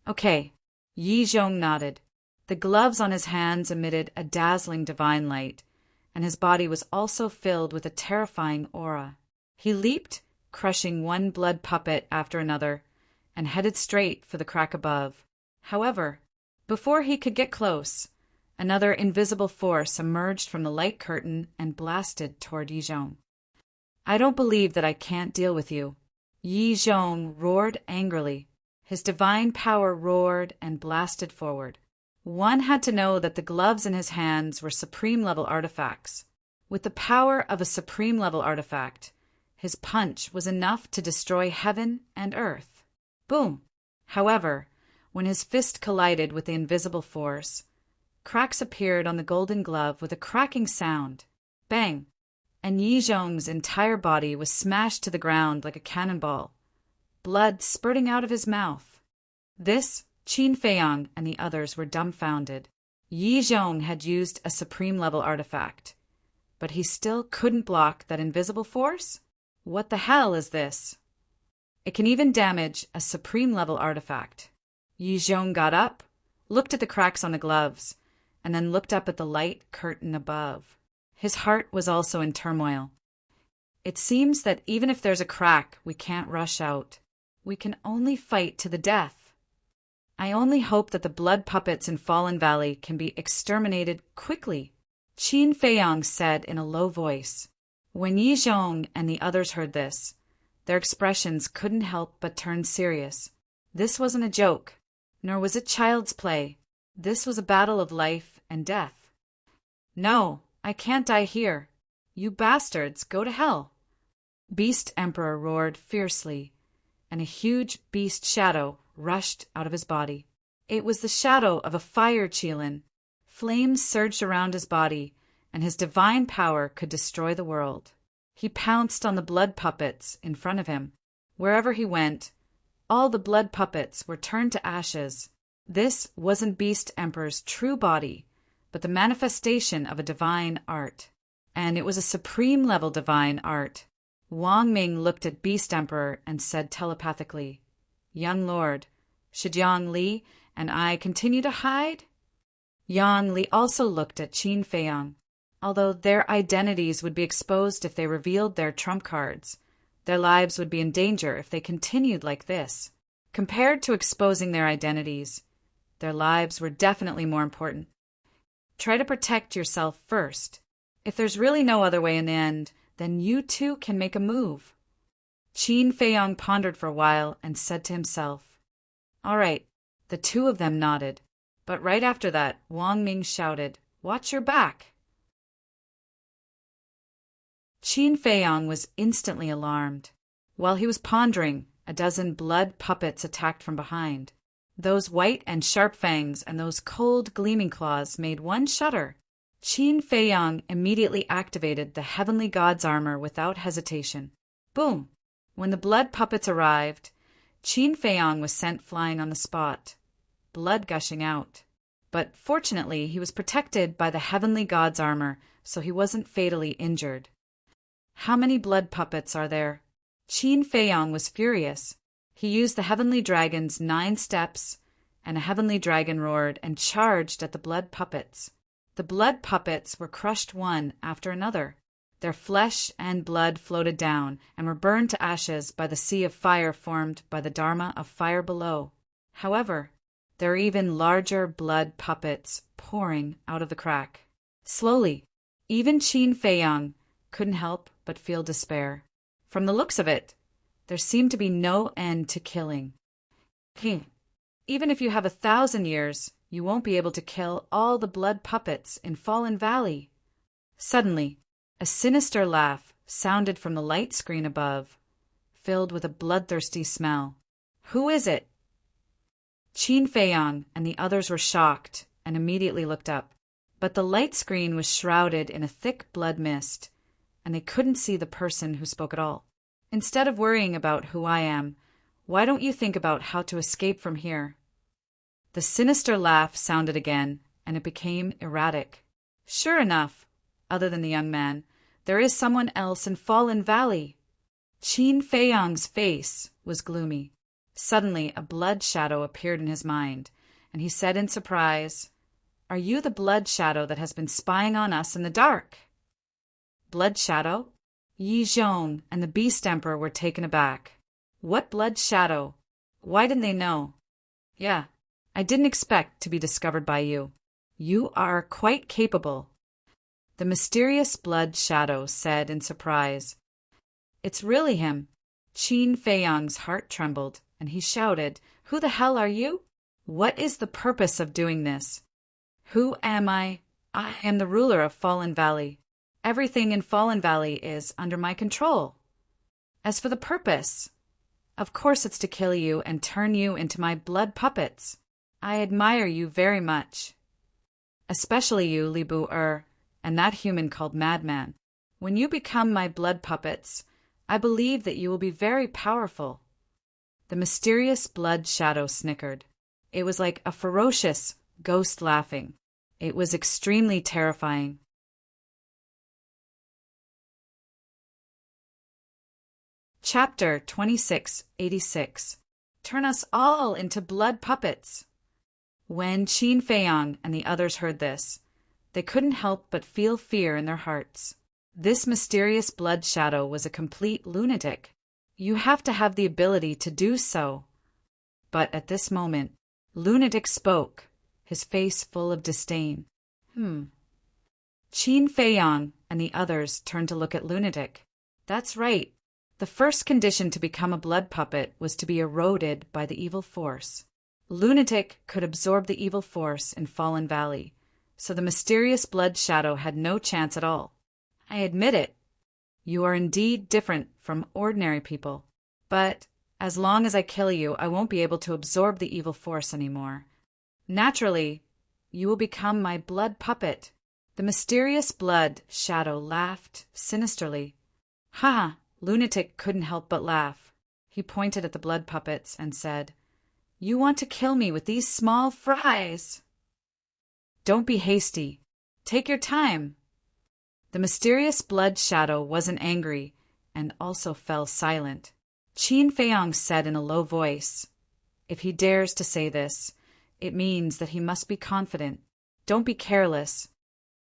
Okay. Yizhong nodded. The gloves on his hands emitted a dazzling divine light, and his body was also filled with a terrifying aura. He leaped, crushing one blood puppet after another, and headed straight for the crack above. However, before he could get close, another invisible force emerged from the light curtain and blasted toward Yizhong. I don't believe that I can't deal with you. Yizhong roared angrily. His divine power roared and blasted forward. One had to know that the gloves in his hands were supreme-level artifacts. With the power of a supreme-level artifact, his punch was enough to destroy heaven and earth. Boom! However, When his fist collided with the invisible force, cracks appeared on the golden glove with a cracking sound. Bang! And Yi Zhong's entire body was smashed to the ground like a cannonball, blood spurting out of his mouth. This, Qin Feiyang and the others were dumbfounded. Yi Zhong had used a supreme-level artifact, but he still couldn't block that invisible force? What the hell is this? It can even damage a supreme-level artifact. Yi Zhong got up, looked at the cracks on the gloves, and then looked up at the light curtain above. His heart was also in turmoil. It seems that even if there's a crack, we can't rush out. We can only fight to the death. I only hope that the blood puppets in Fallen Valley can be exterminated quickly, Qin Feiyang said in a low voice. When Yi Zhong and the others heard this, their expressions couldn't help but turn serious. This wasn't a joke, nor was it child's play. This was a battle of life and death. No, I can't die here. You bastards, go to hell. Beast Emperor roared fiercely, and a huge beast shadow rushed out of his body. It was the shadow of a fire Qilin. Flames surged around his body, and his divine power could destroy the world. He pounced on the blood puppets in front of him. Wherever he went, all the blood puppets were turned to ashes. This wasn't Beast Emperor's true body, but the manifestation of a divine art. And it was a supreme-level divine art. Wang Ming looked at Beast Emperor and said telepathically, "Young Lord, should Yang Li and I continue to hide?" Yang Li also looked at Qin Feiyang. Although their identities would be exposed if they revealed their trump cards, their lives would be in danger if they continued like this. Compared to exposing their identities, their lives were definitely more important. Try to protect yourself first. If there's really no other way in the end, then you too can make a move. Qin Feiyang pondered for a while and said to himself, "All right." The two of them nodded. But right after that, Wang Ming shouted, "Watch your back!" Qin Feiyang was instantly alarmed. While he was pondering, a dozen blood puppets attacked from behind. Those white and sharp fangs and those cold, gleaming claws made one shudder. Qin Feiyang immediately activated the Heavenly God's armor without hesitation. Boom! When the blood puppets arrived, Qin Feiyang was sent flying on the spot, blood gushing out. But fortunately, he was protected by the Heavenly God's armor, so he wasn't fatally injured. How many blood puppets are there? Qin Feiyang was furious. He used the Heavenly Dragon's 9 steps, and a Heavenly Dragon roared and charged at the blood puppets. The blood puppets were crushed one after another. Their flesh and blood floated down and were burned to ashes by the sea of fire formed by the Dharma of fire below. However, there are even larger blood puppets pouring out of the crack. Slowly, even Qin Feiyang couldn't help but feel despair. From the looks of it, there seemed to be no end to killing. Even if you have 1,000 years, you won't be able to kill all the blood puppets in Fallen Valley. Suddenly, a sinister laugh sounded from the light screen above, filled with a bloodthirsty smell. Who is it? Qin Feiyang and the others were shocked and immediately looked up. But the light screen was shrouded in a thick blood mist, and they couldn't see the person who spoke at all. Instead of worrying about who I am, why don't you think about how to escape from here? The sinister laugh sounded again, and it became erratic. Sure enough, other than the young man, there is someone else in Fallen Valley. Qin Feiyang's face was gloomy. Suddenly, a blood shadow appeared in his mind, and he said in surprise, "Are you the blood shadow that has been spying on us in the dark?" Blood shadow? Yi Zhong and the Beast Emperor were taken aback. What blood shadow? Why didn't they know? Yeah, I didn't expect to be discovered by you. You are quite capable. The mysterious blood shadow said in surprise. It's really him. Qin Feiyang's heart trembled, and he shouted, "Who the hell are you? What is the purpose of doing this? Who am I? I am the ruler of Fallen Valley. Everything in Fallen Valley is under my control. As for the purpose, of course it's to kill you and turn you into my blood puppets. I admire you very much. Especially you, Li Bu-er, and that human called Madman. When you become my blood puppets, I believe that you will be very powerful." The mysterious blood shadow snickered. It was like a ferocious ghost laughing. It was extremely terrifying. Chapter 2686. Turn us all into blood puppets. When Qin Feiyang and the others heard this, they couldn't help but feel fear in their hearts. This mysterious blood shadow was a complete lunatic. You have to have the ability to do so. But at this moment, Lunatic spoke, his face full of disdain. Qin Feiyang and the others turned to look at Lunatic. That's right. The first condition to become a blood puppet was to be eroded by the evil force. Lunatic could absorb the evil force in Fallen Valley, so the mysterious blood shadow had no chance at all. I admit it. You are indeed different from ordinary people. But as long as I kill you, I won't be able to absorb the evil force anymore. Naturally, you will become my blood puppet. The mysterious blood shadow laughed sinisterly. Ha! Lunatic couldn't help but laugh. He pointed at the blood puppets and said, "You want to kill me with these small fries? Don't be hasty. Take your time." The mysterious blood shadow wasn't angry and also fell silent. Qin Feiyang said in a low voice, "If he dares to say this, it means that he must be confident. Don't be careless."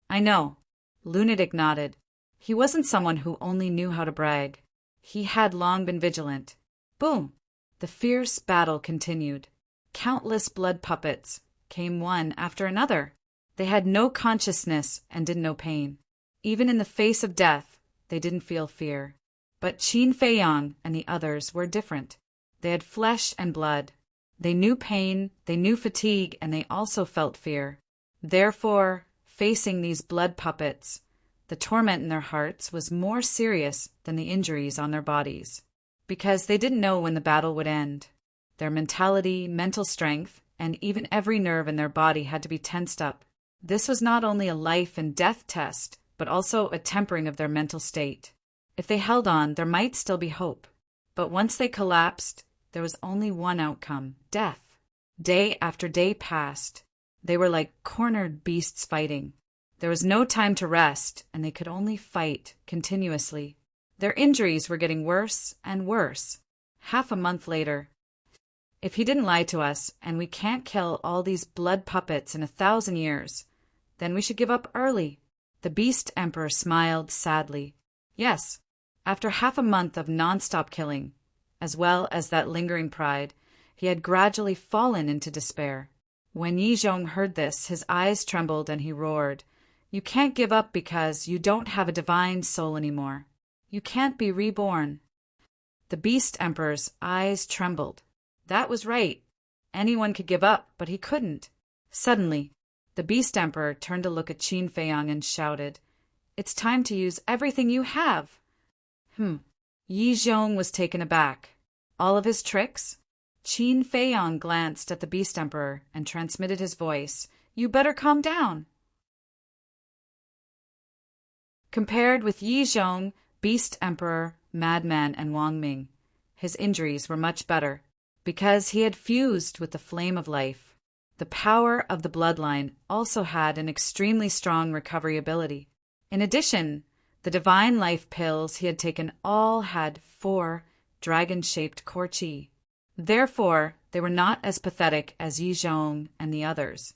"I know." Lunatic nodded. He wasn't someone who only knew how to brag. He had long been vigilant. Boom! The fierce battle continued. Countless blood puppets came one after another. They had no consciousness and didn't know pain. Even in the face of death, they didn't feel fear. But Qin Feiyang and the others were different. They had flesh and blood. They knew pain, they knew fatigue, and they also felt fear. Therefore, facing these blood puppets, the torment in their hearts was more serious than the injuries on their bodies, because they didn't know when the battle would end. Their mentality, mental strength, and even every nerve in their body had to be tensed up. This was not only a life and death test, but also a tempering of their mental state. If they held on, there might still be hope. But once they collapsed, there was only one outcome: death. Day after day passed. They were like cornered beasts fighting. There was no time to rest, and they could only fight continuously. Their injuries were getting worse and worse. Half a month later. If he didn't lie to us, and we can't kill all these blood puppets in 1,000 years, then we should give up early. The Beast Emperor smiled sadly. Yes, after half a month of non-stop killing, as well as that lingering pride, he had gradually fallen into despair. When Yi Zhong heard this, his eyes trembled and he roared, "You can't give up because you don't have a divine soul anymore. You can't be reborn." The Beast Emperor's eyes trembled. That was right. Anyone could give up, but he couldn't. Suddenly, the Beast Emperor turned to look at Qin Feiyang and shouted, "It's time to use everything you have." Yi Zhong was taken aback. All of his tricks? Qin Feiyang glanced at the Beast Emperor and transmitted his voice, "You better calm down." Compared with Yi Zhong, Beast Emperor, Madman, and Wang Ming, his injuries were much better, because he had fused with the flame of life. The power of the bloodline also had an extremely strong recovery ability. In addition, the divine life pills he had taken all had 4 dragon-shaped core qi. Therefore, they were not as pathetic as Yi Zhong and the others.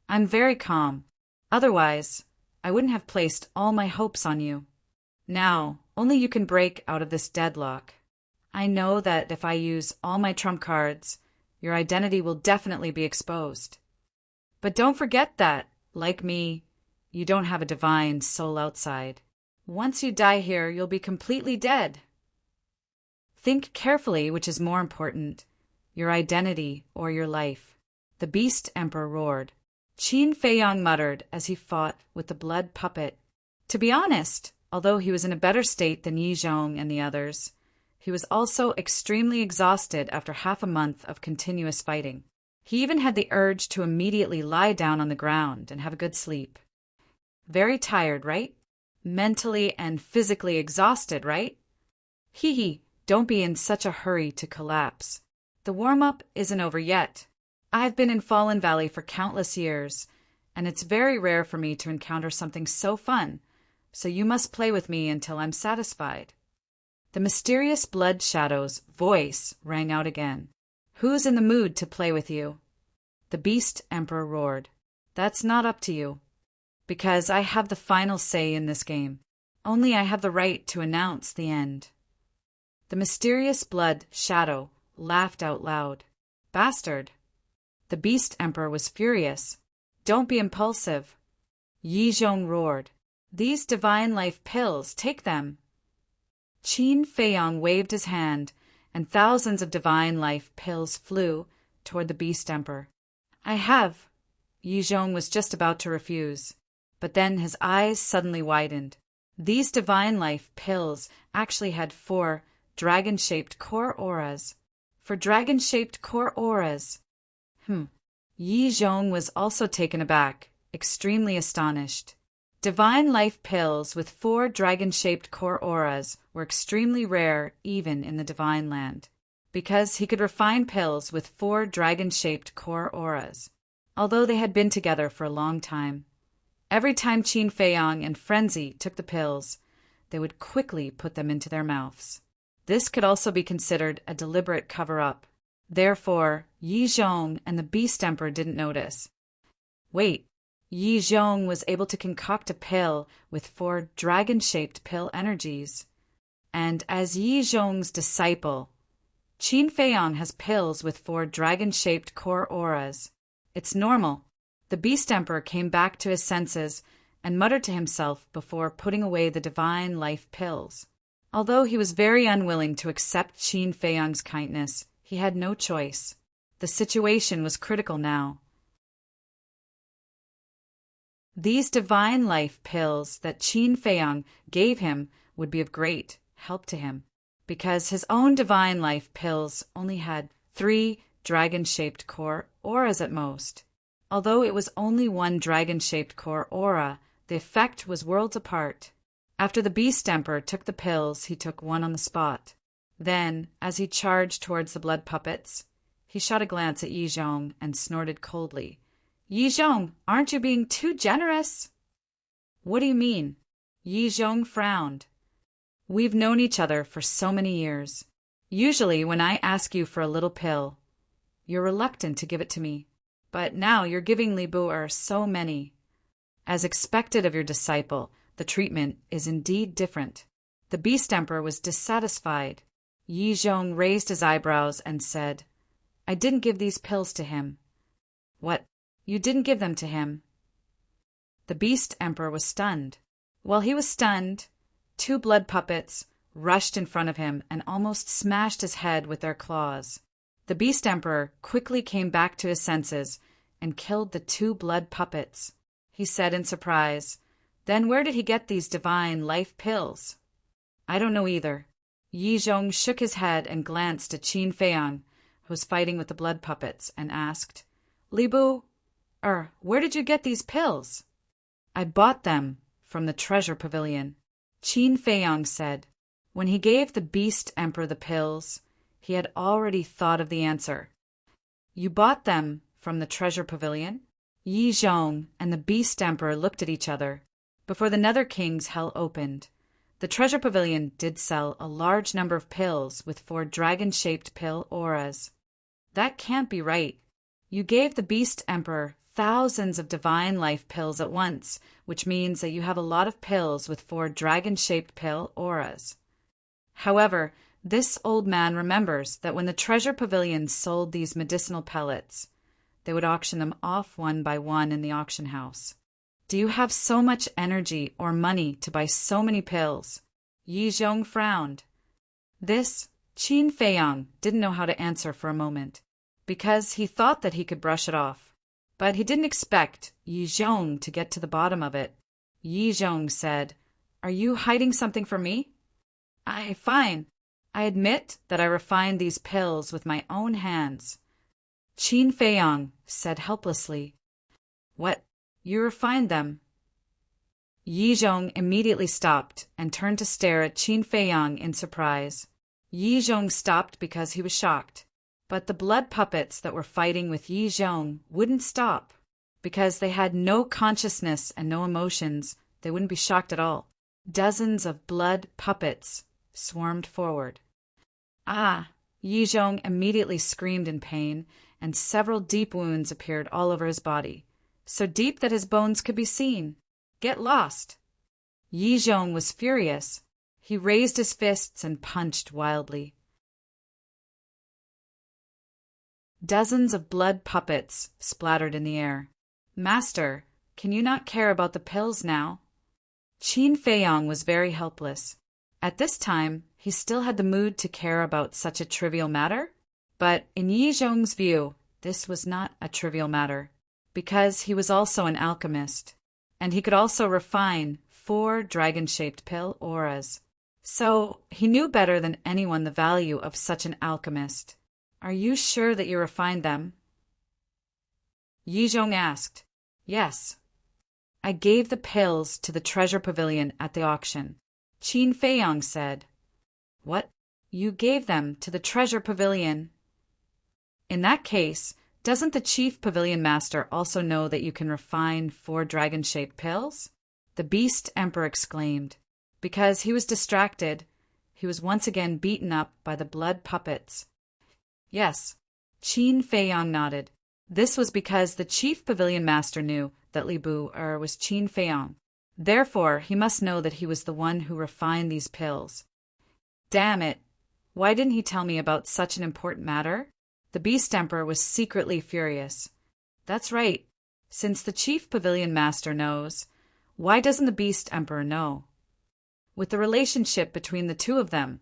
I'm very calm. Otherwise, I wouldn't have placed all my hopes on you. Now, only you can break out of this deadlock. I know that if I use all my trump cards, your identity will definitely be exposed. But don't forget that, like me, you don't have a divine soul outside. Once you die here, you'll be completely dead. Think carefully which is more important, your identity or your life. The Beast Emperor roared. Qin Feiyang muttered as he fought with the blood puppet. To be honest, although he was in a better state than Yi Zhong and the others, he was also extremely exhausted after half a month of continuous fighting. He even had the urge to immediately lie down on the ground and have a good sleep. Very tired, right? Mentally and physically exhausted, right? Hee hee, don't be in such a hurry to collapse. The warm-up isn't over yet. I've been in Fallen Valley for countless years, and it's very rare for me to encounter something so fun, so you must play with me until I'm satisfied. The mysterious blood shadow's voice rang out again. Who's in the mood to play with you? The Beast Emperor roared. That's not up to you, because I have the final say in this game. Only I have the right to announce the end. The mysterious blood shadow laughed out loud. Bastard! The Beast Emperor was furious. Don't be impulsive. Yi Zhong roared. These divine life pills, take them. Qin Feiyang waved his hand, and thousands of divine life pills flew toward the Beast Emperor. I have. Yi Zhong was just about to refuse, but then his eyes suddenly widened. These divine life pills actually had 4 dragon-shaped core auras. For dragon-shaped core auras. Yi Zhong was also taken aback, extremely astonished. Divine life pills with 4 dragon-shaped core auras were extremely rare even in the Divine Land, because he could refine pills with 4 dragon-shaped core auras, although they had been together for a long time. Every time Qin Feiyang and Frenzy took the pills, they would quickly put them into their mouths. This could also be considered a deliberate cover-up. Therefore, Yi Zhong and the Beast Emperor didn't notice. Wait. Yi Zhong was able to concoct a pill with 4 dragon-shaped pill energies. And as Yi Zhong's disciple, Qin Feiyang has pills with 4 dragon-shaped core auras. It's normal. The Beast Emperor came back to his senses and muttered to himself before putting away the divine life pills. Although he was very unwilling to accept Qin Feiyang's kindness, he had no choice. The situation was critical now. These divine life pills that Qin Feiyang gave him would be of great help to him, because his own divine life pills only had 3 dragon-shaped core auras at most. Although it was only 1 dragon-shaped core aura, the effect was worlds apart. After the Beast Emperor took the pills, he took one on the spot. Then, as he charged towards the blood puppets, he shot a glance at Yi Zhong and snorted coldly. Yi Zhong, aren't you being too generous? What do you mean? Yi Zhong frowned. We've known each other for so many years. Usually when I ask you for a little pill, you're reluctant to give it to me. But now you're giving Li Bu so many. As expected of your disciple, the treatment is indeed different. The Beast Emperor was dissatisfied. Yi Zhong raised his eyebrows and said, I didn't give these pills to him. What? You didn't give them to him? The Beast Emperor was stunned. While he was stunned, 2 blood puppets rushed in front of him and almost smashed his head with their claws. The Beast Emperor quickly came back to his senses and killed the 2 blood puppets. He said in surprise, Then where did he get these divine life pills? I don't know either. Yi Zhong shook his head and glanced at Qin Feiyang, who was fighting with the blood puppets, and asked, Li Bu, where did you get these pills? I bought them from the treasure pavilion. Qin Feiyang said. When he gave the Beast Emperor the pills, he had already thought of the answer. You bought them from the treasure pavilion? Yi Zhong and the Beast Emperor looked at each other. Before the Nether King's hell opened, the treasure pavilion did sell a large number of pills with 4 dragon-shaped pill auras. That can't be right. You gave the Beast Emperor thousands of divine life pills at once, which means that you have a lot of pills with 4 dragon-shaped pill auras. However, this old man remembers that when the treasure pavilion sold these medicinal pellets, they would auction them off one by one in the auction house. Do you have so much energy or money to buy so many pills? Yi Zhong frowned. This, Qin Feiyang didn't know how to answer for a moment, because he thought that he could brush it off. But he didn't expect Yi Zhong to get to the bottom of it. Yi Zhong said, Are you hiding something from me? Fine. I admit that I refined these pills with my own hands. Qin Feiyang said helplessly. What? You refined them? Yi Zhong immediately stopped and turned to stare at Qin Feiyang in surprise. Yi Zhong stopped because he was shocked. But the blood puppets that were fighting with Yi Zhong wouldn't stop. Because they had no consciousness and no emotions, they wouldn't be shocked at all. Dozens of blood puppets swarmed forward. Ah! Yi Zhong immediately screamed in pain, and several deep wounds appeared all over his body, so deep that his bones could be seen. Get lost! Yi Zhong was furious. He raised his fists and punched wildly. Dozens of blood puppets splattered in the air. Master, can you not care about the pills now? Qin Feiyang was very helpless. At this time, he still had the mood to care about such a trivial matter. But in Yi Zhong's view, this was not a trivial matter, because he was also an alchemist, and he could also refine 4 dragon-shaped pill auras. So he knew better than anyone the value of such an alchemist. Are you sure that you refined them? Yi Zhong asked. Yes. I gave the pills to the treasure pavilion at the auction. Qin Feiyang said. What? You gave them to the treasure pavilion? In that case, doesn't the chief pavilion master also know that you can refine 4 dragon-shaped pills? The Beast Emperor exclaimed. Because he was distracted, he was once again beaten up by the blood puppets. Yes. Qin Feiyang nodded. This was because the chief pavilion master knew that Li Bu was Qin Feiyang. Therefore, he must know that he was the one who refined these pills. Damn it! Why didn't he tell me about such an important matter? The Beast Emperor was secretly furious. That's right. Since the chief pavilion master knows, why doesn't the Beast Emperor know? With the relationship between the two of them,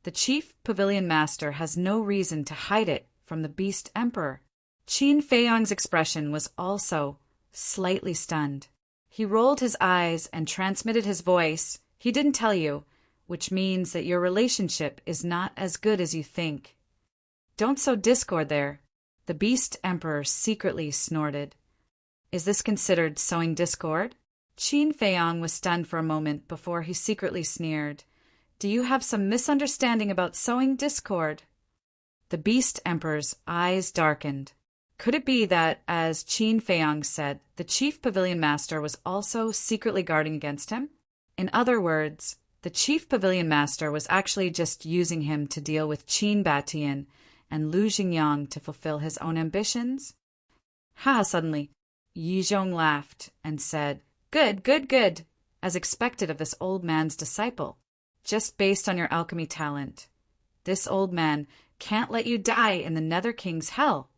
the chief pavilion master has no reason to hide it from the Beast Emperor. Qin Feiyang's expression was also slightly stunned. He rolled his eyes and transmitted his voice. He didn't tell you, which means that your relationship is not as good as you think. Don't sow discord there. The Beast Emperor secretly snorted. Is this considered sowing discord? Qin Feiyang was stunned for a moment before he secretly sneered. Do you have some misunderstanding about sowing discord? The Beast Emperor's eyes darkened. Could it be that, as Qin Feiyang said, the chief pavilion master was also secretly guarding against him? In other words, the chief pavilion master was actually just using him to deal with Qin Batian and Lu Xingyang to fulfill his own ambitions? Suddenly, Yi Zhong laughed and said, Good, good, good, as expected of this old man's disciple, just based on your alchemy talent. This old man can't let you die in the Nether King's hell.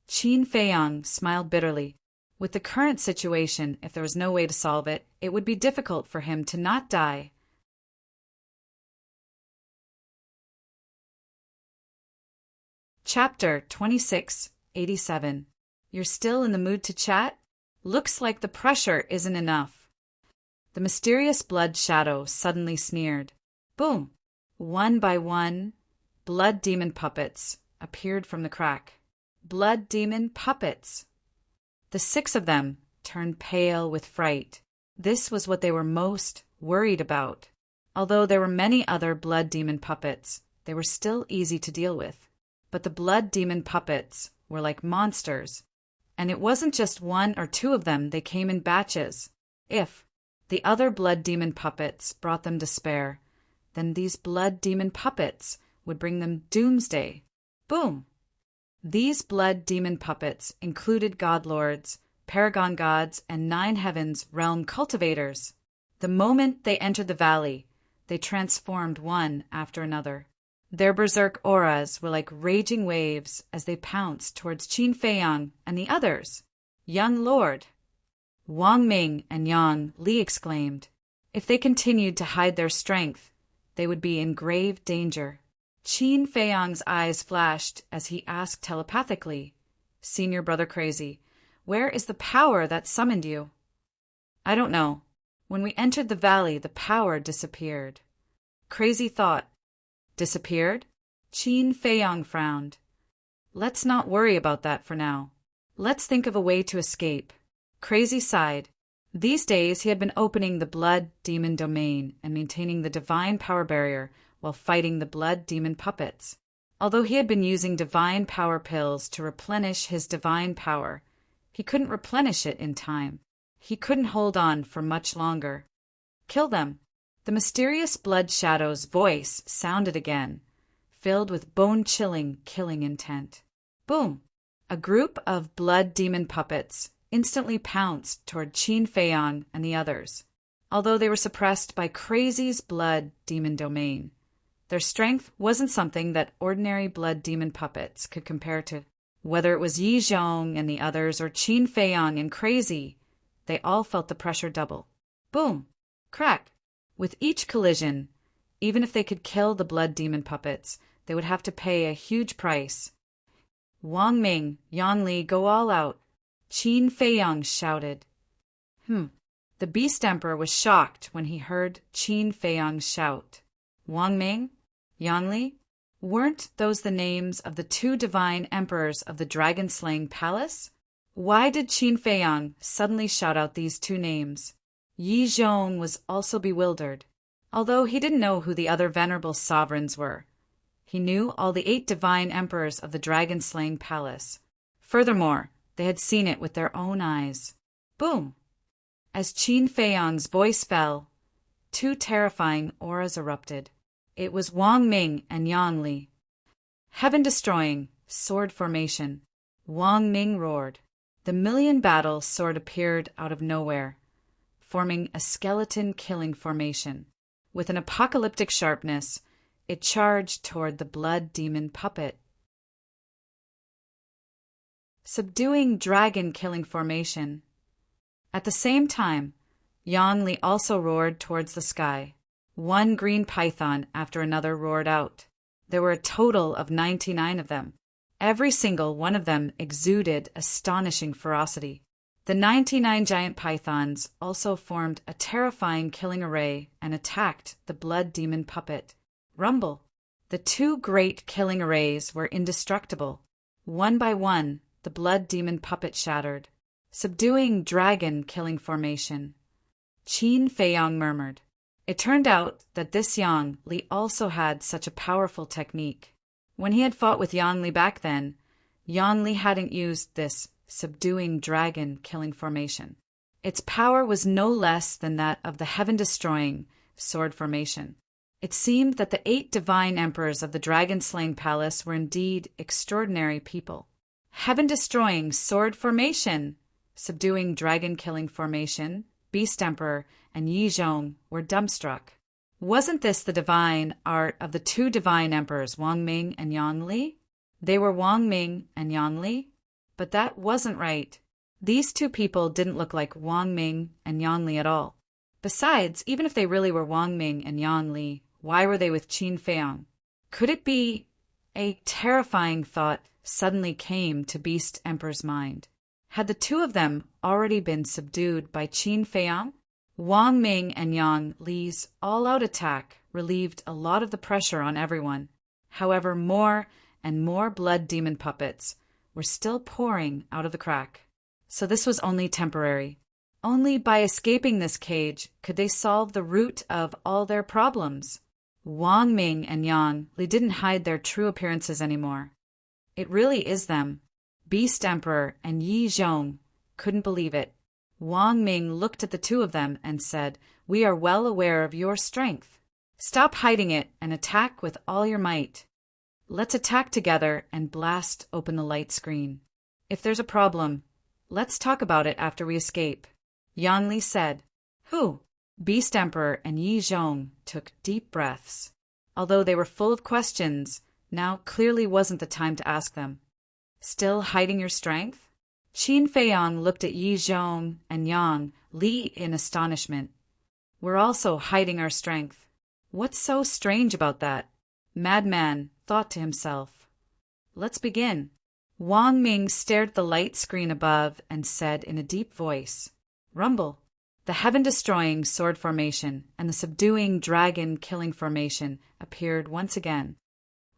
Qin Feiyang smiled bitterly. With the current situation, if there was no way to solve it, it would be difficult for him to not die. Chapter 2687. You're still in the mood to chat? Looks like the pressure isn't enough. The mysterious blood shadow suddenly sneered. Boom! One by one, blood demon puppets appeared from the crack. Blood demon puppets! The 6 of them turned pale with fright. This was what they were most worried about. Although there were many other blood demon puppets, they were still easy to deal with. But the blood demon puppets were like monsters. And it wasn't just 1 or 2 of them, they came in batches. If the other blood demon puppets brought them despair, then these blood demon puppets would bring them doomsday. Boom! These blood demon puppets included godlords, paragon gods, and 9 heavens realm cultivators. The moment they entered the valley, they transformed one after another. Their berserk auras were like raging waves as they pounced towards Qin Feiyang and the others. Young Lord! Wang Ming and Yang Li exclaimed. If they continued to hide their strength, they would be in grave danger. Qin Feiyang's eyes flashed as he asked telepathically, Senior Brother Crazy, where is the power that summoned you? I don't know. When we entered the valley, the power disappeared. Crazy thought. Disappeared? Qin Feiyang frowned. Let's not worry about that for now. Let's think of a way to escape. Crazy sighed. These days he had been opening the blood demon domain and maintaining the divine power barrier while fighting the blood demon puppets. Although he had been using divine power pills to replenish his divine power, he couldn't replenish it in time. He couldn't hold on for much longer. Kill them. The mysterious blood shadow's voice sounded again, filled with bone-chilling killing intent. Boom! A group of blood demon puppets instantly pounced toward Qin Feiyang and the others. Although they were suppressed by Crazy's blood demon domain, their strength wasn't something that ordinary blood demon puppets could compare to. Whether it was Yi Zhong and the others or Qin Feiyang and Crazy, they all felt the pressure double. Boom! Crack! With each collision, even if they could kill the blood demon puppets, they would have to pay a huge price. Wang Ming, Yan Li, go all out, Qin Feiyang shouted. The Beast Emperor was shocked when he heard Qin Feiyang shout. Wang Ming? Yan Li? Weren't those the names of the two divine emperors of the dragon-slaying palace? Why did Qin Feiyang suddenly shout out these two names? Yi Zhong was also bewildered. Although he didn't know who the other venerable sovereigns were, he knew all the 8 divine emperors of the dragon-slaying palace. Furthermore, they had seen it with their own eyes. Boom! As Qin Feiyang's voice fell, 2 terrifying auras erupted. It was Wang Ming and Yan Li. Heaven-destroying, sword formation. Wang Ming roared. The million-battle sword appeared out of nowhere, forming a skeleton-killing formation. With an apocalyptic sharpness, it charged toward the blood demon puppet. Subduing dragon-killing formation. At the same time, Yan Li also roared towards the sky. 1 green python after another roared out. There were a total of 99 of them. Every single one of them exuded astonishing ferocity. The 99 giant pythons also formed a terrifying killing array and attacked the blood demon puppet. Rumble! The 2 great killing arrays were indestructible. One by one, the blood demon puppet shattered. Subduing dragon-killing formation. Qin Feiyang murmured. It turned out that this Yang Li also had such a powerful technique. When he had fought with Yan Li back then, Yan Li hadn't used this subduing dragon-killing formation. Its power was no less than that of the heaven-destroying sword formation. It seemed that the 8 divine emperors of the dragon-slaying palace were indeed extraordinary people. Heaven-destroying sword formation, subduing dragon-killing formation, Beast Emperor, and Yi Zhong were dumbstruck. Wasn't this the divine art of the 2 divine emperors, Wang Ming and Yan Li? They were Wang Ming and Yan Li? But that wasn't right. These 2 people didn't look like Wang Ming and Yan Li at all. Besides, even if they really were Wang Ming and Yan Li, why were they with Qin Feiyang? Could it be? A terrifying thought suddenly came to Beast Emperor's mind. Had the 2 of them already been subdued by Qin Feiyang? Wang Ming and Yan Li's all-out attack relieved a lot of the pressure on everyone. However, more and more blood demon puppets were still pouring out of the crack. So this was only temporary. Only by escaping this cage could they solve the root of all their problems. Wang Ming and Yan Li didn't hide their true appearances anymore. It really is them. Beast Emperor and Yi Zhong couldn't believe it. Wang Ming looked at the 2 of them and said, "We are well aware of your strength. Stop hiding it and attack with all your might. Let's attack together and blast open the light screen. If there's a problem, let's talk about it after we escape." Yan Li said. "Who?" Beast Emperor and Yi Zhong took deep breaths. Although they were full of questions, now clearly wasn't the time to ask them. Still hiding your strength? Qin Feiyang looked at Yi Zhong and Yan Li in astonishment. "We're also hiding our strength. What's so strange about that?" Madman thought to himself. "Let's begin." Wang Ming stared at the light screen above and said in a deep voice, "Rumble." The heaven-destroying sword formation and the subduing dragon-killing formation appeared once again.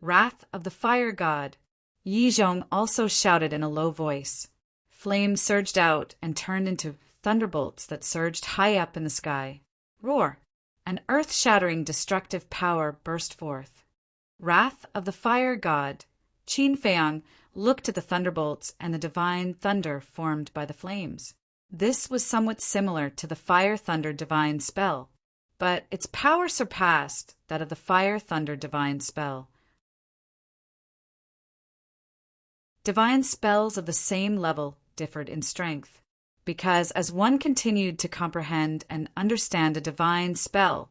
Wrath of the Fire God. Yi Zhong also shouted in a low voice. Flames surged out and turned into thunderbolts that surged high up in the sky. Roar! An earth-shattering destructive power burst forth. Wrath of the fire god. Qin Feiyang looked at the thunderbolts and the divine thunder formed by the flames. This was somewhat similar to the fire-thunder divine spell, but its power surpassed that of the fire-thunder divine spell. Divine spells of the same level differed in strength, because as one continued to comprehend and understand a divine spell,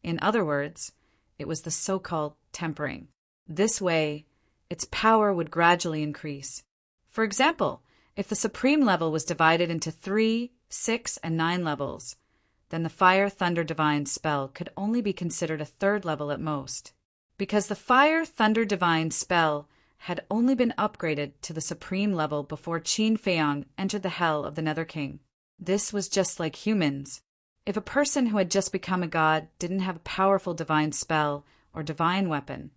in other words, it was the so-called tempering. This way, its power would gradually increase. For example, if the supreme level was divided into 3, 6, and 9 levels, then the fire thunder divine spell could only be considered a 3rd level at most, because the fire thunder divine spell had only been upgraded to the supreme level before Qin Feiyang entered the hell of the Nether King. This was just like humans. If a person who had just become a god didn't have a powerful divine spell or divine weapon,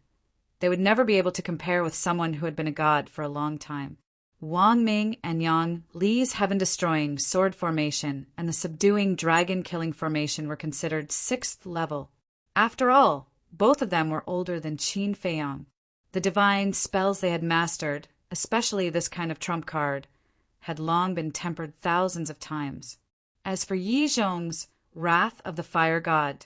they would never be able to compare with someone who had been a god for a long time. Wang Ming and Yang Li's heaven-destroying sword formation and the subduing dragon-killing formation were considered 6th level. After all, both of them were older than Qin Feiyang. The divine spells they had mastered, especially this kind of trump card, had long been tempered thousands of times. As for Yi Zhong's Wrath of the Fire God,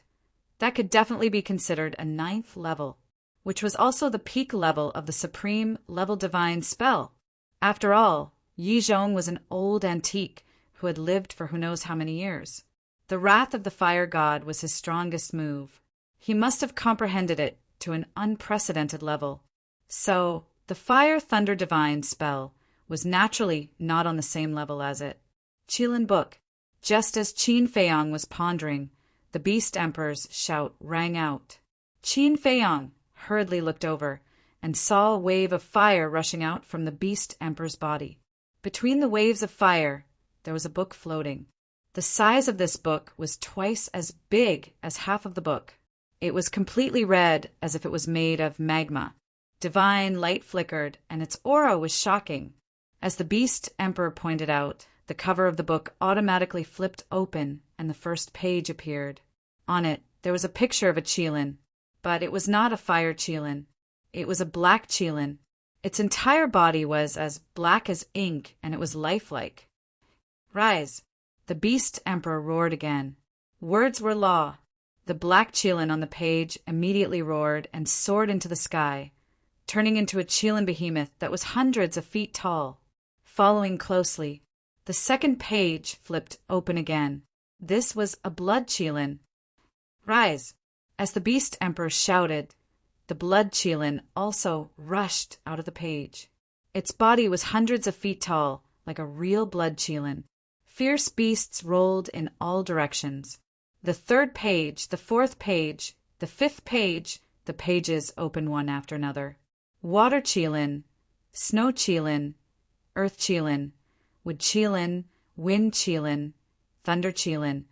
that could definitely be considered a 9th level, which was also the peak level of the supreme level divine spell. After all, Yi Zhong was an old antique who had lived for who knows how many years. The Wrath of the Fire God was his strongest move. He must have comprehended it to an unprecedented level. So, the Fire Thunder Divine spell was naturally not on the same level as it. Qilin Book. Just as Qin Feiyang was pondering, the Beast Emperor's shout rang out. Qin Feiyang hurriedly looked over and saw a wave of fire rushing out from the Beast Emperor's body. Between the waves of fire, there was a book floating. The size of this book was twice as big as half of the book. It was completely red, as if it was made of magma. Divine light flickered, and its aura was shocking. As the Beast Emperor pointed out, the cover of the book automatically flipped open, and the first page appeared. On it, there was a picture of a Qilin, but it was not a fire Qilin. It was a black Qilin. Its entire body was as black as ink, and it was lifelike. Rise! The Beast Emperor roared again. Words were law. The black Qilin on the page immediately roared and soared into the sky, turning into a Qilin behemoth that was hundreds of feet tall. Following closely, the second page flipped open again. This was a blood Qilin. Rise! As the Beast Emperor shouted, the blood Qilin also rushed out of the page. Its body was hundreds of feet tall, like a real blood Qilin. Fierce beasts rolled in all directions. The 3rd page, the 4th page, the 5th page, the pages opened one after another. Water Qilin, Snow Qilin, Earth Qilin, Wood Qilin, Wind Qilin, Thunder Qilin,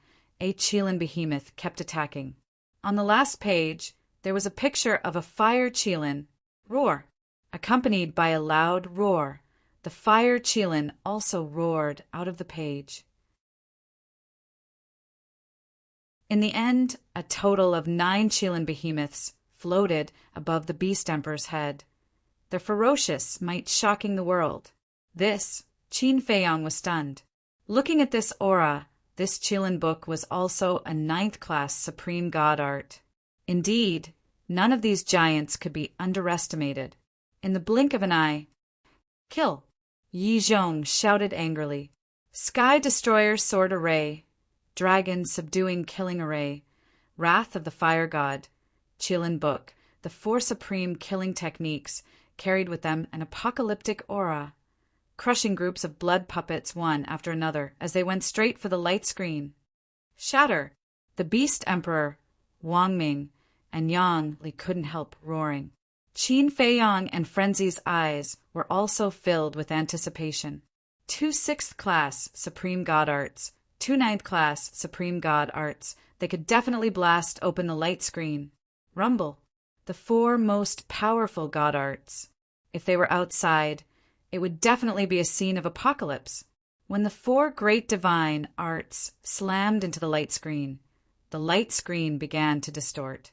a Qilin behemoth kept attacking. On the last page, there was a picture of a fire Qilin. Roar! Accompanied by a loud roar, the fire Qilin also roared out of the page. In the end, a total of 9 Qilin behemoths floated above the Beast Emperor's head, their ferocious might shocking the world. This, Qin Feiyang was stunned. Looking at this aura, this Qilin book was also a 9th class supreme god art. Indeed, none of these giants could be underestimated. In the blink of an eye, kill! Yi Zhong shouted angrily. Sky Destroyer Sword Array, Dragon Subduing Killing Array, Wrath of the Fire God, Qilin Book, the 4 supreme killing techniques carried with them an apocalyptic aura, crushing groups of blood puppets one after another as they went straight for the light screen. Shatter! The Beast Emperor, Wang Ming, and Yang Li couldn't help roaring. Qin Feiyang and Frenzy's eyes were also filled with anticipation. 2 6th class Supreme God Arts, 2 9th class Supreme God Arts. They could definitely blast open the light screen. Rumble! The 4 most powerful God Arts. If they were outside, it would definitely be a scene of apocalypse. When the four great divine arts slammed into the light screen began to distort.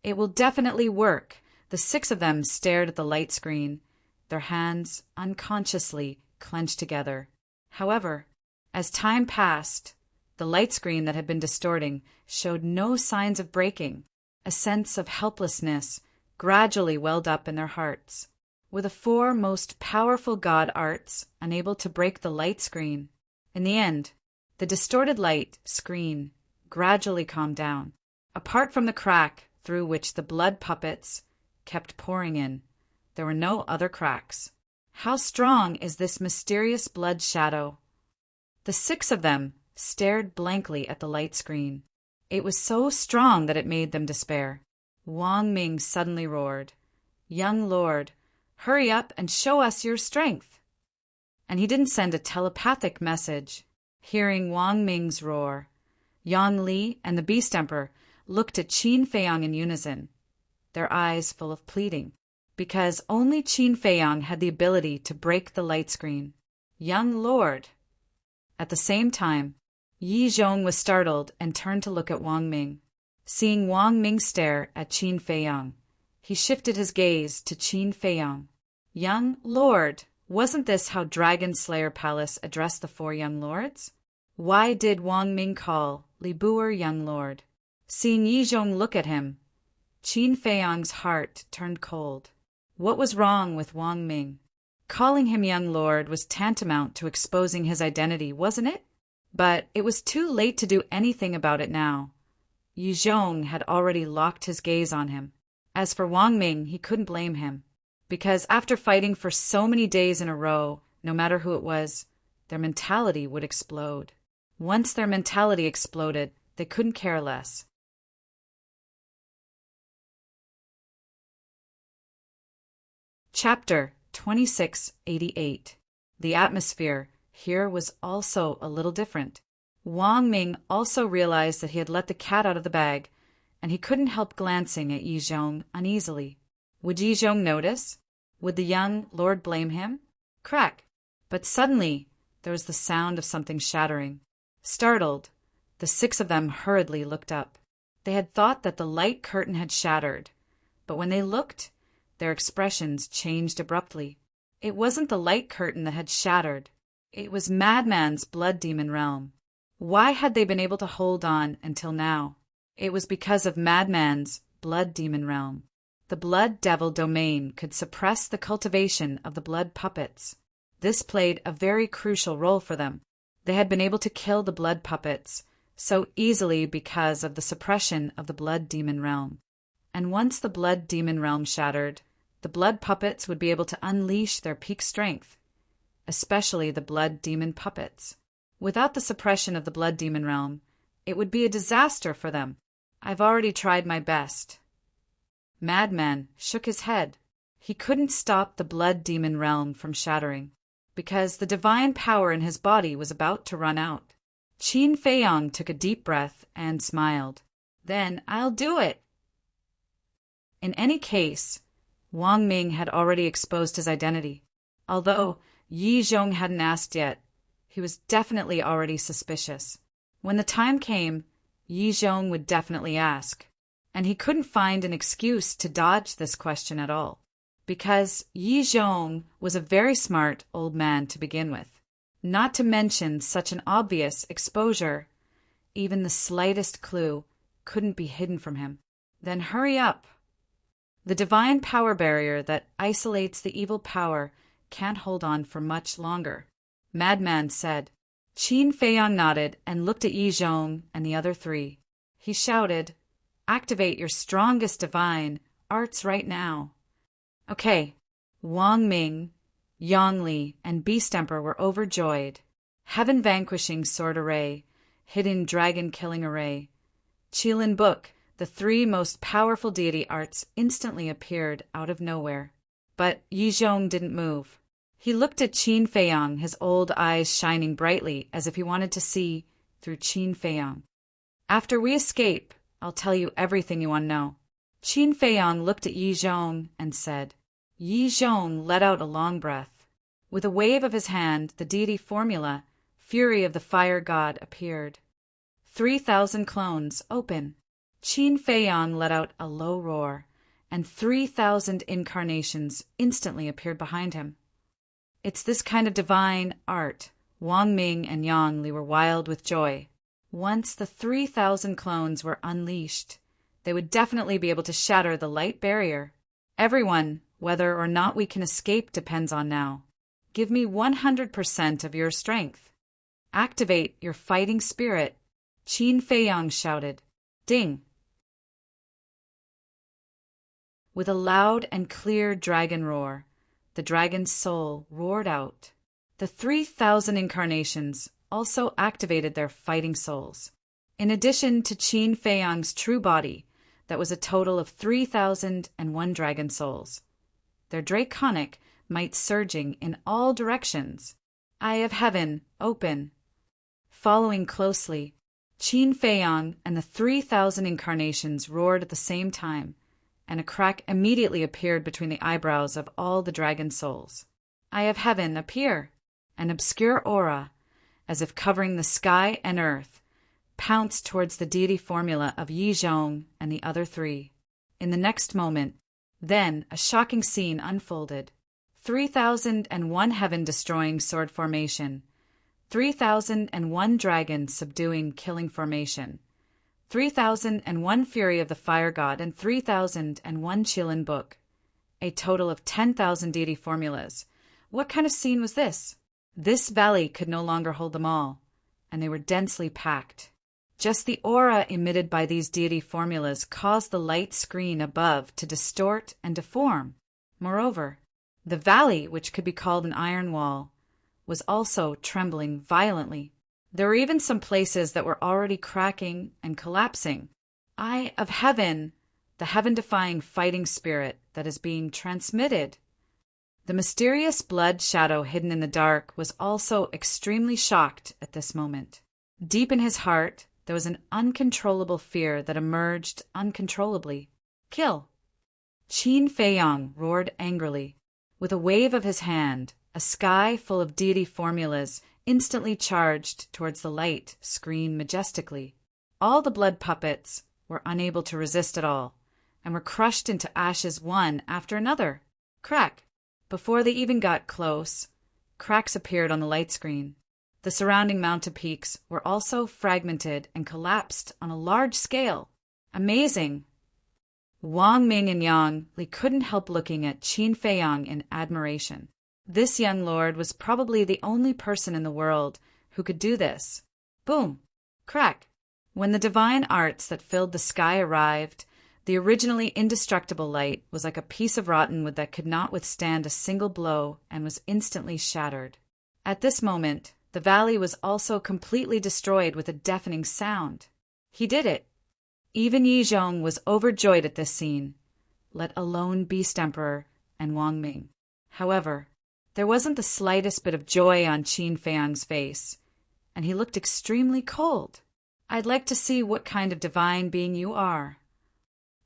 It will definitely work. The six of them stared at the light screen, their hands unconsciously clenched together. However, as time passed, the light screen that had been distorting showed no signs of breaking. A sense of helplessness gradually welled up in their hearts. Were the four most powerful god arts unable to break the light screen? In the end, the distorted light screen gradually calmed down. Apart from the crack through which the blood puppets kept pouring in, there were no other cracks. How strong is this mysterious blood shadow? The six of them stared blankly at the light screen. It was so strong that it made them despair. Wang Ming suddenly roared, "Young lord, hurry up and show us your strength." And he didn't send a telepathic message. Hearing Wang Ming's roar, Yang Li and the Beast Emperor looked at Qin Feiyang in unison, their eyes full of pleading, because only Qin Feiyang had the ability to break the light screen. "Young lord." At the same time, Yi Zhong was startled and turned to look at Wang Ming. Seeing Wang Ming stare at Qin Feiyang, he shifted his gaze to Qin Feiyang. "Young lord, wasn't this how Dragon Slayer Palace addressed the four young lords? Why did Wang Ming call Li Buer young lord?" Seeing Yi Zhong look at him, Qin Feiyang's heart turned cold. What was wrong with Wang Ming? Calling him young lord was tantamount to exposing his identity, wasn't it? But it was too late to do anything about it now. Yi Zhong had already locked his gaze on him. As for Wang Ming, he couldn't blame him, because after fighting for so many days in a row, no matter who it was, their mentality would explode. Once their mentality exploded, they couldn't care less. Chapter 2688. The atmosphere here was also a little different. Wang Ming also realized that he had let the cat out of the bag, and he couldn't help glancing at Yi Zhong uneasily. Would Yi Zhong notice? Would the young lord blame him? Crack! But suddenly there was the sound of something shattering. Startled, the six of them hurriedly looked up. They had thought that the light curtain had shattered, but when they looked, their expressions changed abruptly. It wasn't the light curtain that had shattered. It was Madman's blood demon realm. Why had they been able to hold on until now? It was because of Madman's blood demon realm. The blood devil domain could suppress the cultivation of the blood puppets. This played a very crucial role for them. They had been able to kill the blood puppets so easily because of the suppression of the blood demon realm. And once the blood demon realm shattered, the blood puppets would be able to unleash their peak strength, especially the blood demon puppets. Without the suppression of the blood demon realm, it would be a disaster for them. I've already tried my best. Madman shook his head. He couldn't stop the blood demon realm from shattering, because the divine power in his body was about to run out. Qin Feiyang took a deep breath and smiled. Then I'll do it. In any case, Wang Ming had already exposed his identity. Although Yi Zhong hadn't asked yet, he was definitely already suspicious. When the time came, Yi Zhong would definitely ask, and he couldn't find an excuse to dodge this question at all, because Yi Zhong was a very smart old man to begin with. Not to mention such an obvious exposure, even the slightest clue couldn't be hidden from him. Then hurry up. The divine power barrier that isolates the evil power can't hold on for much longer, Madman said. Qin Feiyang nodded and looked at Yi Zhong and the other three. He shouted, "Activate your strongest divine arts right now." Okay, Wang Ming, Yang Li, and Beast Emperor were overjoyed. Heaven Vanquishing Sword Array, Hidden Dragon Killing Array, Qilin Book, the three most powerful deity arts instantly appeared out of nowhere. But Yi Zhong didn't move. He looked at Qin Feiyang, his old eyes shining brightly as if he wanted to see through Qin Feiyang. "After we escape, I'll tell you everything you want to know." Qin Feiyang looked at Yi Zhong and said, Yi Zhong let out a long breath. With a wave of his hand, the deity formula, Fury of the Fire God, appeared. 3,000 clones, open. Qin Feiyang let out a low roar, and 3,000 incarnations instantly appeared behind him. It's this kind of divine art. Wang Ming and Yang Li were wild with joy. Once the 3,000 clones were unleashed, they would definitely be able to shatter the light barrier. Everyone, whether or not we can escape depends on now. Give me 100% of your strength. Activate your fighting spirit, Qin Feiyang shouted. Ding! With a loud and clear dragon roar, the dragon's soul roared out. The 3,000 incarnations also activated their fighting souls. In addition to Qin Feiyang's true body, that was a total of 3,001 dragon souls. Their draconic might surging in all directions. Eye of Heaven, open. Following closely, Qin Feiyang and the 3,000 incarnations roared at the same time, and a crack immediately appeared between the eyebrows of all the dragon souls. Eye of Heaven, appear! An obscure aura, as if covering the sky and earth, pounced towards the deity formula of Yi Zhong and the other three. In the next moment, then a shocking scene unfolded. 3,001 heaven-destroying sword formation, 3,001 dragon subduing killing formation, 3,001 fury of the fire god, and 3,001 Qilin book. A total of 10,000 deity formulas. What kind of scene was this? This valley could no longer hold them all, and they were densely packed. Just the aura emitted by these deity formulas caused the light screen above to distort and deform. Moreover, the valley, which could be called an iron wall, was also trembling violently. There were even some places that were already cracking and collapsing. Eye of Heaven, the heaven-defying fighting spirit that is being transmitted. The mysterious blood shadow hidden in the dark was also extremely shocked at this moment. Deep in his heart, there was an uncontrollable fear that emerged uncontrollably. Kill! Qin Feiyang roared angrily. With a wave of his hand, a sky full of deity formulas instantly charged towards the light screen majestically. All the blood puppets were unable to resist at all, and were crushed into ashes one after another. Crack! Before they even got close, cracks appeared on the light screen. The surrounding mountain peaks were also fragmented and collapsed on a large scale. Amazing! Wang Ming and Yang Li couldn't help looking at Qin Feiyang in admiration. This young lord was probably the only person in the world who could do this. Boom! Crack! When the divine arts that filled the sky arrived, the originally indestructible light was like a piece of rotten wood that could not withstand a single blow and was instantly shattered. At this moment, the valley was also completely destroyed with a deafening sound. He did it! Even Yi Zhong was overjoyed at this scene, let alone Beast Emperor and Wang Ming. However, there wasn't the slightest bit of joy on Qin Feiyang's face, and he looked extremely cold. I'd like to see what kind of divine being you are.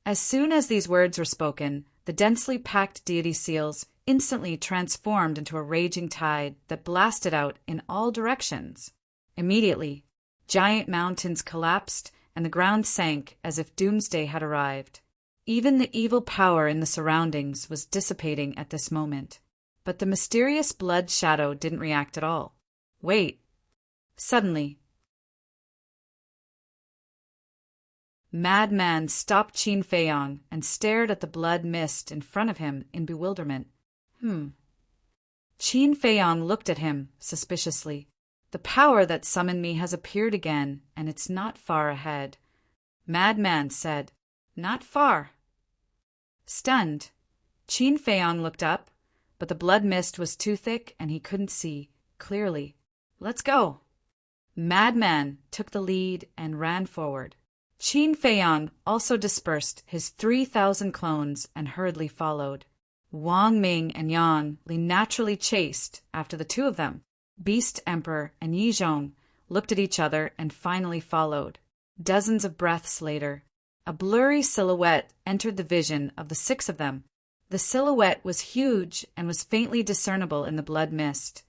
As soon as these words were spoken, the densely packed deity seals instantly transformed into a raging tide that blasted out in all directions. Immediately, giant mountains collapsed and the ground sank as if doomsday had arrived. Even the evil power in the surroundings was dissipating at this moment. But the mysterious blood shadow didn't react at all. Wait. Suddenly, Madman stopped Qin Feiyang and stared at the blood mist in front of him in bewilderment. Qin Feiyang looked at him suspiciously. The power that summoned me has appeared again, and it's not far ahead. Madman said, Not far. Stunned, Qin Feiyang looked up, but the blood mist was too thick and he couldn't see clearly. Let's go. Madman took the lead and ran forward. Qin Feiyang also dispersed his 3,000 clones and hurriedly followed. Wang Ming and Yang Li naturally chased after the two of them. Beast Emperor and Yi Zhong looked at each other and finally followed. Dozens of breaths later, a blurry silhouette entered the vision of the six of them. The silhouette was huge and was faintly discernible in the blood mist,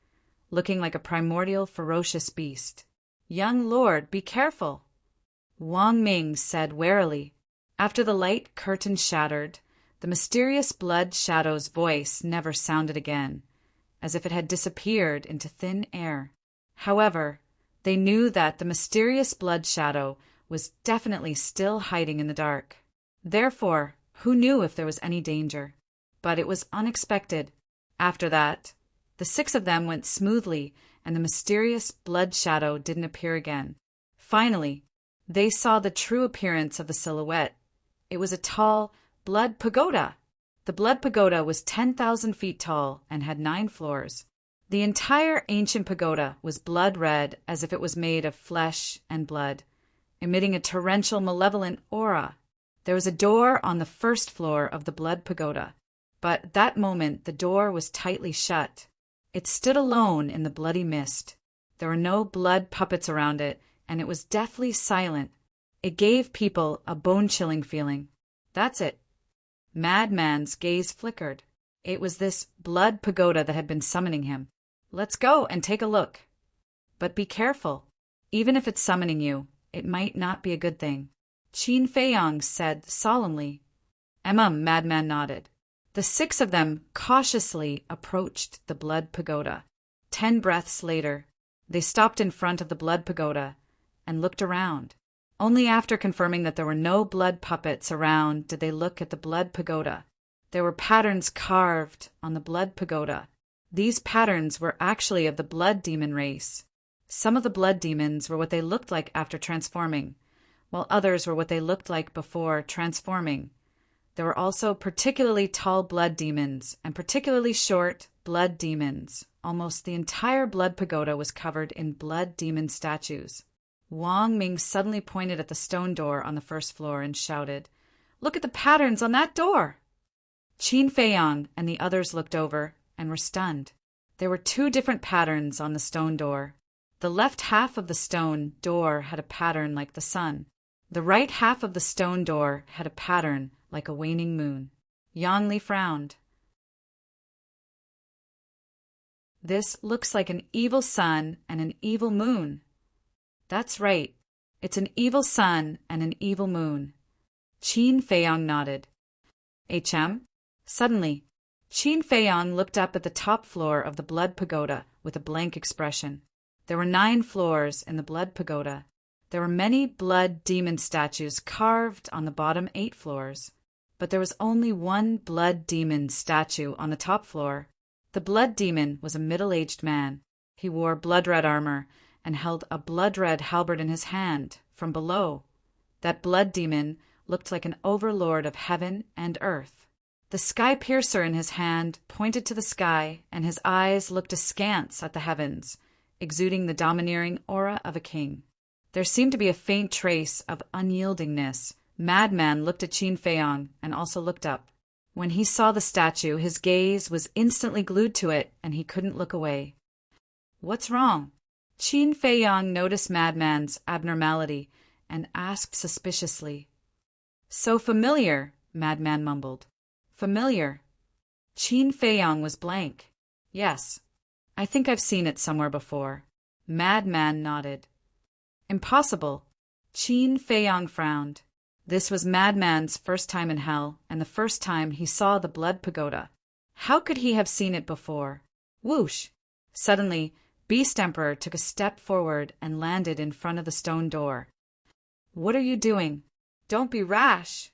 looking like a primordial ferocious beast. "Young lord, be careful," Wang Ming said warily. After the light curtain shattered, the mysterious blood shadow's voice never sounded again, as if it had disappeared into thin air. However, they knew that the mysterious blood shadow was definitely still hiding in the dark. Therefore, who knew if there was any danger? But it was unexpected. After that, the 6 of them went smoothly, and the mysterious blood shadow didn't appear again. Finally, they saw the true appearance of the silhouette. It was a tall blood pagoda. The blood pagoda was 10,000 feet tall and had 9 floors. The entire ancient pagoda was blood red, as if it was made of flesh and blood, emitting a torrential, malevolent aura. There was a door on the first floor of the blood pagoda, but at that moment the door was tightly shut. It stood alone in the bloody mist. There were no blood puppets around it, and it was deathly silent. It gave people a bone-chilling feeling. That's it. Madman's gaze flickered. It was this blood pagoda that had been summoning him. "Let's go and take a look. But be careful. Even if it's summoning you, it might not be a good thing," Qin Feiyang said solemnly. Madman nodded. The 6 of them cautiously approached the blood pagoda. 10 breaths later, they stopped in front of the blood pagoda and looked around. Only after confirming that there were no blood puppets around did they look at the blood pagoda. There were patterns carved on the blood pagoda. These patterns were actually of the blood demon race. Some of the blood demons were what they looked like after transforming, while others were what they looked like before transforming. There were also particularly tall blood demons and particularly short blood demons. Almost the entire blood pagoda was covered in blood demon statues. Wang Ming suddenly pointed at the stone door on the first floor and shouted, "Look at the patterns on that door!" Qin Feiyang and the others looked over and were stunned. There were 2 different patterns on the stone door. The left half of the stone door had a pattern like the sun. The right half of the stone door had a pattern like a waning moon. Yang Li frowned. "This looks like an evil sun and an evil moon." "That's right. It's an evil sun and an evil moon." Qin Feiyang nodded. Suddenly, Qin Feiyang looked up at the top floor of the blood pagoda with a blank expression. There were 9 floors in the blood pagoda. There were many blood demon statues carved on the bottom 8 floors. But there was only one blood demon statue on the top floor. The blood demon was a middle-aged man. He wore blood-red armor and held a blood-red halberd in his hand from below. That blood demon looked like an overlord of heaven and earth. The sky piercer in his hand pointed to the sky, and his eyes looked askance at the heavens, exuding the domineering aura of a king. There seemed to be a faint trace of unyieldingness. Madman looked at Qin Feiyang and also looked up. When he saw the statue, his gaze was instantly glued to it, and he couldn't look away. "What's wrong?" Qin Feiyang noticed Madman's abnormality and asked suspiciously. "So familiar," Madman mumbled. "Familiar?" Qin Feiyang was blank. "Yes, I think I've seen it somewhere before." Madman nodded. "Impossible." Qin Feiyang frowned. This was Madman's first time in hell, and the first time he saw the blood pagoda. How could he have seen it before? Whoosh! Suddenly, Beast Emperor took a step forward and landed in front of the stone door. "What are you doing? Don't be rash!"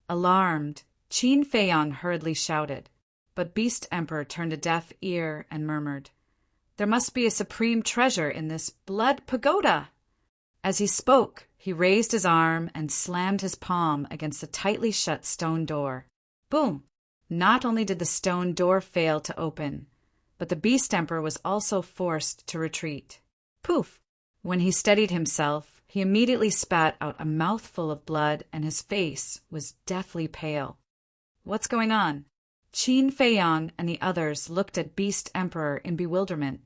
Alarmed, Qin Feiyang hurriedly shouted, but Beast Emperor turned a deaf ear and murmured, "There must be a supreme treasure in this blood pagoda!" As he spoke, he raised his arm and slammed his palm against the tightly shut stone door. Boom! Not only did the stone door fail to open, but the Beast Emperor was also forced to retreat. Poof! When he steadied himself, he immediately spat out a mouthful of blood, and his face was deathly pale. "What's going on?" Qin Feiyang and the others looked at Beast Emperor in bewilderment.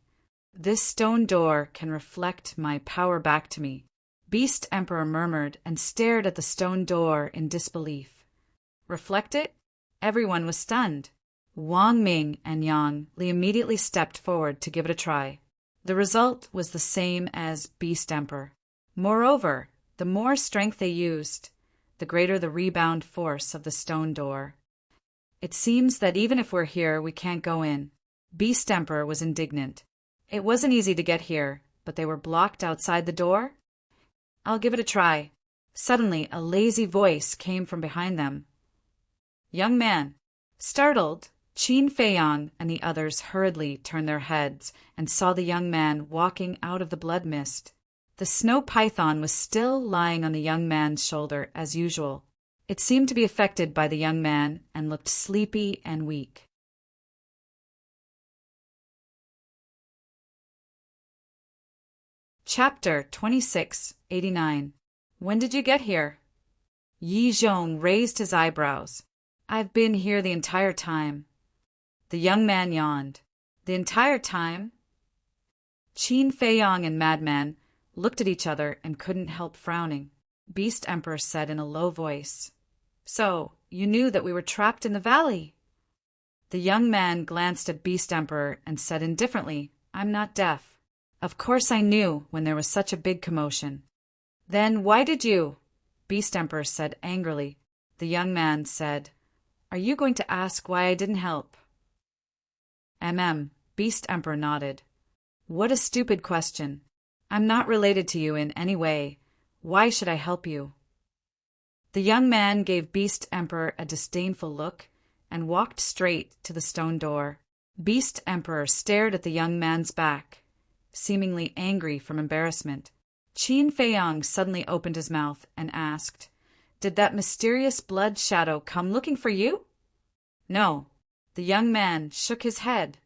"This stone door can reflect my power back to me," Beast Emperor murmured and stared at the stone door in disbelief. "Reflect it? Everyone was stunned. Wang Ming and Yang Li immediately stepped forward to give it a try. The result was the same as Beast Emperor. Moreover, the more strength they used, the greater the rebound force of the stone door. It seems that even if we're here, we can't go in. Beast Emperor was indignant. It wasn't easy to get here, but they were blocked outside the door? I'll give it a try. Suddenly, a lazy voice came from behind them. Young man. Startled, Qin Feiyang and the others hurriedly turned their heads and saw the young man walking out of the blood mist. The snow python was still lying on the young man's shoulder as usual. It seemed to be affected by the young man and looked sleepy and weak. Chapter 2689. When did you get here? Yi Zhong raised his eyebrows. I've been here the entire time. The young man yawned. The entire time? Qin Feiyang and Madman looked at each other and couldn't help frowning. Beast Emperor said in a low voice, So, you knew that we were trapped in the valley? The young man glanced at Beast Emperor and said indifferently, I'm not deaf. Of course I knew when there was such a big commotion. Then why did you? Beast Emperor said angrily. The young man said, Are you going to ask why I didn't help? Beast Emperor nodded. What a stupid question. I'm not related to you in any way. Why should I help you? The young man gave Beast Emperor a disdainful look and walked straight to the stone door. Beast Emperor stared at the young man's back, seemingly angry from embarrassment. Qin Feiyang suddenly opened his mouth and asked, Did that mysterious blood shadow come looking for you? No. The young man shook his head.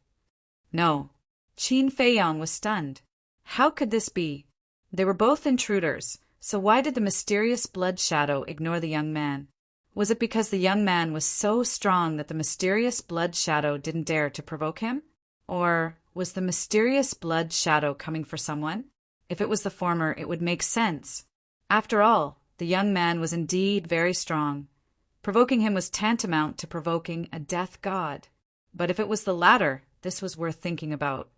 No. Qin Feiyang was stunned. How could this be? They were both intruders, so why did the mysterious blood shadow ignore the young man? Was it because the young man was so strong that the mysterious blood shadow didn't dare to provoke him? Or was the mysterious blood shadow coming for someone? If it was the former, it would make sense. After all, the young man was indeed very strong. Provoking him was tantamount to provoking a death god. But if it was the latter, this was worth thinking about.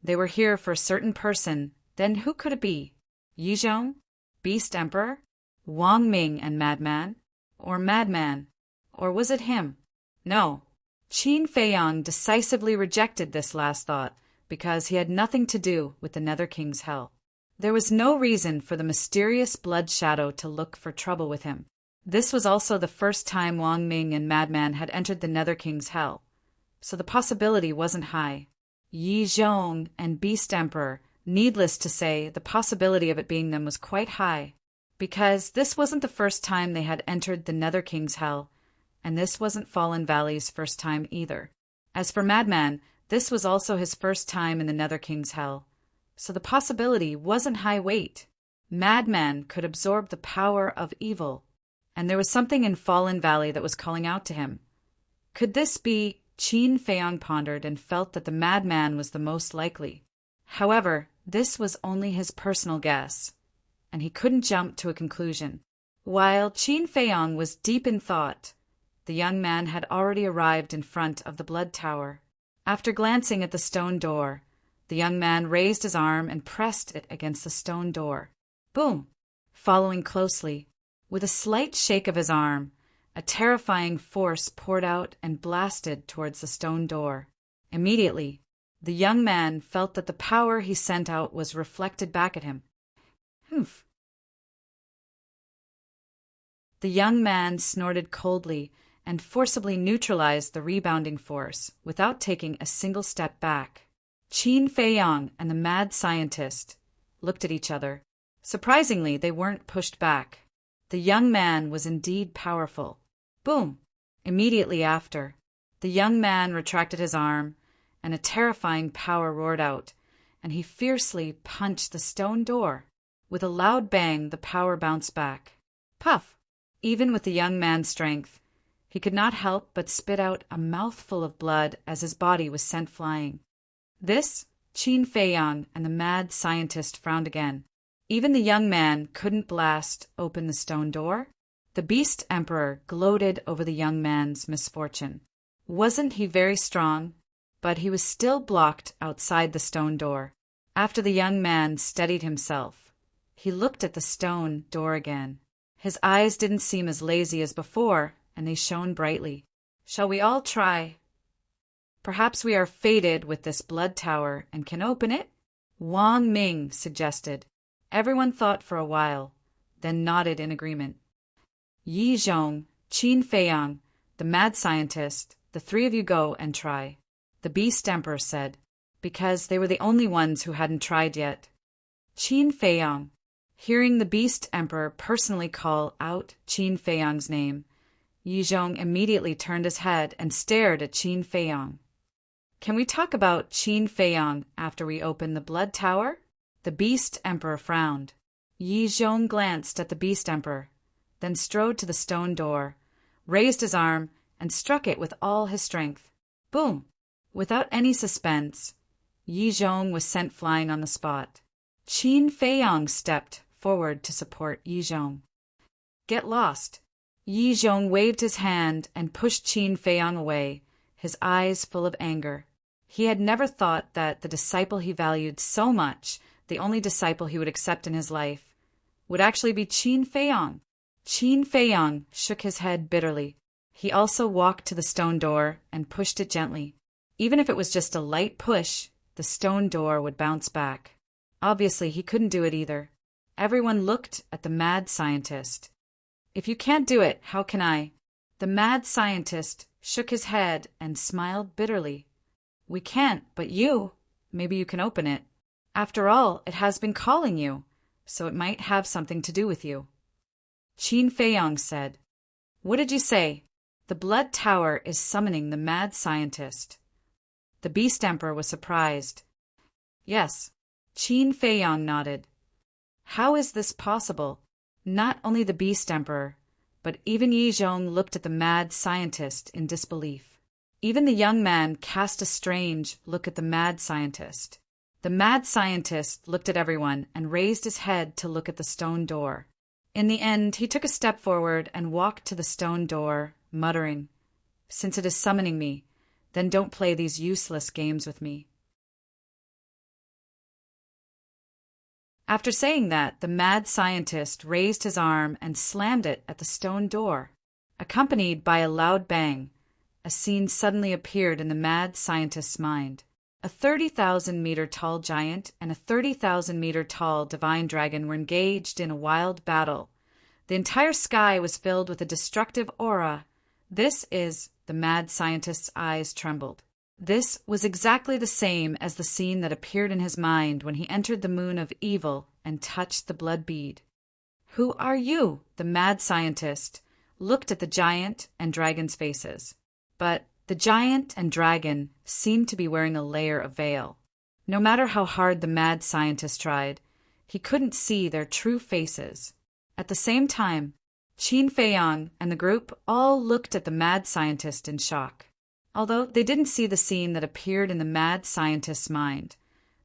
They were here for a certain person, then who could it be? Yi Zhong? Beast Emperor? Wang Ming and Madman? Or Madman? Or was it him? No. Qin Feiyang decisively rejected this last thought because he had nothing to do with the Nether King's hell. There was no reason for the mysterious blood shadow to look for trouble with him. This was also the first time Wang Ming and Madman had entered the Nether King's hell, so the possibility wasn't high. Yi Zhong and Beast Emperor, needless to say, the possibility of it being them was quite high, because this wasn't the first time they had entered the Nether King's hell, and this wasn't Fallen Valley's first time either. As for Madman, this was also his first time in the Nether King's hell, so the possibility wasn't high weight. Madman could absorb the power of evil, and there was something in Fallen Valley that was calling out to him. Could this be? Qin Feiyang pondered and felt that the madman was the most likely. However, this was only his personal guess, and he couldn't jump to a conclusion. While Qin Feiyang was deep in thought, the young man had already arrived in front of the blood tower. After glancing at the stone door, the young man raised his arm and pressed it against the stone door. Boom! Following closely, with a slight shake of his arm, a terrifying force poured out and blasted towards the stone door. Immediately, the young man felt that the power he sent out was reflected back at him. Humph! The young man snorted coldly and forcibly neutralized the rebounding force without taking a single step back. Qin Feiyang and the mad scientist looked at each other. Surprisingly, they weren't pushed back. The young man was indeed powerful. Boom! Immediately after, the young man retracted his arm, and a terrifying power roared out, and he fiercely punched the stone door. With a loud bang, the power bounced back. Puff! Even with the young man's strength, he could not help but spit out a mouthful of blood as his body was sent flying. This, Qin Feiyang and the mad scientist frowned again. Even the young man couldn't blast open the stone door. The Beast Emperor gloated over the young man's misfortune. Wasn't he very strong? But he was still blocked outside the stone door. After the young man steadied himself, he looked at the stone door again. His eyes didn't seem as lazy as before, and they shone brightly. Shall we all try? Perhaps we are fated with this blood tower and can open it? Wang Ming suggested. Everyone thought for a while, then nodded in agreement. Yi Zhong, Qin Feiyang, the mad scientist, the three of you go and try, the Beast Emperor said, because they were the only ones who hadn't tried yet. Qin Feiyang, hearing the Beast Emperor personally call out Qin Feiyang's name, Yi Zhong immediately turned his head and stared at Qin Feiyang. Can we talk about Qin Feiyang after we open the blood tower? The Beast Emperor frowned. Yi Zhong glanced at the Beast Emperor, then strode to the stone door, raised his arm, and struck it with all his strength. Boom! Without any suspense, Yi Zhong was sent flying on the spot. Qin Feiyang stepped forward to support Yi Zhong. Get lost! Yi Zhong waved his hand and pushed Qin Feiyang away, his eyes full of anger. He had never thought that the disciple he valued so much, the only disciple he would accept in his life, would actually be Qin Feiyang. Qin Feiyang shook his head bitterly. He also walked to the stone door and pushed it gently. Even if it was just a light push, the stone door would bounce back. Obviously, he couldn't do it either. Everyone looked at the mad scientist. If you can't do it, how can I? The mad scientist shook his head and smiled bitterly. We can't, but you. Maybe you can open it. After all, it has been calling you, so it might have something to do with you. Qin Feiyang said. What did you say? The blood tower is summoning the mad scientist. The Beast Emperor was surprised. Yes. Qin Feiyang nodded. How is this possible? Not only the Beast Emperor, but even Yi Zhong looked at the mad scientist in disbelief. Even the young man cast a strange look at the mad scientist. The mad scientist looked at everyone and raised his head to look at the stone door. In the end, he took a step forward and walked to the stone door, muttering, Since it is summoning me, then don't play these useless games with me. After saying that, the mad scientist raised his arm and slammed it at the stone door. Accompanied by a loud bang, a scene suddenly appeared in the mad scientist's mind. A 30,000-meter-tall giant and a 30,000-meter-tall divine dragon were engaged in a wild battle. The entire sky was filled with a destructive aura. The mad scientist's eyes trembled. This was exactly the same as the scene that appeared in his mind when he entered the moon of evil and touched the blood bead. Who are you? The mad scientist looked at the giant and dragon's faces. But the giant and dragon seemed to be wearing a layer of veil. No matter how hard the mad scientist tried, he couldn't see their true faces. At the same time, Qin Feiyang and the group all looked at the mad scientist in shock. Although they didn't see the scene that appeared in the mad scientist's mind,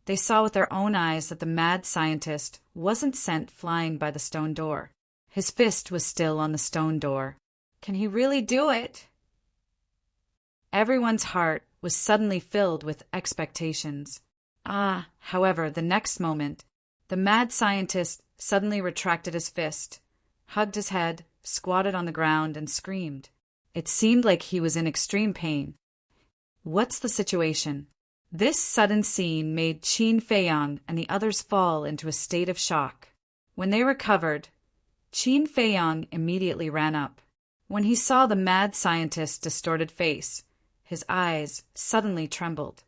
they saw with their own eyes that the mad scientist wasn't sent flying by the stone door. His fist was still on the stone door. Can he really do it? Everyone's heart was suddenly filled with expectations. However, the next moment, the mad scientist suddenly retracted his fist, hugged his head, squatted on the ground, and screamed. It seemed like he was in extreme pain. What's the situation? This sudden scene made Qin Feiyang and the others fall into a state of shock. When they recovered, Qin Feiyang immediately ran up. When he saw the mad scientist's distorted face, his eyes suddenly trembled.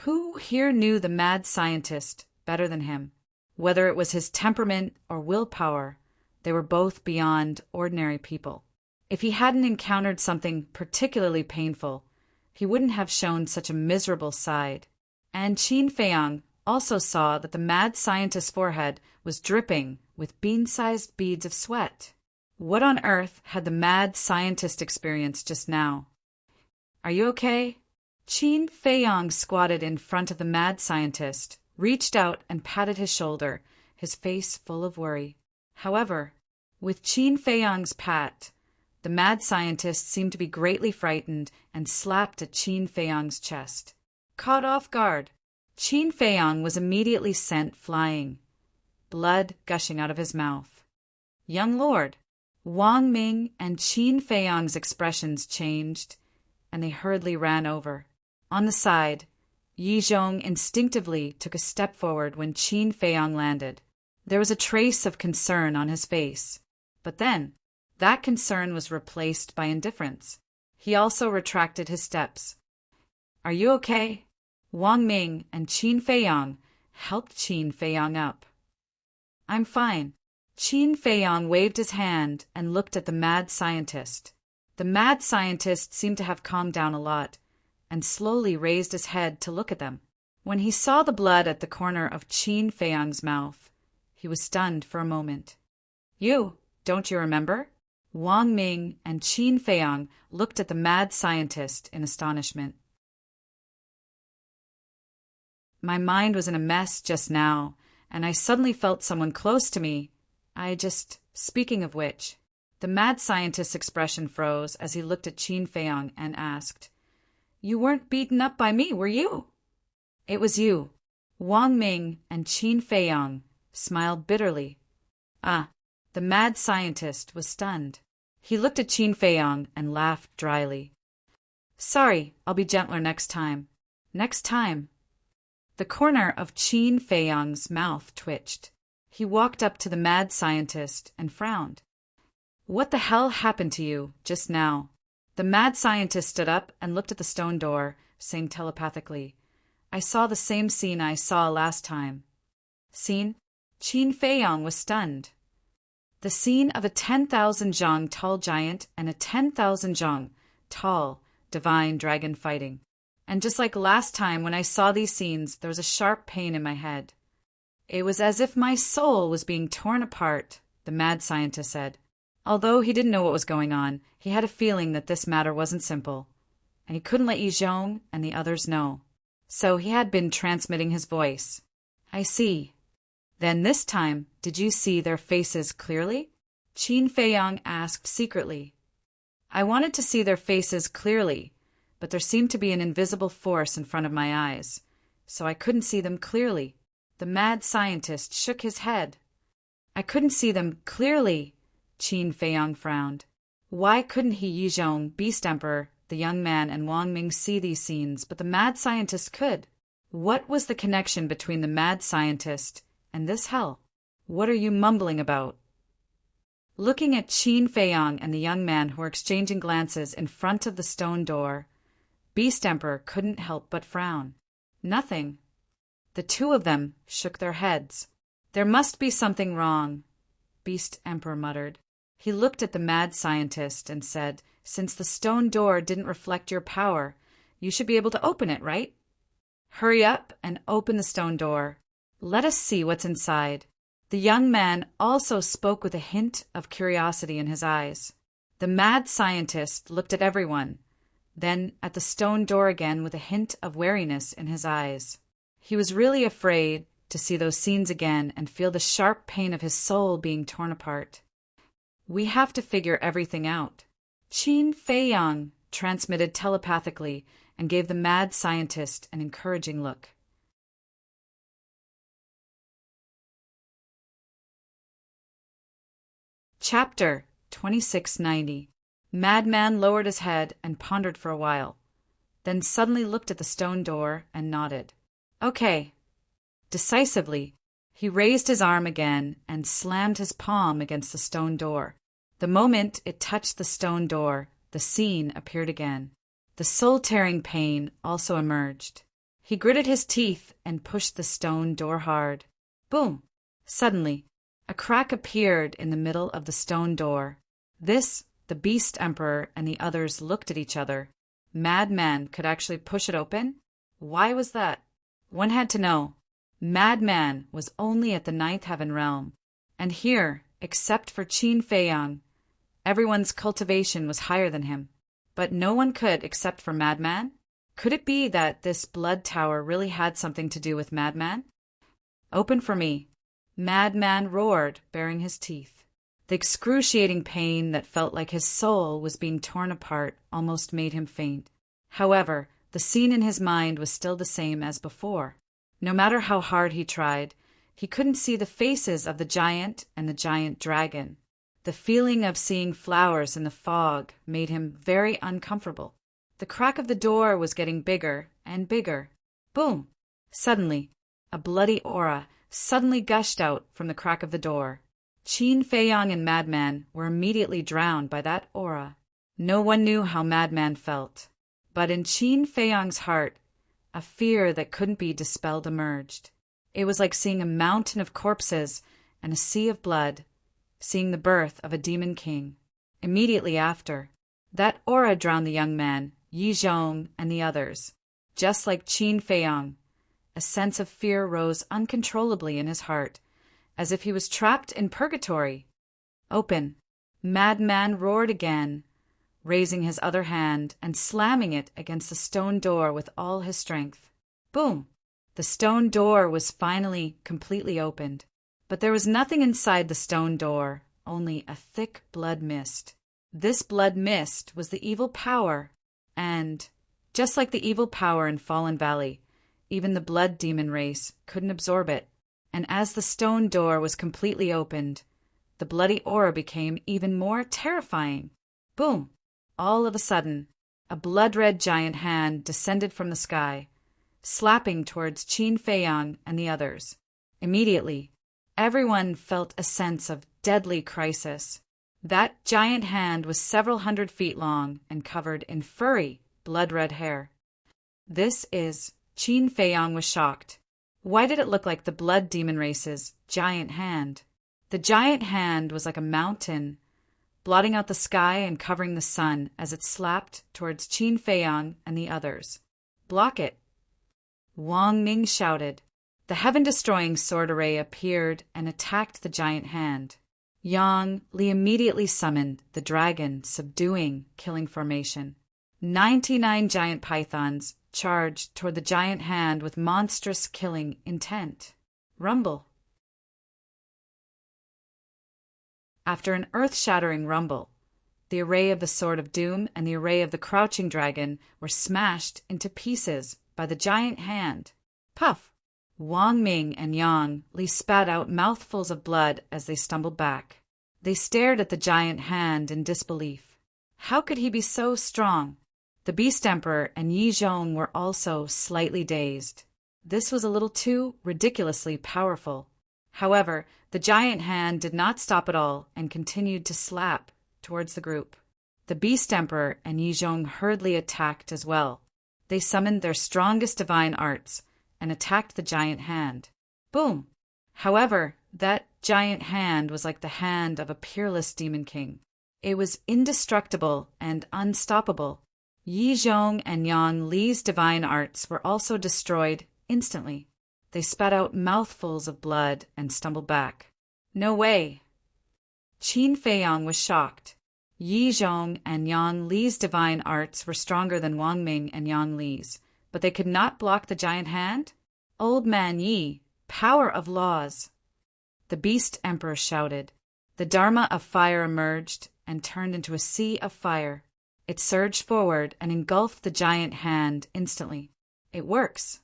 Who here knew the mad scientist better than him? Whether it was his temperament or willpower, they were both beyond ordinary people. If he hadn't encountered something particularly painful, he wouldn't have shown such a miserable side. And Qin Feiyang also saw that the mad scientist's forehead was dripping with bean-sized beads of sweat. What on earth had the mad scientist experienced just now? Are you okay? Qin Feiyang squatted in front of the mad scientist, reached out and patted his shoulder, his face full of worry. However, With Qin Feiyang's pat, the mad scientist seemed to be greatly frightened and slapped at Qin Feiyang's chest. Caught off guard, Qin Feiyang was immediately sent flying, blood gushing out of his mouth. Young lord, Wang Ming and Qin Feiyang's expressions changed, and they hurriedly ran over. On the side, Yi Zhong instinctively took a step forward when Qin Feiyang landed. There was a trace of concern on his face, but then that concern was replaced by indifference. He also retracted his steps. Are you okay? Wang Ming and Qin Feiyang helped Qin Feiyang up. I'm fine. Qin Feiyang waved his hand and looked at the mad scientist. The mad scientist seemed to have calmed down a lot, and slowly raised his head to look at them. When he saw the blood at the corner of Qin Feiyang's mouth, he was stunned for a moment. You, don't you remember? Wang Ming and Qin Feiyang looked at the mad scientist in astonishment. My mind was in a mess just now, and I suddenly felt someone close to me. Speaking of which, the mad scientist's expression froze as he looked at Qin Feiyang and asked, You weren't beaten up by me, were you? It was you. Wang Ming and Qin Feiyang smiled bitterly. The mad scientist was stunned. He looked at Qin Feiyang and laughed dryly. Sorry, I'll be gentler next time. Next time. The corner of Qin Feiyang's mouth twitched. He walked up to the mad scientist and frowned. What the hell happened to you just now? The mad scientist stood up and looked at the stone door, saying telepathically, I saw the same scene I saw last time. Scene? Qin Feiyang was stunned. The scene of a 10,000 zhang tall giant and a 10,000 zhang tall divine dragon fighting. And just like last time when I saw these scenes, there was a sharp pain in my head. It was as if my soul was being torn apart, the mad scientist said. Although he didn't know what was going on, he had a feeling that this matter wasn't simple, and he couldn't let Yi Zhong and the others know. So he had been transmitting his voice. I see. Then this time, did you see their faces clearly? Qin Feiyang asked secretly. I wanted to see their faces clearly, but there seemed to be an invisible force in front of my eyes, so I couldn't see them clearly. The mad scientist shook his head. I couldn't see them clearly, Qin Feiyang frowned. Why couldn't he, Yi Zhong, Beast Emperor, the young man, and Wang Ming see these scenes, but the mad scientist could? What was the connection between the mad scientist and this hell? What are you mumbling about? Looking at Qin Feiyang and the young man who were exchanging glances in front of the stone door, Beast Emperor couldn't help but frown. Nothing. The two of them shook their heads. There must be something wrong, Beast Emperor muttered. He looked at the mad scientist and said, Since the stone door didn't reflect your power, you should be able to open it, right? Hurry up and open the stone door. Let us see what's inside. The young man also spoke with a hint of curiosity in his eyes. The mad scientist looked at everyone, then at the stone door again with a hint of wariness in his eyes. He was really afraid to see those scenes again and feel the sharp pain of his soul being torn apart. We have to figure everything out. Qin Feiyang transmitted telepathically and gave the mad scientist an encouraging look. Chapter 2690. Madman lowered his head and pondered for a while, then suddenly looked at the stone door and nodded. Okay. Decisively, he raised his arm again and slammed his palm against the stone door. The moment it touched the stone door, the scene appeared again. The soul-tearing pain also emerged. He gritted his teeth and pushed the stone door hard. Boom! Suddenly, a crack appeared in the middle of the stone door. The Beast Emperor and the others looked at each other. Madman could actually push it open? Why was that? One had to know. Madman was only at the ninth heaven realm, and here, except for Qin Feiyang, everyone's cultivation was higher than him. But no one could except for Madman? Could it be that this blood tower really had something to do with Madman? Open for me. Madman roared, baring his teeth. The excruciating pain that felt like his soul was being torn apart almost made him faint. However, the scene in his mind was still the same as before. No matter how hard he tried, he couldn't see the faces of the giant and the giant dragon. The feeling of seeing flowers in the fog made him very uncomfortable. The crack of the door was getting bigger and bigger. Boom! Suddenly, a bloody aura suddenly gushed out from the crack of the door. Qin Feiyang and Madman were immediately drowned by that aura. No one knew how Madman felt, but in Qin Feiyang's heart, a fear that couldn't be dispelled emerged. It was like seeing a mountain of corpses and a sea of blood, seeing the birth of a demon king. Immediately after, that aura drowned the young man, Yi Zhong, and the others. Just like Qin Feiyang, a sense of fear rose uncontrollably in his heart, as if he was trapped in purgatory. Open! Madman roared again, raising his other hand and slamming it against the stone door with all his strength. Boom! The stone door was finally completely opened, but there was nothing inside the stone door, only a thick blood mist. This blood mist was the evil power, and, just like the evil power in Fallen Valley, even the blood demon race couldn't absorb it. And as the stone door was completely opened, the bloody aura became even more terrifying. Boom! All of a sudden, a blood-red giant hand descended from the sky, slapping towards Qin Feiyang and the others. Immediately, everyone felt a sense of deadly crisis. That giant hand was several 100 feet long and covered in furry, blood-red hair. Qin Feiyang was shocked. Why did it look like the blood demon race's giant hand? The giant hand was like a mountain, blotting out the sky and covering the sun as it slapped towards Qin Feiyang and the others. Block it! Wang Ming shouted. The heaven-destroying sword array appeared and attacked the giant hand. Yang Li immediately summoned the dragon, subduing killing formation. 99 giant pythons charged toward the giant hand with monstrous killing intent. Rumble. After an earth-shattering rumble, the array of the Sword of Doom and the array of the Crouching Dragon were smashed into pieces by the giant hand. Puff! Wang Ming and Yang Li spat out mouthfuls of blood as they stumbled back. They stared at the giant hand in disbelief. How could he be so strong? The Beast Emperor and Yi Zhong were also slightly dazed. This was a little too ridiculously powerful. However, the giant hand did not stop at all and continued to slap towards the group. The Beast Emperor and Yi Zhong hurriedly attacked as well. They summoned their strongest divine arts and attacked the giant hand. Boom! However, that giant hand was like the hand of a peerless demon king. It was indestructible and unstoppable. Yi Zhong and Yang Li's divine arts were also destroyed instantly. They spat out mouthfuls of blood and stumbled back. No way! Qin Feiyang was shocked. Yi Zhong and Yang Li's divine arts were stronger than Wang Ming and Yang Li's, but they could not block the giant hand? Old man Yi, power of laws! The Beast Emperor shouted. The Dharma of fire emerged and turned into a sea of fire. It surged forward and engulfed the giant hand instantly. It works.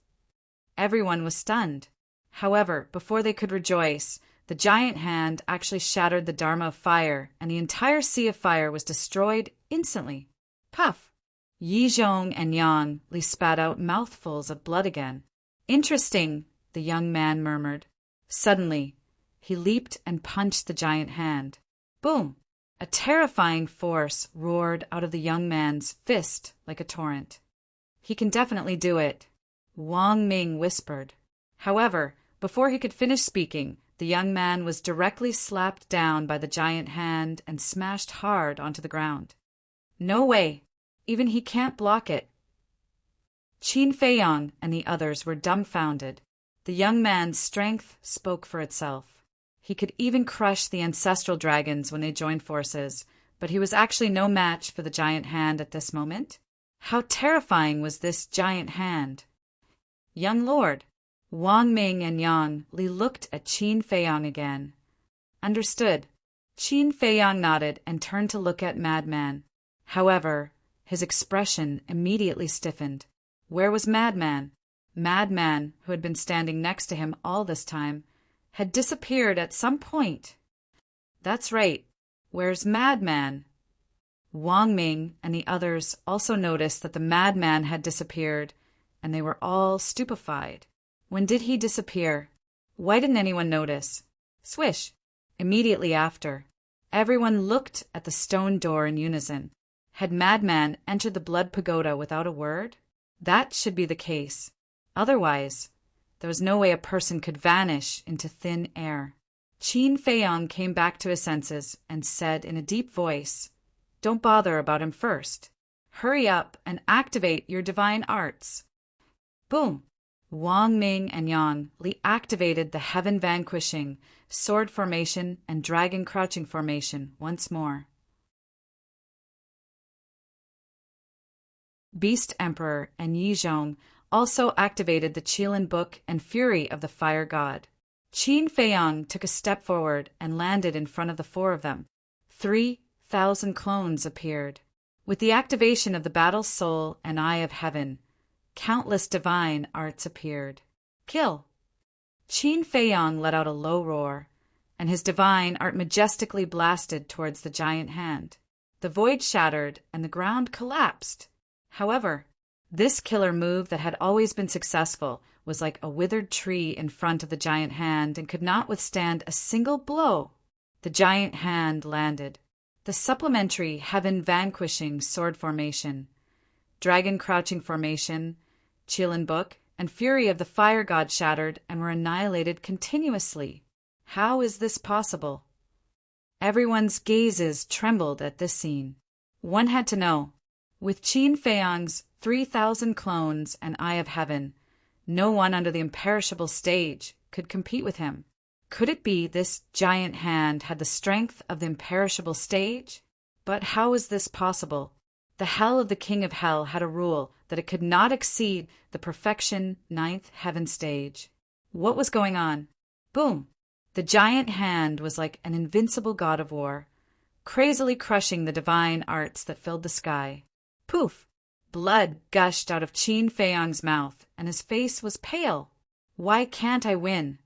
Everyone was stunned. However, before they could rejoice, the giant hand actually shattered the Dharma of fire, and the entire sea of fire was destroyed instantly. Puff! Yi Zhong and Yang Li spat out mouthfuls of blood again. Interesting, the young man murmured. Suddenly, he leaped and punched the giant hand. Boom! A terrifying force roared out of the young man's fist like a torrent. He can definitely do it, Wang Ming whispered. However, before he could finish speaking, the young man was directly slapped down by the giant hand and smashed hard onto the ground. No way! Even he can't block it. Qin Feiyang and the others were dumbfounded. The young man's strength spoke for itself. He could even crush the ancestral dragons when they joined forces, but he was actually no match for the giant hand at this moment. How terrifying was this giant hand? Young lord, Wang Ming and Yang Li looked at Qin Feiyang again. Understood. Qin Feiyang nodded and turned to look at Madman. However, his expression immediately stiffened. Where was Madman? Madman, who had been standing next to him all this time, had disappeared at some point. That's right. Where's Madman? Wang Ming and the others also noticed that the madman had disappeared, and they were all stupefied. When did he disappear? Why didn't anyone notice? Swish! Immediately after. Everyone looked at the stone door in unison. Had Madman entered the blood pagoda without a word? That should be the case. Otherwise, there was no way a person could vanish into thin air. Qin Feiyang came back to his senses and said in a deep voice, "Don't bother about him first. Hurry up and activate your divine arts." Boom! Wang Ming and Yang Li activated the heaven vanquishing, sword formation, and dragon crouching formation once more. Beast Emperor and Yi Zhong also activated the Qilin Book and Fury of the Fire God. Qin Feiyang took a step forward and landed in front of the four of them. 3,000 clones appeared. With the activation of the Battle Soul and Eye of Heaven, countless divine arts appeared. Kill! Qin Feiyang let out a low roar, and his divine art majestically blasted towards the giant hand. The void shattered and the ground collapsed. However, this killer move that had always been successful was like a withered tree in front of the giant hand and could not withstand a single blow. The giant hand landed. The supplementary heaven vanquishing sword formation, dragon crouching formation, Qilin Book, and Fury of the Fire God shattered and were annihilated continuously. How is this possible? Everyone's gazes trembled at this scene. One had to know. With Qin Feiyang's 3,000 clones and Eye of Heaven, no one under the imperishable stage could compete with him. Could it be this giant hand had the strength of the imperishable stage? But how is this possible? The Hell of the King of Hell had a rule that it could not exceed the perfection 9th heaven stage. What was going on? Boom! The giant hand was like an invincible god of war, crazily crushing the divine arts that filled the sky. Poof! Blood gushed out of Qin Feiyang's mouth, and his face was pale. Why can't I win?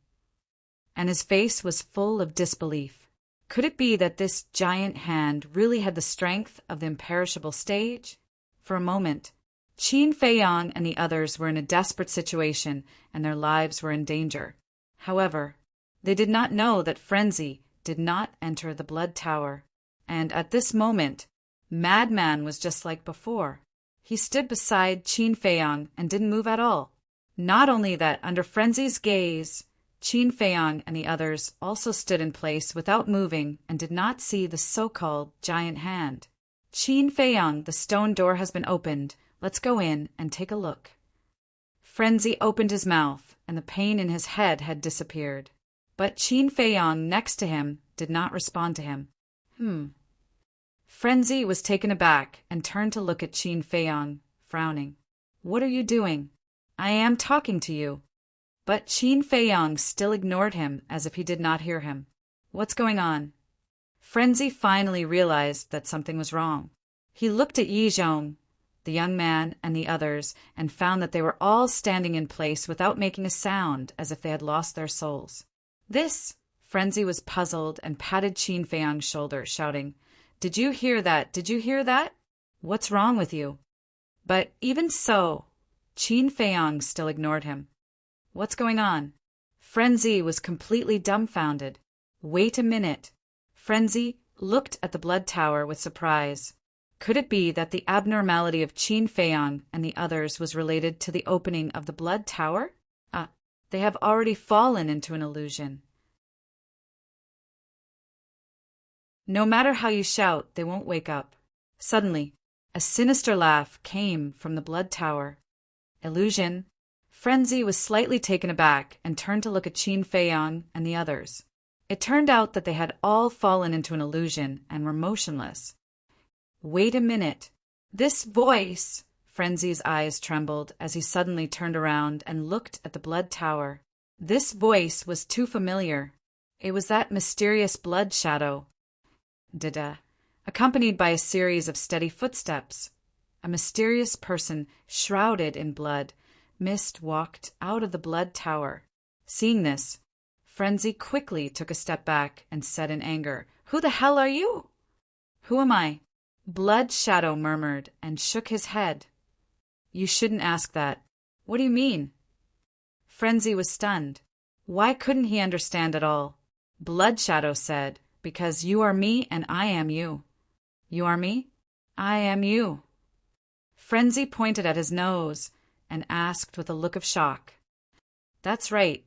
And his face was full of disbelief. Could it be that this giant hand really had the strength of the imperishable stage? For a moment, Qin Feiyang and the others were in a desperate situation, and their lives were in danger. However, they did not know that frenzy did not enter the blood tower, and at this moment, Madman was just like before. He stood beside Qin Feiyang and didn't move at all. Not only that, under frenzy's gaze, Qin Feiyang and the others also stood in place without moving and did not see the so-called giant hand. Qin Feiyang, the stone door has been opened. Let's go in and take a look. Frenzy opened his mouth, and the pain in his head had disappeared. But Qin Feiyang next to him did not respond to him. Frenzy was taken aback and turned to look at Qin Feiyang, frowning. What are you doing? I am talking to you. But Qin Feiyang still ignored him as if he did not hear him. What's going on? Frenzy finally realized that something was wrong. He looked at Yi Zhong, the young man, and the others, and found that they were all standing in place without making a sound, as if they had lost their souls. Frenzy was puzzled and patted Qin Feiyang's shoulder, shouting, "Did you hear that? Did you hear that? What's wrong with you?" But even so, Qin Feiyang still ignored him. What's going on? Frenzy was completely dumbfounded. Wait a minute. Frenzy looked at the blood tower with surprise. Could it be that the abnormality of Qin Feiyang and the others was related to the opening of the blood tower? They have already fallen into an illusion. No matter how you shout, they won't wake up. Suddenly, a sinister laugh came from the blood tower. Illusion. Frenzy was slightly taken aback and turned to look at Qin Feiyang and the others. It turned out that they had all fallen into an illusion and were motionless. Wait a minute. This voice... Frenzy's eyes trembled as he suddenly turned around and looked at the blood tower. This voice was too familiar. It was that mysterious blood shadow. da-da, accompanied by a series of steady footsteps. A mysterious person, shrouded in blood, mist walked out of the blood tower. Seeing this, Frenzy quickly took a step back and said in anger, "Who the hell are you?" "Who am I?" Blood Shadow murmured and shook his head. "You shouldn't ask that. What do you mean?" Frenzy was stunned. Why couldn't he understand at all? Blood Shadow said, "Because you are me and I am you." "You are me? I am you." Frenzy pointed at his nose and asked with a look of shock, "That's right.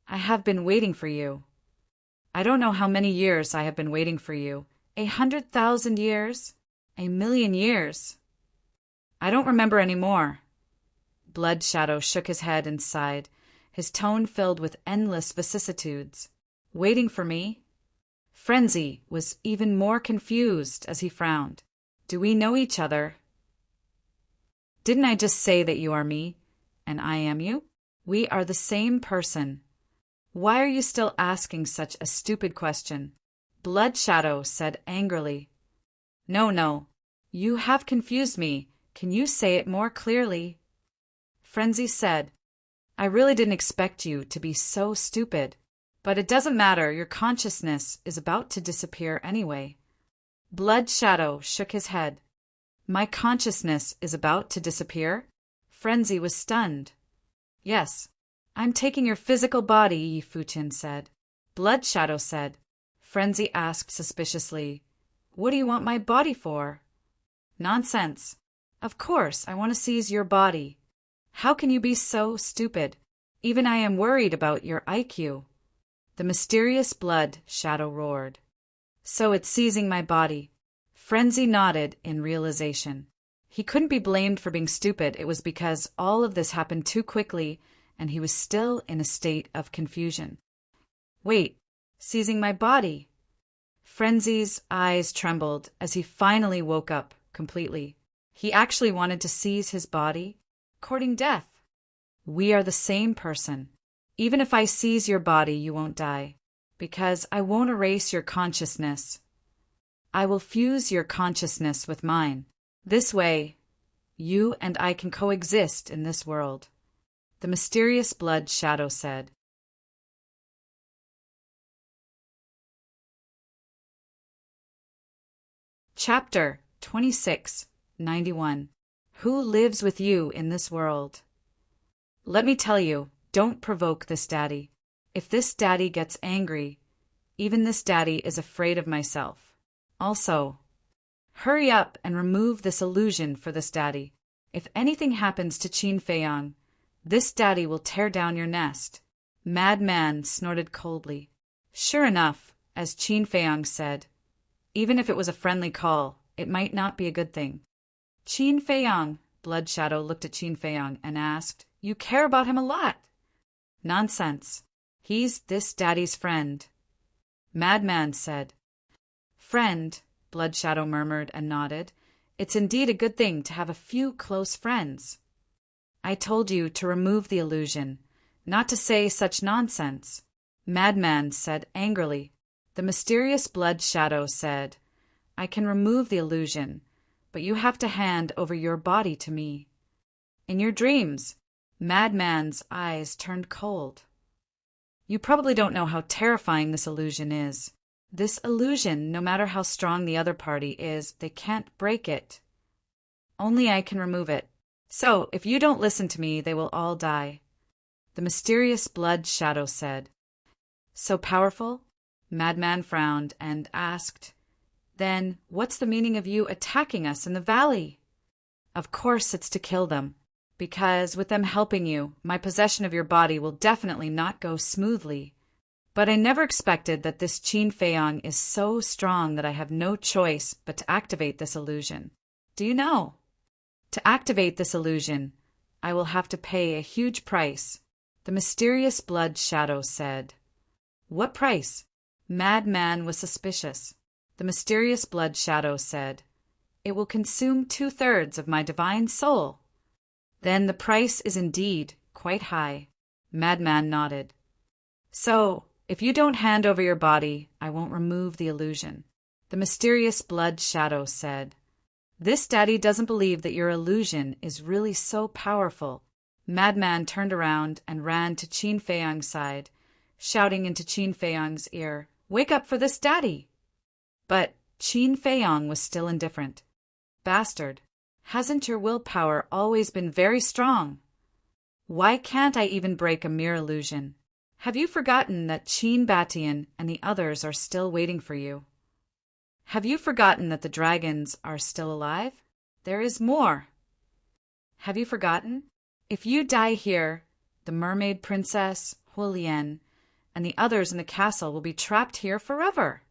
I have been waiting for you. I don't know how many years I have been waiting for you. 100,000 years? 1,000,000 years? I don't remember any more." Blood Shadow shook his head and sighed, his tone filled with endless vicissitudes. "Waiting for me?" Frenzy was even more confused as he frowned. "Do we know each other?" "Didn't I just say that you are me, and I am you? We are the same person. Why are you still asking such a stupid question?" Blood Shadow said angrily. No, you have confused me. Can you say it more clearly?" Frenzy said, "I really didn't expect you to be so stupid. But it doesn't matter, your consciousness is about to disappear anyway." Blood Shadow shook his head. "My consciousness is about to disappear?" Frenzy was stunned. "Yes, I'm taking your physical body," Yi Fuchin said. Blood Shadow said. Frenzy asked suspiciously, "What do you want my body for?" "Nonsense. Of course, I want to seize your body. How can you be so stupid? Even I am worried about your IQ." The mysterious Blood Shadow roared. "So it's seizing my body." Frenzy nodded in realization. He couldn't be blamed for being stupid. It was because all of this happened too quickly, and he was still in a state of confusion. "Wait, seizing my body?" Frenzy's eyes trembled as he finally woke up completely. He actually wanted to seize his body, courting death. "We are the same person. Even if I seize your body, you won't die, because I won't erase your consciousness. I will fuse your consciousness with mine. This way, you and I can coexist in this world," the mysterious Blood Shadow said. Chapter 2691. Who lives with you in this world? Let me tell you, don't provoke this daddy. If this daddy gets angry, even this daddy is afraid of myself. Also, hurry up and remove this illusion for this daddy. If anything happens to Qin Feiyang, this daddy will tear down your nest. Madman snorted coldly. Sure enough, as Qin Feiyang said, even if it was a friendly call, it might not be a good thing. Qin Feiyang, Blood Shadow looked at Qin Feiyang and asked, "You care about him a lot." "Nonsense. He's this daddy's friend." Madman said. "Friend," Blood Shadow murmured and nodded. "It's indeed a good thing to have a few close friends." "I told you to remove the illusion, not to say such nonsense," Madman said angrily. The mysterious Blood Shadow said, "I can remove the illusion, but you have to hand over your body to me." "In your dreams." Madman's eyes turned cold. "You probably don't know how terrifying this illusion is. This illusion, no matter how strong the other party is, they can't break it. Only I can remove it. So, if you don't listen to me, they will all die," the mysterious Blood Shadow said. "So powerful?" Madman frowned and asked, "Then, what's the meaning of you attacking us in the valley?" "Of course it's to kill them, because with them helping you, my possession of your body will definitely not go smoothly. But I never expected that this Qin Feiyang is so strong that I have no choice but to activate this illusion. Do you know? To activate this illusion, I will have to pay a huge price," the mysterious Blood Shadow said. "What price?" Madman was suspicious. The mysterious Blood Shadow said, "It will consume 2/3 of my divine soul." "Then the price is indeed quite high." Madman nodded. "So, if you don't hand over your body, I won't remove the illusion," The mysterious blood shadow said. This daddy doesn't believe that your illusion is really so powerful. Madman turned around and ran to Qin Feiyang's side, shouting into Qin Feiyang's ear, "Wake up for this daddy!" But Qin Feiyang was still indifferent. Bastard, hasn't your willpower always been very strong? Why can't I even break a mere illusion? Have you forgotten that Qin Batian and the others are still waiting for you? Have you forgotten that the dragons are still alive? There is more. Have you forgotten? If you die here, the mermaid princess, Huolian, and the others in the castle will be trapped here forever.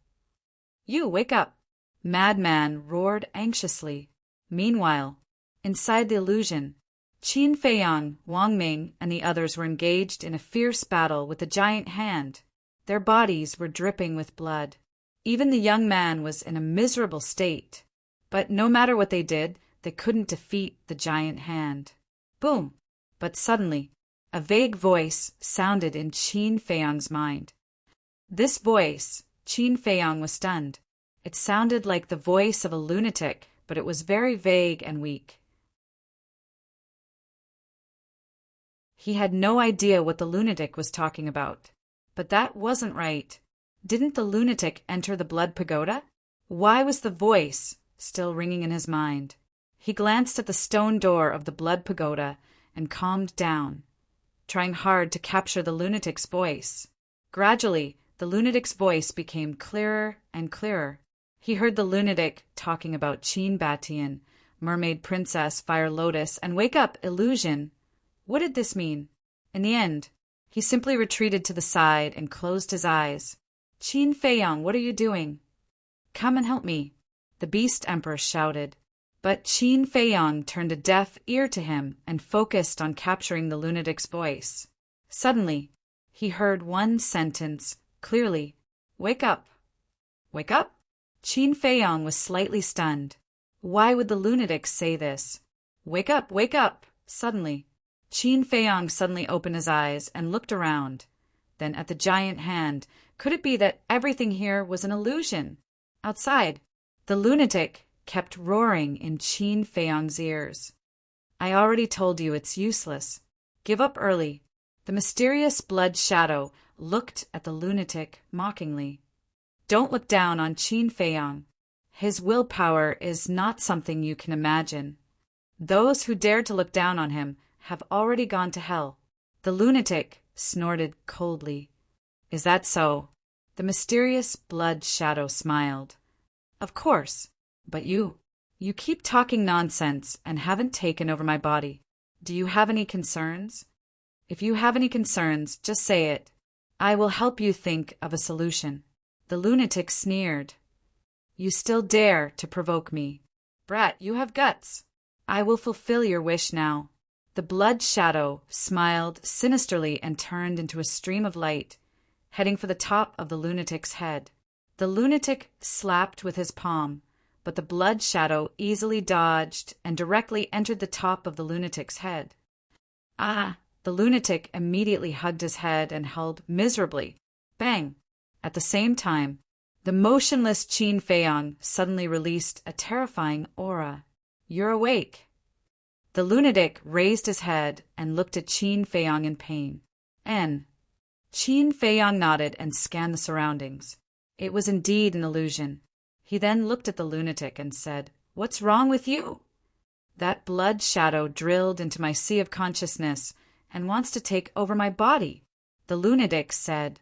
You, wake up! Madman roared anxiously. Meanwhile, inside the illusion, Qin Feiyang, Wang Ming, and the others were engaged in a fierce battle with the giant hand. Their bodies were dripping with blood. Even the young man was in a miserable state. But no matter what they did, they couldn't defeat the giant hand. Boom! But suddenly, a vague voice sounded in Qin Feiyang's mind. This voice, Qin Feiyang was stunned. It sounded like the voice of a lunatic, but it was very vague and weak. He had no idea what the lunatic was talking about. But that wasn't right. Didn't the lunatic enter the blood pagoda? Why was the voice still ringing in his mind? He glanced at the stone door of the blood pagoda and calmed down, trying hard to capture the lunatic's voice. Gradually, the lunatic's voice became clearer and clearer. He heard the lunatic talking about Qin Batian, mermaid princess, fire lotus, and wake up, illusion. What did this mean? In the end, he simply retreated to the side and closed his eyes. Qin Feiyang, what are you doing? Come and help me, the Beast Emperor shouted. But Qin Feiyang turned a deaf ear to him and focused on capturing the lunatic's voice. Suddenly, he heard one sentence clearly. Wake up. Wake up? Qin Feiyang was slightly stunned. Why would the lunatic say this? Wake up, wake up! Suddenly, Qin Feiyang suddenly opened his eyes and looked around. Then at the giant hand. Could it be that everything here was an illusion? Outside, the lunatic kept roaring in Qin Feiyang's ears. I already told you it's useless. Give up early. The mysterious blood shadow looked at the lunatic mockingly. Don't look down on Qin Feiyang. His willpower is not something you can imagine. Those who dare to look down on him have already gone to hell. The lunatic snorted coldly. Is that so? The mysterious blood shadow smiled. Of course, but you keep talking nonsense and haven't taken over my body. Do you have any concerns? If you have any concerns, just say it. I will help you think of a solution. The lunatic sneered. You still dare to provoke me. Brat, you have guts. I will fulfill your wish now. The blood shadow smiled sinisterly and turned into a stream of light, heading for the top of the lunatic's head. The lunatic slapped with his palm, but the blood shadow easily dodged and directly entered the top of the lunatic's head. Ah! The lunatic immediately hugged his head and held miserably. Bang! At the same time, the motionless Qin Feiyang suddenly released a terrifying aura. You're awake. The lunatic raised his head and looked at Qin Feiyang in pain. Qin Feiyang nodded and scanned the surroundings. It was indeed an illusion. He then looked at the lunatic and said, What's wrong with you? That blood shadow drilled into my sea of consciousness and wants to take over my body. The lunatic said,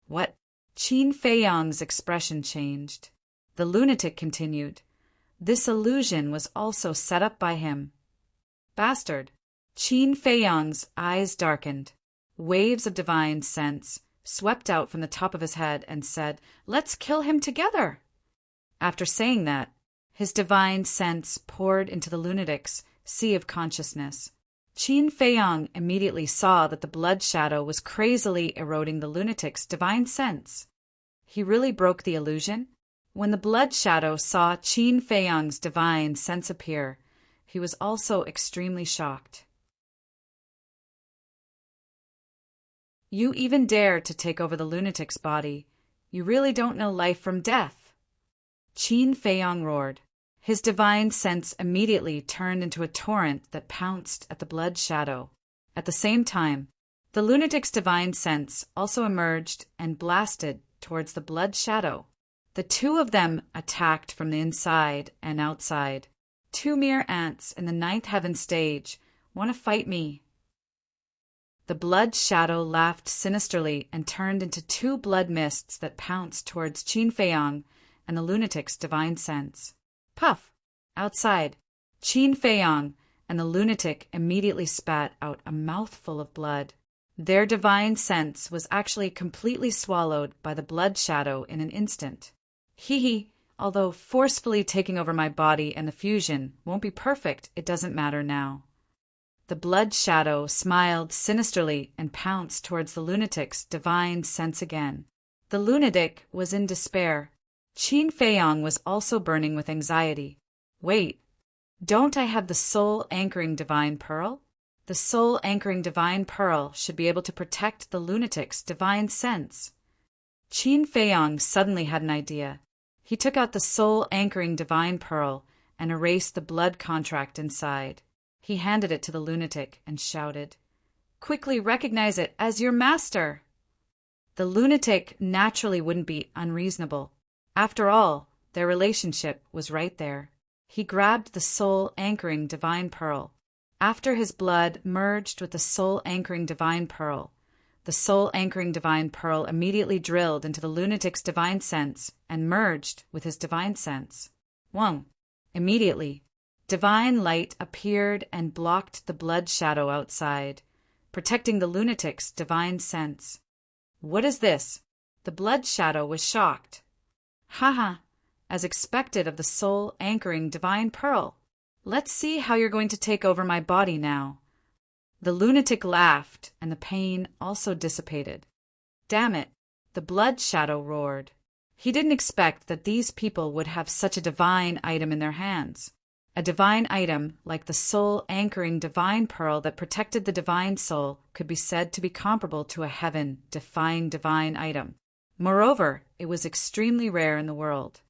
What? Qin Feiyang's expression changed. The lunatic continued, This illusion was also set up by him. Bastard! Qin Feiyang's eyes darkened. Waves of divine sense swept out from the top of his head and said, Let's kill him together! After saying that, his divine sense poured into the lunatic's sea of consciousness. Qin Feiyang immediately saw that the blood shadow was crazily eroding the lunatic's divine sense. He really broke the illusion. When the blood shadow saw Qin Feiyang's divine sense appear, he was also extremely shocked. You even dare to take over the lunatic's body. You really don't know life from death. Qin Feiyang roared. His divine sense immediately turned into a torrent that pounced at the blood shadow. At the same time, the lunatic's divine sense also emerged and blasted towards the blood shadow. The two of them attacked from the inside and outside. Two mere ants in the ninth heaven stage want to fight me. The blood shadow laughed sinisterly and turned into two blood mists that pounced towards Qin Feiyang and the lunatic's divine sense. Puff! Outside, Qin Feiyang and the lunatic immediately spat out a mouthful of blood. Their divine sense was actually completely swallowed by the blood shadow in an instant. Hee, although forcefully taking over my body and the fusion won't be perfect, it doesn't matter now. The blood shadow smiled sinisterly and pounced towards the lunatic's divine sense again. The lunatic was in despair. Qin Feiyang was also burning with anxiety. Wait, don't I have the soul-anchoring divine pearl? The soul-anchoring divine pearl should be able to protect the lunatic's divine sense. Qin Feiyang suddenly had an idea. He took out the soul-anchoring divine pearl and erased the blood contract inside. He handed it to the lunatic and shouted, "Quickly recognize it as your master!" The lunatic naturally wouldn't be unreasonable. After all, their relationship was right there. He grabbed the soul-anchoring divine pearl. After his blood merged with the soul-anchoring divine pearl, the soul-anchoring divine pearl immediately drilled into the lunatic's divine sense and merged with his divine sense. Wong! Immediately, divine light appeared and blocked the blood shadow outside, protecting the lunatic's divine sense. What is this? The blood shadow was shocked. Haha, as expected of the soul-anchoring divine pearl. Let's see how you're going to take over my body now. The lunatic laughed, and the pain also dissipated. Damn it, the blood shadow roared. He didn't expect that these people would have such a divine item in their hands. A divine item like the soul-anchoring divine pearl that protected the divine soul could be said to be comparable to a heaven-defying divine item. Moreover, it was extremely rare in the world.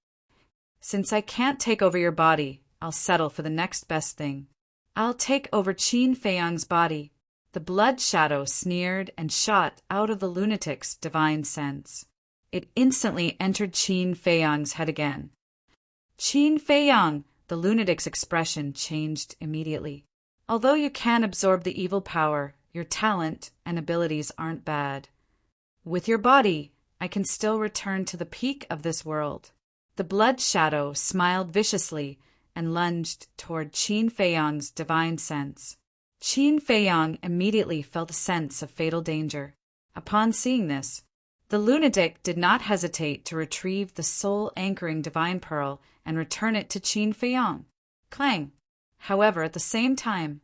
Since I can't take over your body, I'll settle for the next best thing. I'll take over Qin Feiyang's body. The blood shadow sneered and shot out of the lunatic's divine sense. It instantly entered Qin Feiyang's head again. Qin Feiyang! The lunatic's expression changed immediately. Although you can absorb the evil power, your talent and abilities aren't bad. With your body, I can still return to the peak of this world. The blood shadow smiled viciously and lunged toward Qin Feiyang's divine sense. Qin Feiyang immediately felt a sense of fatal danger. Upon seeing this, the lunatic did not hesitate to retrieve the soul-anchoring divine pearl and return it to Qin Feiyang. Clang! However, at the same time,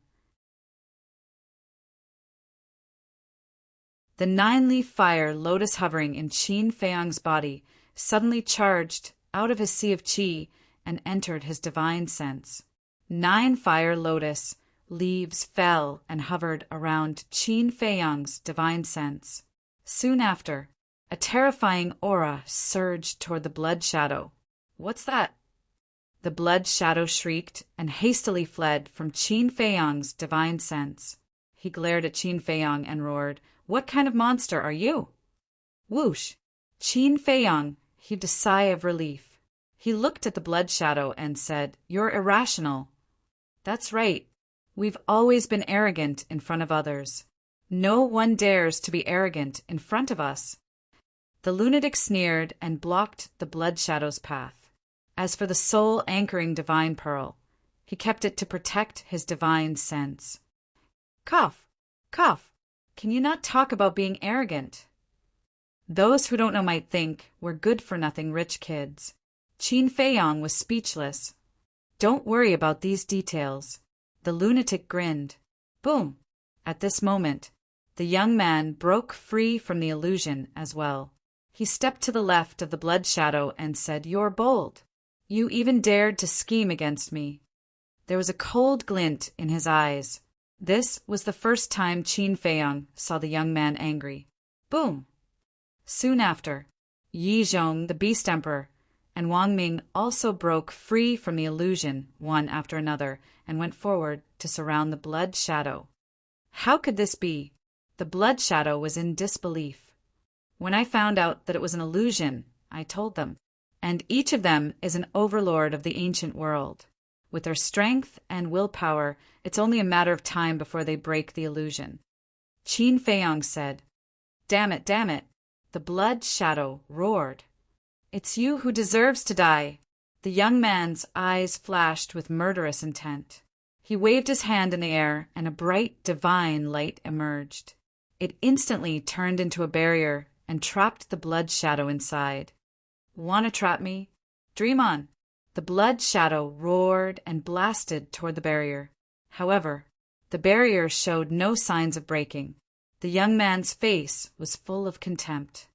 the nine-leaf fire lotus hovering in Qin Feiyang's body suddenly charged out of his sea of qi and entered his divine sense. 9 fire lotus leaves fell and hovered around Qin Feiyang's divine sense. Soon after, a terrifying aura surged toward the blood shadow. What's that? The blood shadow shrieked and hastily fled from Qin Feiyang's divine sense. He glared at Qin Feiyang and roared, "What kind of monster are you?" Whoosh! Qin Feiyang heaved a sigh of relief. He looked at the blood shadow and said, "You're irrational." "That's right. We've always been arrogant in front of others. No one dares to be arrogant in front of us." The lunatic sneered and blocked the blood shadow's path. As for the soul-anchoring divine pearl, he kept it to protect his divine sense. Cough! Cough! Can you not talk about being arrogant? Those who don't know might think we're good-for-nothing rich kids. Qin Feiyang was speechless. Don't worry about these details. The lunatic grinned. Boom! At this moment, the young man broke free from the illusion as well. He stepped to the left of the blood shadow and said, "You're bold. You even dared to scheme against me." There was a cold glint in his eyes. This was the first time Qin Feiyang saw the young man angry. Boom! Soon after, Yi Zhong, the Beast Emperor, and Wang Ming also broke free from the illusion one after another and went forward to surround the blood shadow. How could this be? The blood shadow was in disbelief. When I found out that it was an illusion, I told them. And each of them is an overlord of the ancient world. With their strength and willpower, it's only a matter of time before they break the illusion. Qin Feiyang said, damn it, damn it. The blood shadow roared. It's you who deserves to die. The young man's eyes flashed with murderous intent. He waved his hand in the air, and a bright, divine light emerged. It instantly turned into a barrier and trapped the blood shadow inside. Wanna trap me? Dream on. The blood shadow roared and blasted toward the barrier. However, the barrier showed no signs of breaking. The young man's face was full of contempt.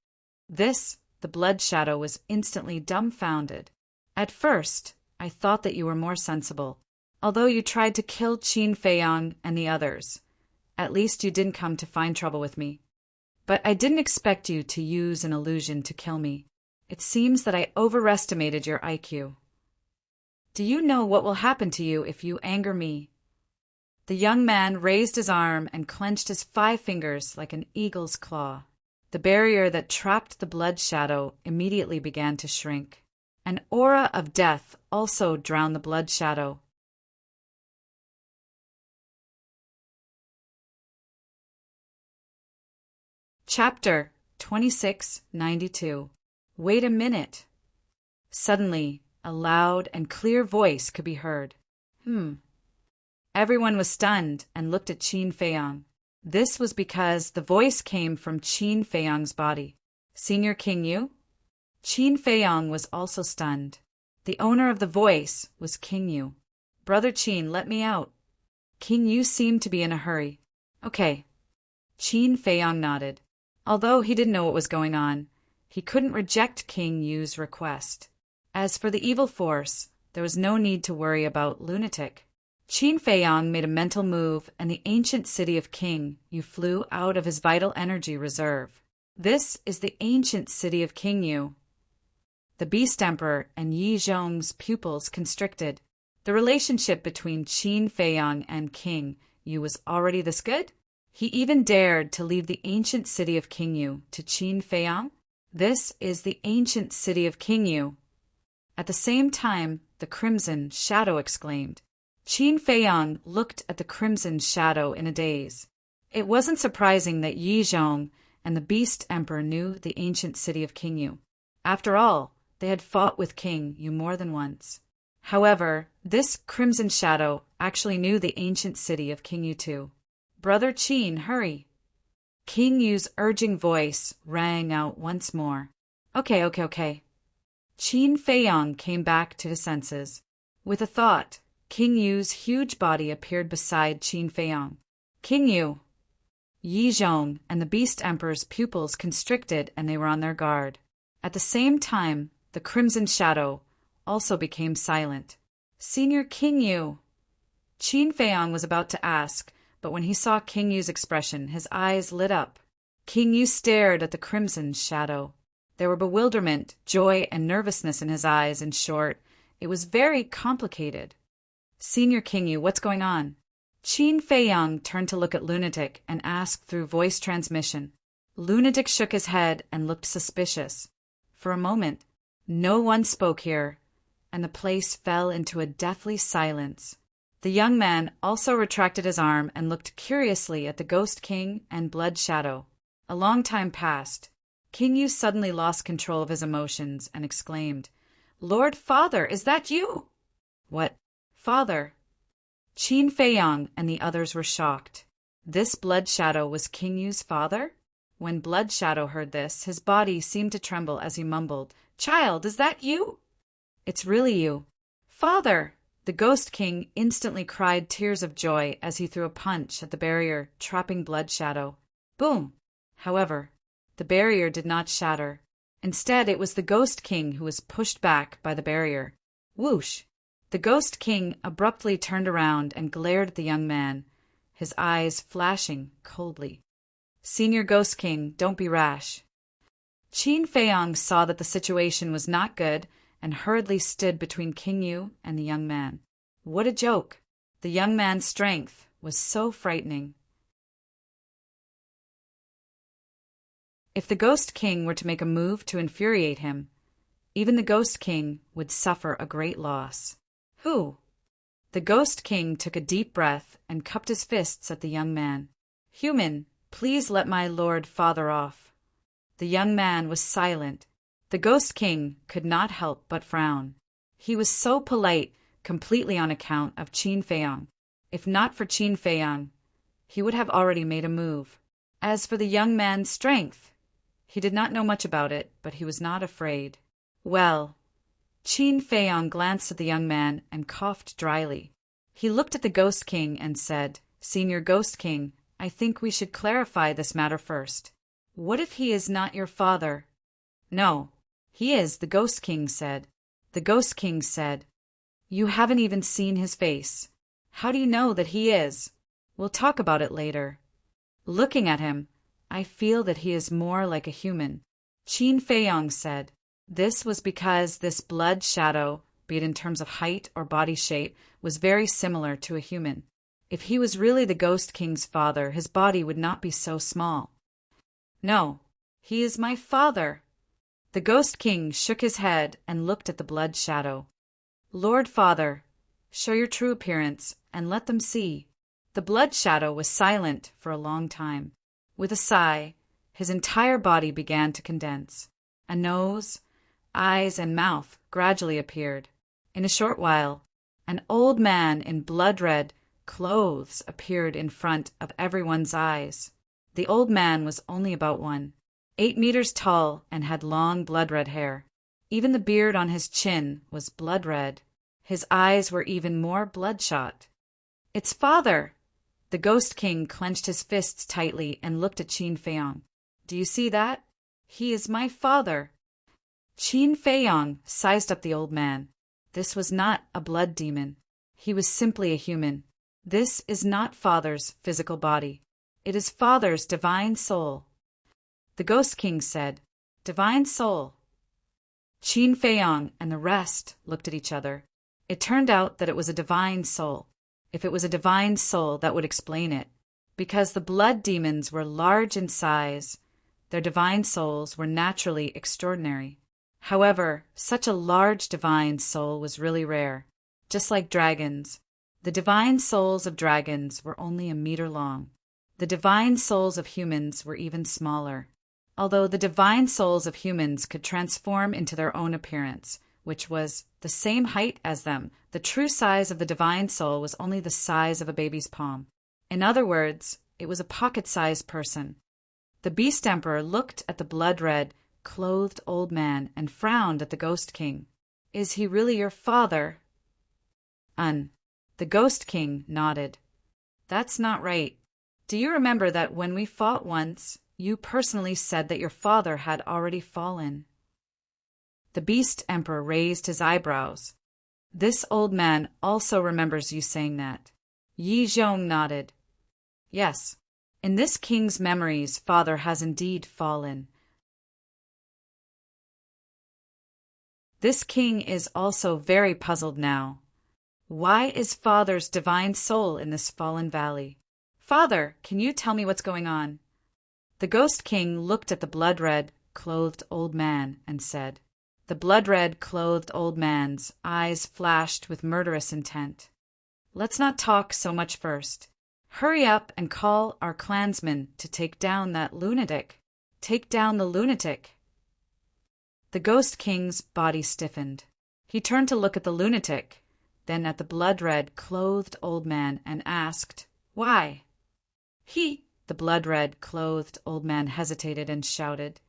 The blood shadow was instantly dumbfounded. At first, I thought that you were more sensible, although you tried to kill Qin Feiyang and the others. At least you didn't come to find trouble with me. But I didn't expect you to use an illusion to kill me. It seems that I overestimated your IQ. Do you know what will happen to you if you anger me? The young man raised his arm and clenched his 5 fingers like an eagle's claw. The barrier that trapped the blood shadow immediately began to shrink. An aura of death also drowned the blood shadow. Chapter 2692. Wait a minute. Suddenly, a loud and clear voice could be heard. Everyone was stunned and looked at Qin Feiyang. This was because the voice came from Qin Feiyang's body. Senior King Yu? Qin Feiyang was also stunned. The owner of the voice was King Yu. Brother Qin, let me out. King Yu seemed to be in a hurry. Okay. Qin Feiyang nodded. Although he didn't know what was going on, he couldn't reject King Yu's request. As for the evil force, there was no need to worry about lunatic. Qin Feiyang made a mental move, and the ancient city of King Yu flew out of his vital energy reserve. This is the ancient city of King Yu. The Beast Emperor and Yi Zhong's pupils constricted. The relationship between Qin Feiyang and King Yu was already this good? He even dared to leave the ancient city of King Yu to Qin Feiyang? This is the ancient city of King Yu. At the same time, the Crimson Shadow exclaimed. Qin Feiyang looked at the Crimson Shadow in a daze. It wasn't surprising that Yi Zhong and the Beast Emperor knew the ancient city of King Yu. After all, they had fought with King Yu more than once. However, this Crimson Shadow actually knew the ancient city of King Yu too. Brother Qin, hurry. King Yu's urging voice rang out once more. Okay. Qin Feiyang came back to his senses. With a thought, King Yu's huge body appeared beside Qin Feiyang. King Yu. Yi Zhong and the Beast Emperor's pupils constricted and they were on their guard. At the same time, the Crimson Shadow also became silent. Senior King Yu. Qin Feiyang was about to ask, but when he saw King Yu's expression, his eyes lit up. King Yu stared at the Crimson Shadow. There were bewilderment, joy, and nervousness in his eyes. In short, it was very complicated. Senior King Yu, what's going on? Qin Feiyang turned to look at Lunatic and asked through voice transmission. Lunatic shook his head and looked suspicious. For a moment, no one spoke here, and the place fell into a deathly silence. The young man also retracted his arm and looked curiously at the Ghost King and Blood Shadow. A long time passed. King Yu suddenly lost control of his emotions and exclaimed, Lord Father, is that you? What? Father? Qin Feiyang and the others were shocked. This Blood Shadow was King Yu's father? When Blood Shadow heard this, his body seemed to tremble as he mumbled, Child, is that you? It's really you. Father! The Ghost King instantly cried tears of joy as he threw a punch at the barrier, trapping Blood Shadow. Boom! However, the barrier did not shatter. Instead, it was the Ghost King who was pushed back by the barrier. Whoosh! The Ghost King abruptly turned around and glared at the young man, his eyes flashing coldly. Senior Ghost King, don't be rash. Qin Feiyang saw that the situation was not good and hurriedly stood between King Yu and the young man. What a joke! The young man's strength was so frightening. If the Ghost King were to make a move to infuriate him, even the Ghost King would suffer a great loss. Who? The Ghost King took a deep breath and cupped his fists at the young man. Human, please let my lord father off. The young man was silent. The Ghost King could not help but frown. He was so polite, completely on account of Qin Feiyang. If not for Qin Feiyang, he would have already made a move. As for the young man's strength, he did not know much about it, but he was not afraid. Well, Qin Feiyang glanced at the young man and coughed dryly. He looked at the Ghost King and said, Senior Ghost King, I think we should clarify this matter first. What if he is not your father? No, he is, the Ghost King said. The Ghost King said, You haven't even seen his face. How do you know that he is? We'll talk about it later. Looking at him, I feel that he is more like a human. Qin Feiyang said. This was because this blood shadow, be it in terms of height or body shape, was very similar to a human. If he was really the Ghost King's father, his body would not be so small. No, he is my father. The Ghost King shook his head and looked at the blood shadow. Lord Father, show your true appearance and let them see. The blood shadow was silent for a long time. With a sigh, his entire body began to condense. A nose, eyes, and mouth gradually appeared. In a short while, an old man in blood-red clothes appeared in front of everyone's eyes. The old man was only about 8 meters tall and had long blood-red hair. Even the beard on his chin was blood-red. His eyes were even more bloodshot. It's father! The Ghost King clenched his fists tightly and looked at Qin Feiyang. Do you see that? He is my father. Qin Feiyang sized up the old man. This was not a blood demon. He was simply a human. This is not father's physical body. It is father's divine soul. The Ghost King said, Divine soul. Qin Feiyang and the rest looked at each other. It turned out that it was a divine soul. If it was a divine soul, that would explain it. Because the blood demons were large in size, their divine souls were naturally extraordinary. However, such a large divine soul was really rare. Just like dragons, the divine souls of dragons were only a meter long. The divine souls of humans were even smaller. Although the divine souls of humans could transform into their own appearance, which was the same height as them, the true size of the divine soul was only the size of a baby's palm. In other words, it was a pocket-sized person. The Beast Emperor looked at the blood-red, clothed old man and frowned at the Ghost King. Is he really your father? The Ghost King nodded. That's not right. Do you remember that when we fought once, you personally said that your father had already fallen? The Beast Emperor raised his eyebrows. This old man also remembers you saying that. Yi Zhong nodded. Yes, in this king's memories, father has indeed fallen. This king is also very puzzled now. Why is father's divine soul in this fallen valley? Father, can you tell me what's going on? The Ghost King looked at the blood-red, clothed old man and said. The blood-red, clothed old man's eyes flashed with murderous intent. Let's not talk so much first. Hurry up and call our clansmen to take down that lunatic. Take down the lunatic. The Ghost King's body stiffened. He turned to look at the lunatic, then at the blood-red, clothed old man and asked, Why? The blood-red, clothed old man hesitated and shouted,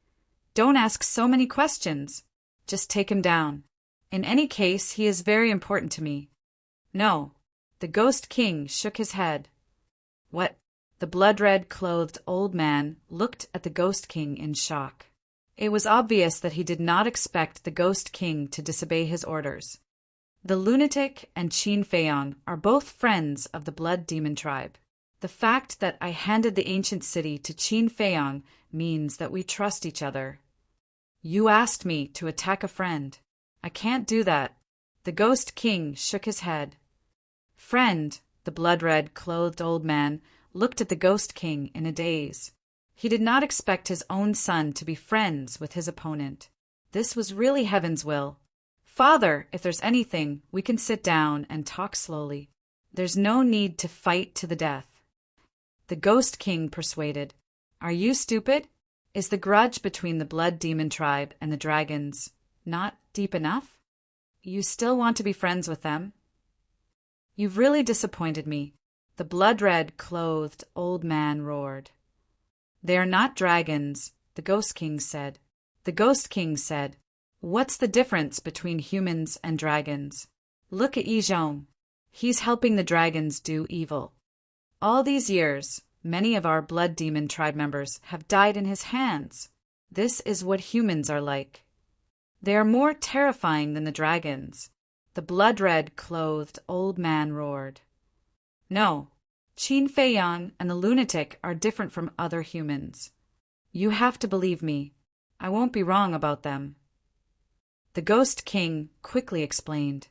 Don't ask so many questions. Just take him down. In any case, he is very important to me. No. The Ghost King shook his head. What? The blood-red, clothed old man looked at the Ghost King in shock. It was obvious that he did not expect the Ghost King to disobey his orders. The lunatic and Qin Feiyang are both friends of the Blood Demon tribe. The fact that I handed the ancient city to Qin Feiyang means that we trust each other. You asked me to attack a friend. I can't do that. The Ghost King shook his head. Friend, the blood-red clothed old man looked at the Ghost King in a daze. He did not expect his own son to be friends with his opponent. This was really heaven's will. Father, if there's anything, we can sit down and talk slowly. There's no need to fight to the death. The Ghost King persuaded. Are you stupid? Is the grudge between the Blood Demon tribe and the dragons not deep enough? You still want to be friends with them? You've really disappointed me, the blood-red clothed old man roared. They are not dragons, the Ghost King said. The Ghost King said, what's the difference between humans and dragons? Look at Yi Zhong. He's helping the dragons do evil. All these years, many of our Blood Demon tribe members have died in his hands. This is what humans are like. They are more terrifying than the dragons. The blood-red clothed old man roared. No, Qin Feiyang and the lunatic are different from other humans. You have to believe me. I won't be wrong about them. The Ghost King quickly explained.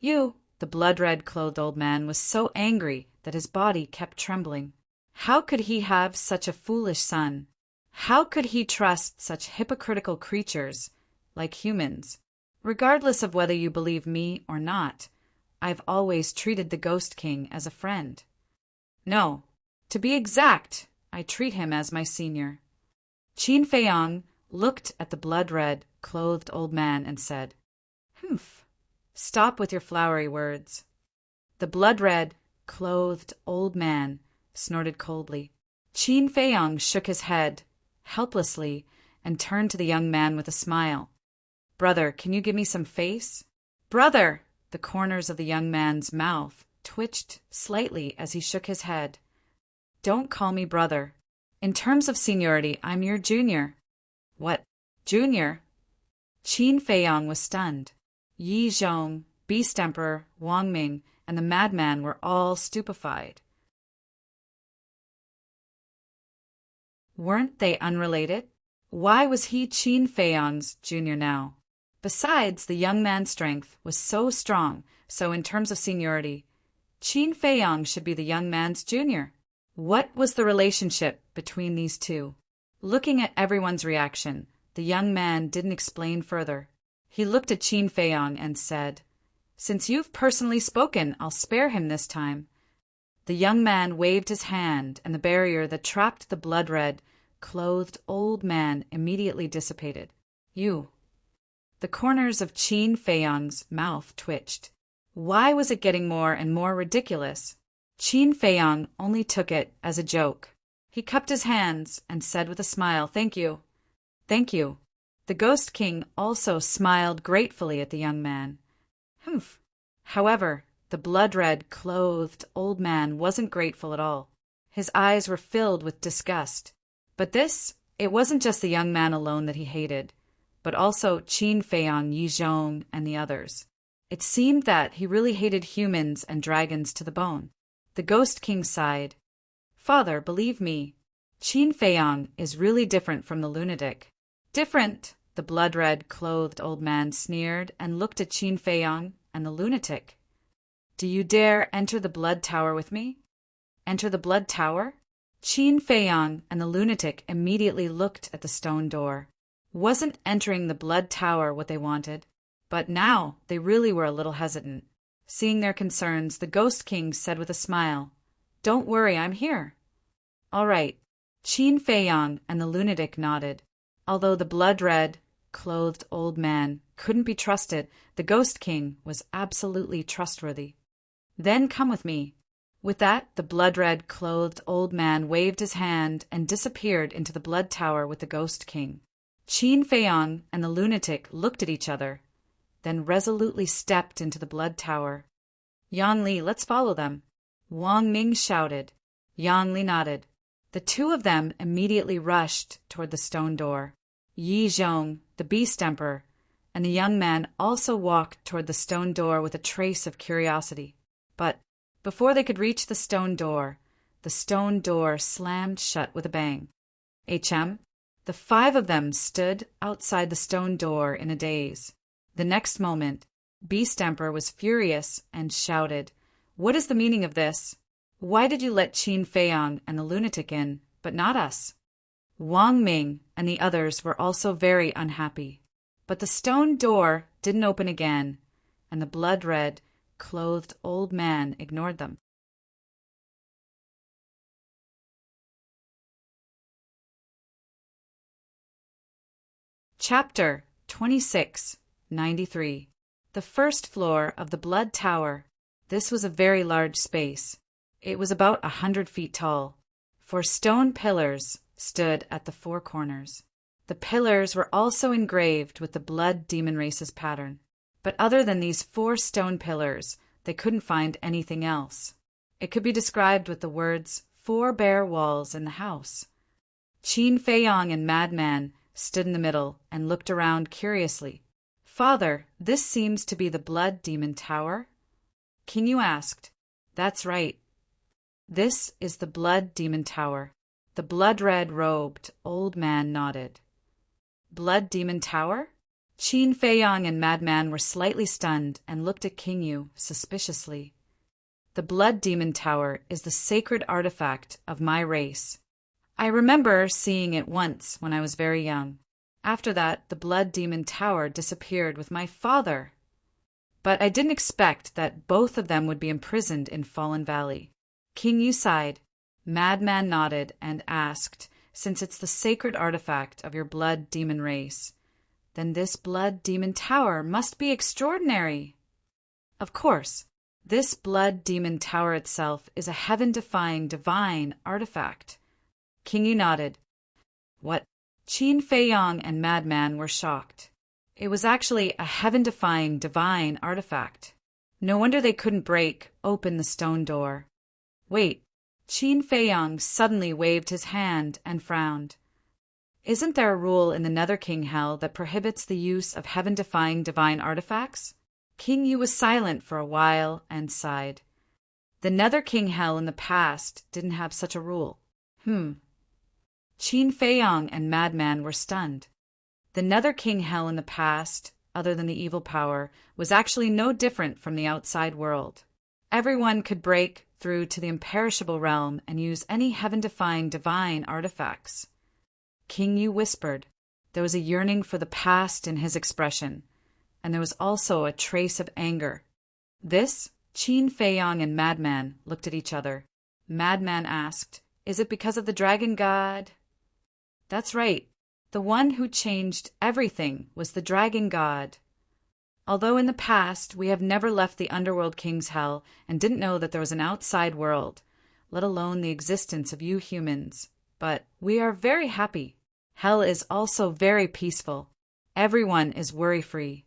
The blood-red clothed old man was so angry that his body kept trembling. How could he have such a foolish son? How could he trust such hypocritical creatures like humans? Regardless of whether you believe me or not, I've always treated the Ghost King as a friend. No, to be exact, I treat him as my senior. Qin Feiyang looked at the blood-red clothed old man and said, Humph. Stop with your flowery words. The blood-red clothed old man snorted coldly. Qin Feiyang shook his head helplessly and turned to the young man with a smile. Brother, can you give me some face? Brother! The corners of the young man's mouth twitched slightly as he shook his head. Don't call me brother. In terms of seniority, I'm your junior. What? Junior? Qin Feiyang was stunned. Yi Zhong, Beast Emperor, Wang Ming, and the madman were all stupefied. Weren't they unrelated? Why was he Qin Feiyang's junior now? Besides, the young man's strength was so strong, so in terms of seniority, Qin Feiyang should be the young man's junior. What was the relationship between these two? Looking at everyone's reaction, the young man didn't explain further. He looked at Qin Feiyang and said, Since you've personally spoken, I'll spare him this time. The young man waved his hand, and the barrier that trapped the blood-red, clothed old man immediately dissipated. You. The corners of Qin Feiyang's mouth twitched. Why was it getting more and more ridiculous? Qin Feiyang only took it as a joke. He cupped his hands and said with a smile, Thank you. Thank you. The Ghost King also smiled gratefully at the young man. Humph. However, the blood-red, clothed old man wasn't grateful at all. His eyes were filled with disgust. But it wasn't just the young man alone that he hated, but also Qin Feiyang, Yi Zhong, and the others. It seemed that he really hated humans and dragons to the bone. The Ghost King sighed. Father, believe me, Qin Feiyang is really different from the lunatic. Different, the blood-red, clothed old man sneered and looked at Qin Feiyang and the lunatic. Do you dare enter the Blood Tower with me? Enter the Blood Tower? Qin Feiyang and the lunatic immediately looked at the stone door. Wasn't entering the Blood Tower what they wanted? But now they really were a little hesitant. Seeing their concerns, the Ghost King said with a smile, Don't worry, I'm here. All right. Qin Feiyang and the lunatic nodded. Although the blood-red, clothed old man couldn't be trusted, the Ghost King was absolutely trustworthy. Then come with me. With that, the blood-red, clothed old man waved his hand and disappeared into the Blood Tower with the Ghost King. Qin Feiyang and the lunatic looked at each other, then resolutely stepped into the Blood Tower. Yang Li, let's follow them. Wang Ming shouted. Yang Li nodded. The two of them immediately rushed toward the stone door. Yi Zhong, the Beast Emperor, and the young man also walked toward the stone door with a trace of curiosity. But before they could reach the stone door slammed shut with a bang. The five of them stood outside the stone door in a daze. The next moment, Beast Emperor was furious and shouted, "What is the meaning of this? Why did you let Qin Feiyang and the lunatic in, but not us?" Wang Ming and the others were also very unhappy. But the stone door didn't open again, and the blood-red, clothed old man ignored them. Chapter 2693. The first floor of the Blood Tower. This was a very large space. It was about 100 feet tall. 4 stone pillars stood at the 4 corners. The pillars were also engraved with the blood demon race's pattern. But other than these 4 stone pillars, they couldn't find anything else. It could be described with the words 4 bare walls in the house. Qin Feiyang and Madman stood in the middle and looked around curiously. "Father, this seems to be the Blood Demon Tower?" King Yu asked. "That's right. This is the Blood Demon Tower." The blood-red robed old man nodded. "Blood Demon Tower?" Qin Feiyang and Madman were slightly stunned and looked at King Yu suspiciously. "The Blood Demon Tower is the sacred artifact of my race. I remember seeing it once when I was very young. After that, the Blood Demon Tower disappeared with my father. But I didn't expect that both of them would be imprisoned in Fallen Valley." King Yu sighed. Madman nodded and asked, "Since it's the sacred artifact of your blood demon race, then this Blood Demon Tower must be extraordinary." "Of course. This Blood Demon Tower itself is a heaven-defying divine artifact." King Yu nodded. "What?" Qin Feiyang and Madman were shocked. It was actually a heaven-defying divine artifact. No wonder they couldn't break open the stone door. "Wait." Qin Feiyang suddenly waved his hand and frowned. "Isn't there a rule in the Nether King Hell that prohibits the use of heaven-defying divine artifacts?" King Yu was silent for a while and sighed. "The Nether King Hell in the past didn't have such a rule." Qin Feiyang and Madman were stunned. The Nether King Hell in the past, other than the evil power, was actually no different from the outside world. Everyone could break through to the imperishable realm and use any heaven-defying divine artifacts. King Yu whispered. There was a yearning for the past in his expression, and there was also a trace of anger. This, Qin Feiyang and Madman looked at each other. Madman asked, "Is it because of the dragon god?" "That's right. The one who changed everything was the dragon god. Although in the past we have never left the Underworld King's Hell and didn't know that there was an outside world, let alone the existence of you humans. But we are very happy. Hell is also very peaceful. Everyone is worry-free.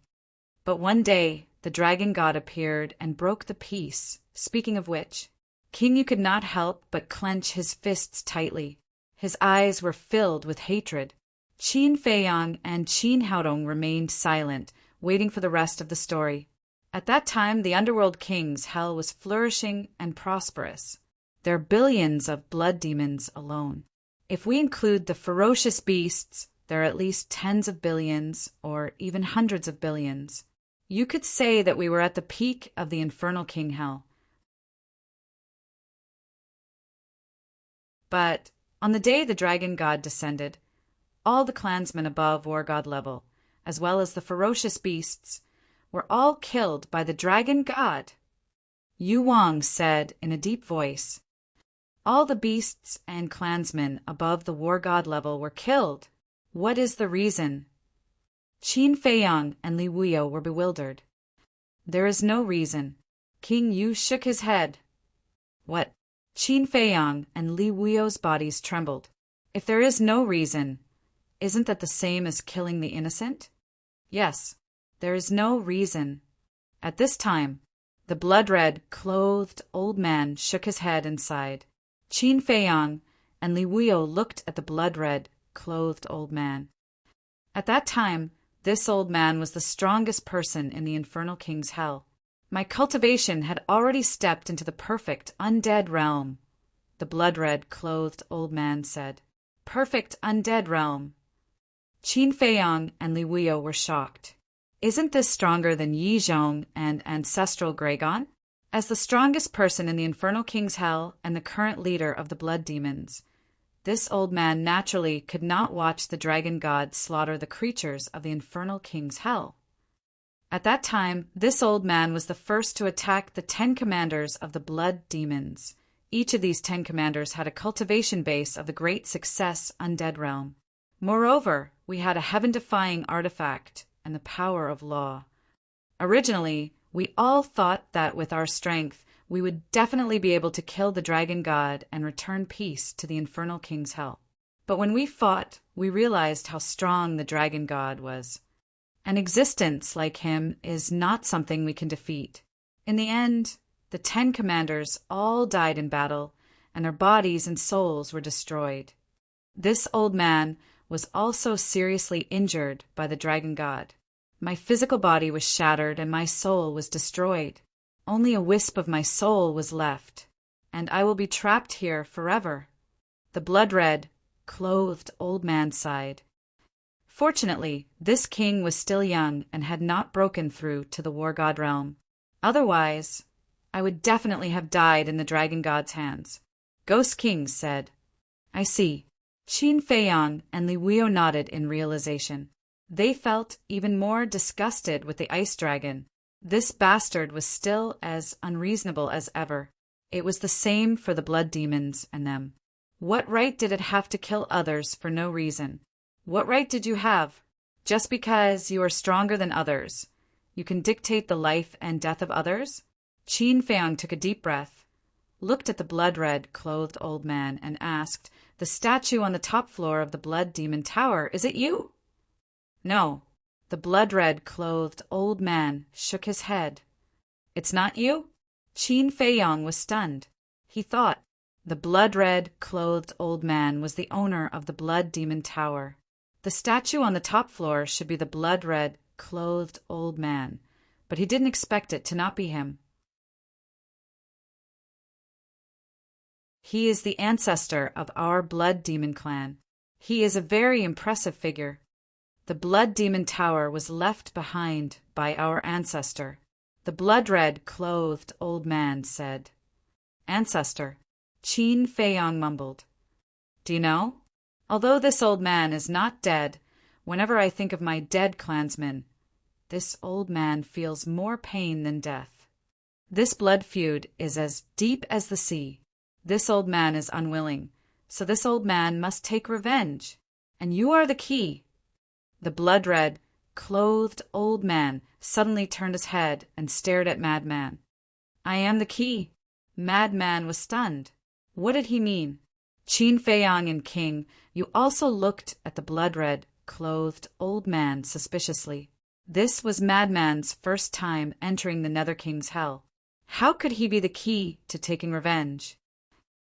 But one day the dragon god appeared and broke the peace. Speaking of which, King Yu could not help but clench his fists tightly. His eyes were filled with hatred. Qin Feiyang and Qin Haodong remained silent, waiting for the rest of the story. At that time, the Underworld King's Hell was flourishing and prosperous. There are billions of blood demons alone. If we include the ferocious beasts, there are at least tens of billions, or even hundreds of billions. You could say that we were at the peak of the Infernal King Hell. But on the day the dragon god descended, all the clansmen above war god level, as well as the ferocious beasts, were all killed by the dragon god. Yu Wang said in a deep voice, "All the beasts and clansmen above the war god level were killed. What is the reason?" Qin Feiyang and Li Wuyo were bewildered. "There is no reason." King Yu shook his head. "What?" Qin Feiyang and Li Wuyo's bodies trembled. "If there is no reason, isn't that the same as killing the innocent?" "Yes, there is no reason." At this time, the blood-red, clothed old man shook his head and sighed. Qin Feiyang and Li Wuyo looked at the blood-red, clothed old man. At that time, this old man was the strongest person in the Infernal King's Hell. My cultivation had already stepped into the perfect undead realm, the blood-red, clothed old man said. Perfect undead realm. Qin Feiyang and Li Wuyo were shocked. Isn't this stronger than Yi Zhong and ancestral Gragon? As the strongest person in the Infernal King's Hell and the current leader of the blood demons, this old man naturally could not watch the dragon god slaughter the creatures of the Infernal King's Hell. At that time, this old man was the first to attack the 10 commanders of the blood demons. Each of these 10 commanders had a cultivation base of the great success undead realm. Moreover, we had a heaven-defying artifact and the power of law. Originally, we all thought that with our strength, we would definitely be able to kill the dragon god and return peace to the Infernal King's Hell. But when we fought, we realized how strong the dragon god was. An existence like him is not something we can defeat. In the end, the 10 commanders all died in battle, and their bodies and souls were destroyed. This old man was also seriously injured by the dragon god. My physical body was shattered and my soul was destroyed. Only a wisp of my soul was left, and I will be trapped here forever. The blood-red, clothed old man sighed. Fortunately, this king was still young and had not broken through to the war god realm. Otherwise, I would definitely have died in the dragon god's hands. Ghost King said, "I see." Qin Feiyang and Li Wuo nodded in realization. They felt even more disgusted with the ice dragon. This bastard was still as unreasonable as ever. It was the same for the blood demons and them. What right did it have to kill others for no reason? What right did you have? Just because you are stronger than others, you can dictate the life and death of others? Qin Feiyang took a deep breath, looked at the blood-red, clothed old man, and asked, "The statue on the top floor of the Blood Demon Tower, is it you?" "No." The blood-red, clothed old man shook his head. "It's not you?" Qin Feiyang was stunned. He thought the blood-red, clothed old man was the owner of the Blood Demon Tower. The statue on the top floor should be the blood-red, clothed old man, but he didn't expect it to not be him. He is the ancestor of our blood demon clan. He is a very impressive figure. The Blood Demon Tower was left behind by our ancestor. The blood-red, clothed old man said. "Ancestor," Qin Feiyang mumbled. "Do you know? Although this old man is not dead, whenever I think of my dead clansmen, this old man feels more pain than death. This blood feud is as deep as the sea. This old man is unwilling, so this old man must take revenge. And you are the key." The blood-red, clothed old man suddenly turned his head and stared at Madman. "I am the key." Madman was stunned. What did he mean? Qin Feiyang and King, you also looked at the blood-red, clothed old man suspiciously. This was Madman's first time entering the Nether King's Hell. How could he be the key to taking revenge?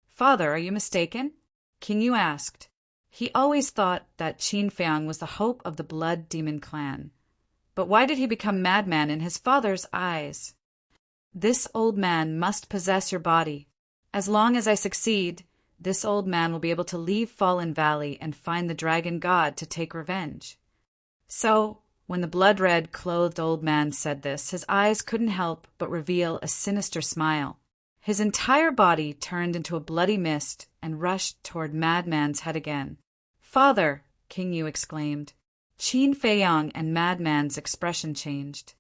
"Father, are you mistaken?" King Yu asked. He always thought that Qin Feiyang was the hope of the Blood Demon clan. But why did he become Madman in his father's eyes? "This old man must possess your body. As long as I succeed, this old man will be able to leave Fallen Valley and find the dragon god to take revenge." So, when the blood-red, clothed old man said this, his eyes couldn't help but reveal a sinister smile. His entire body turned into a bloody mist and rushed toward Madman's head again. "Father!" King Yu exclaimed. Qin Feiyang and Madman's expression changed.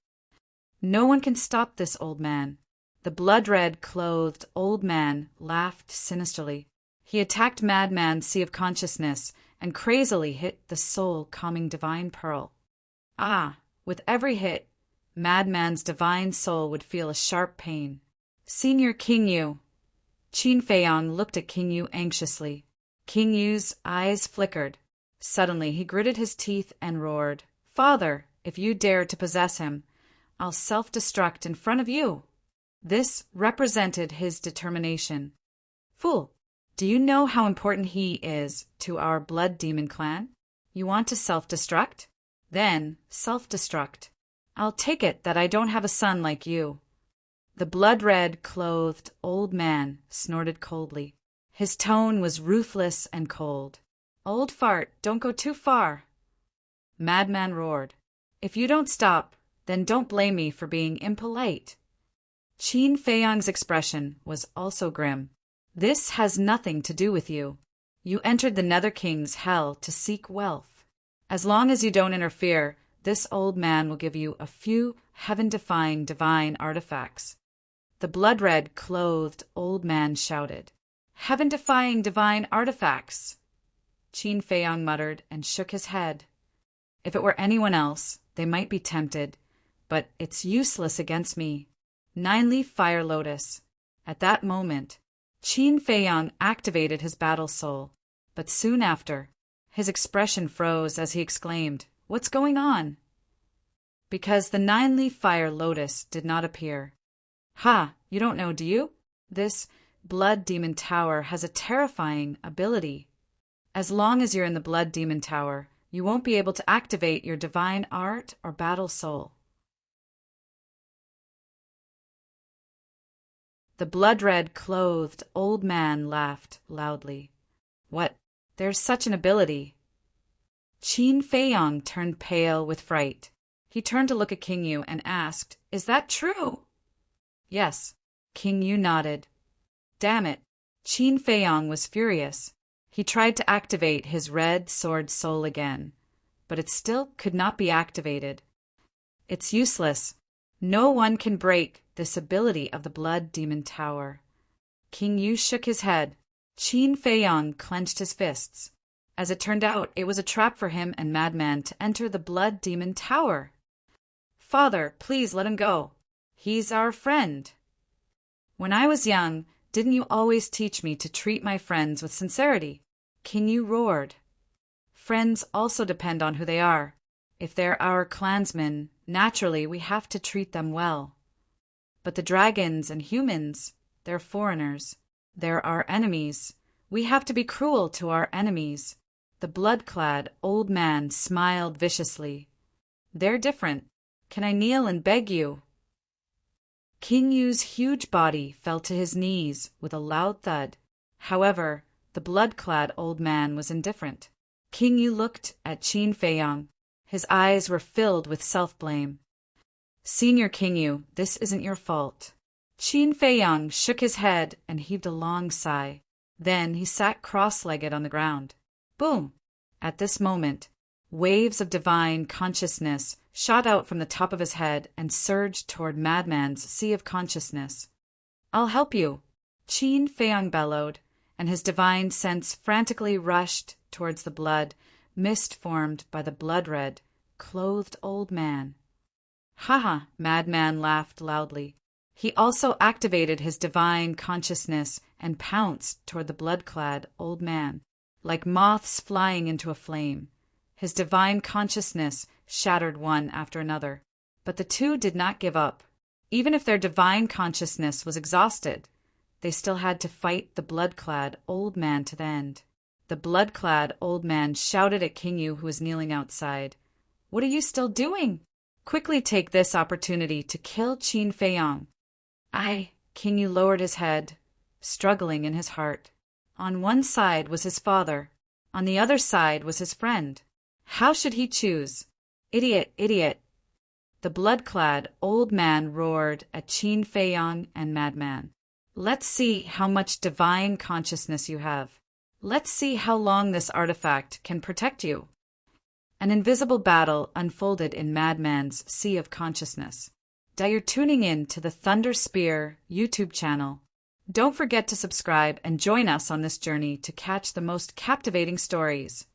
"No one can stop this old man." The blood-red, clothed old man laughed sinisterly. He attacked Madman's Sea of Consciousness and crazily hit the soul-calming divine pearl. With every hit, Madman's divine soul would feel a sharp pain. "Senior King Yu." Qin Feiyang looked at King Yu anxiously. King Yu's eyes flickered. Suddenly he gritted his teeth and roared, "Father, if you dare to possess him, I'll self-destruct in front of you." This represented his determination. "Fool, do you know how important he is to our blood demon clan? You want to self-destruct? Then self-destruct. I'll take it that I don't have a son like you." The blood-red, clothed old man snorted coldly. His tone was ruthless and cold. "Old fart, don't go too far." Madman roared, "If you don't stop, Then don't blame me for being impolite. Qin Feiyang's expression was also grim. This has nothing to do with you. You entered the Nether King's hell to seek wealth. As long as you don't interfere, this old man will give you a few heaven-defying divine artifacts. The blood-red clothed old man shouted. Heaven-defying divine artifacts! Qin Feiyang muttered and shook his head. If it were anyone else, they might be tempted, but it's useless against me. 9-leaf fire lotus. At that moment, Qin Feiyang activated his battle soul, but soon after, his expression froze as he exclaimed, "What's going on?" Because the 9-leaf fire lotus did not appear. Ha, you don't know, do you? This Blood Demon Tower has a terrifying ability. As long as you're in the Blood Demon Tower, you won't be able to activate your divine art or battle soul. The blood-red clothed old man laughed loudly. What? There's such an ability. Qin Feiyang turned pale with fright. He turned to look at King Yu and asked, "Is that true?" Yes. King Yu nodded. Damn it. Qin Feiyang was furious. He tried to activate his red sword soul again, but it still could not be activated. It's useless. No one can break this ability of the Blood Demon Tower. King Yu shook his head. Qin Feiyang clenched his fists. As it turned out, it was a trap for him and Madman to enter the Blood Demon Tower. Father, please let him go. He's our friend. When I was young, didn't you always teach me to treat my friends with sincerity? King Yu roared. Friends also depend on who they are. If they're our clansmen, naturally we have to treat them well. But the dragons and humans, they're foreigners. They're our enemies. We have to be cruel to our enemies. The blood-clad old man smiled viciously. They're different. Can I kneel and beg you? King Yu's huge body fell to his knees with a loud thud. However, the blood-clad old man was indifferent. King Yu looked at Qin Feiyang. His eyes were filled with self-blame. Senior King Yu, this isn't your fault. Qin Feiyang shook his head and heaved a long sigh. Then he sat cross-legged on the ground. Boom! At this moment, waves of divine consciousness shot out from the top of his head and surged toward Madman's sea of consciousness. I'll help you, Qin Feiyang bellowed, and his divine sense frantically rushed towards the blood mist formed by the blood-red, clothed old man. Ha! Madman laughed loudly. He also activated his divine consciousness and pounced toward the blood-clad old man, like moths flying into a flame. His divine consciousness shattered one after another, but the two did not give up. Even if their divine consciousness was exhausted, they still had to fight the blood-clad old man to the end. The blood-clad old man shouted at King Yu, who was kneeling outside. What are you still doing? Quickly take this opportunity to kill Qin Feiyang. King Yu lowered his head, struggling in his heart. On one side was his father. On the other side was his friend. How should he choose? Idiot, idiot. The blood-clad old man roared at Qin Feiyang and Madman. Let's see how much divine consciousness you have. Let's see how long this artifact can protect you. An invisible battle unfolded in Madman's sea of consciousness. You're tuning in to the Thunder Spear YouTube channel. Don't forget to subscribe and join us on this journey to catch the most captivating stories.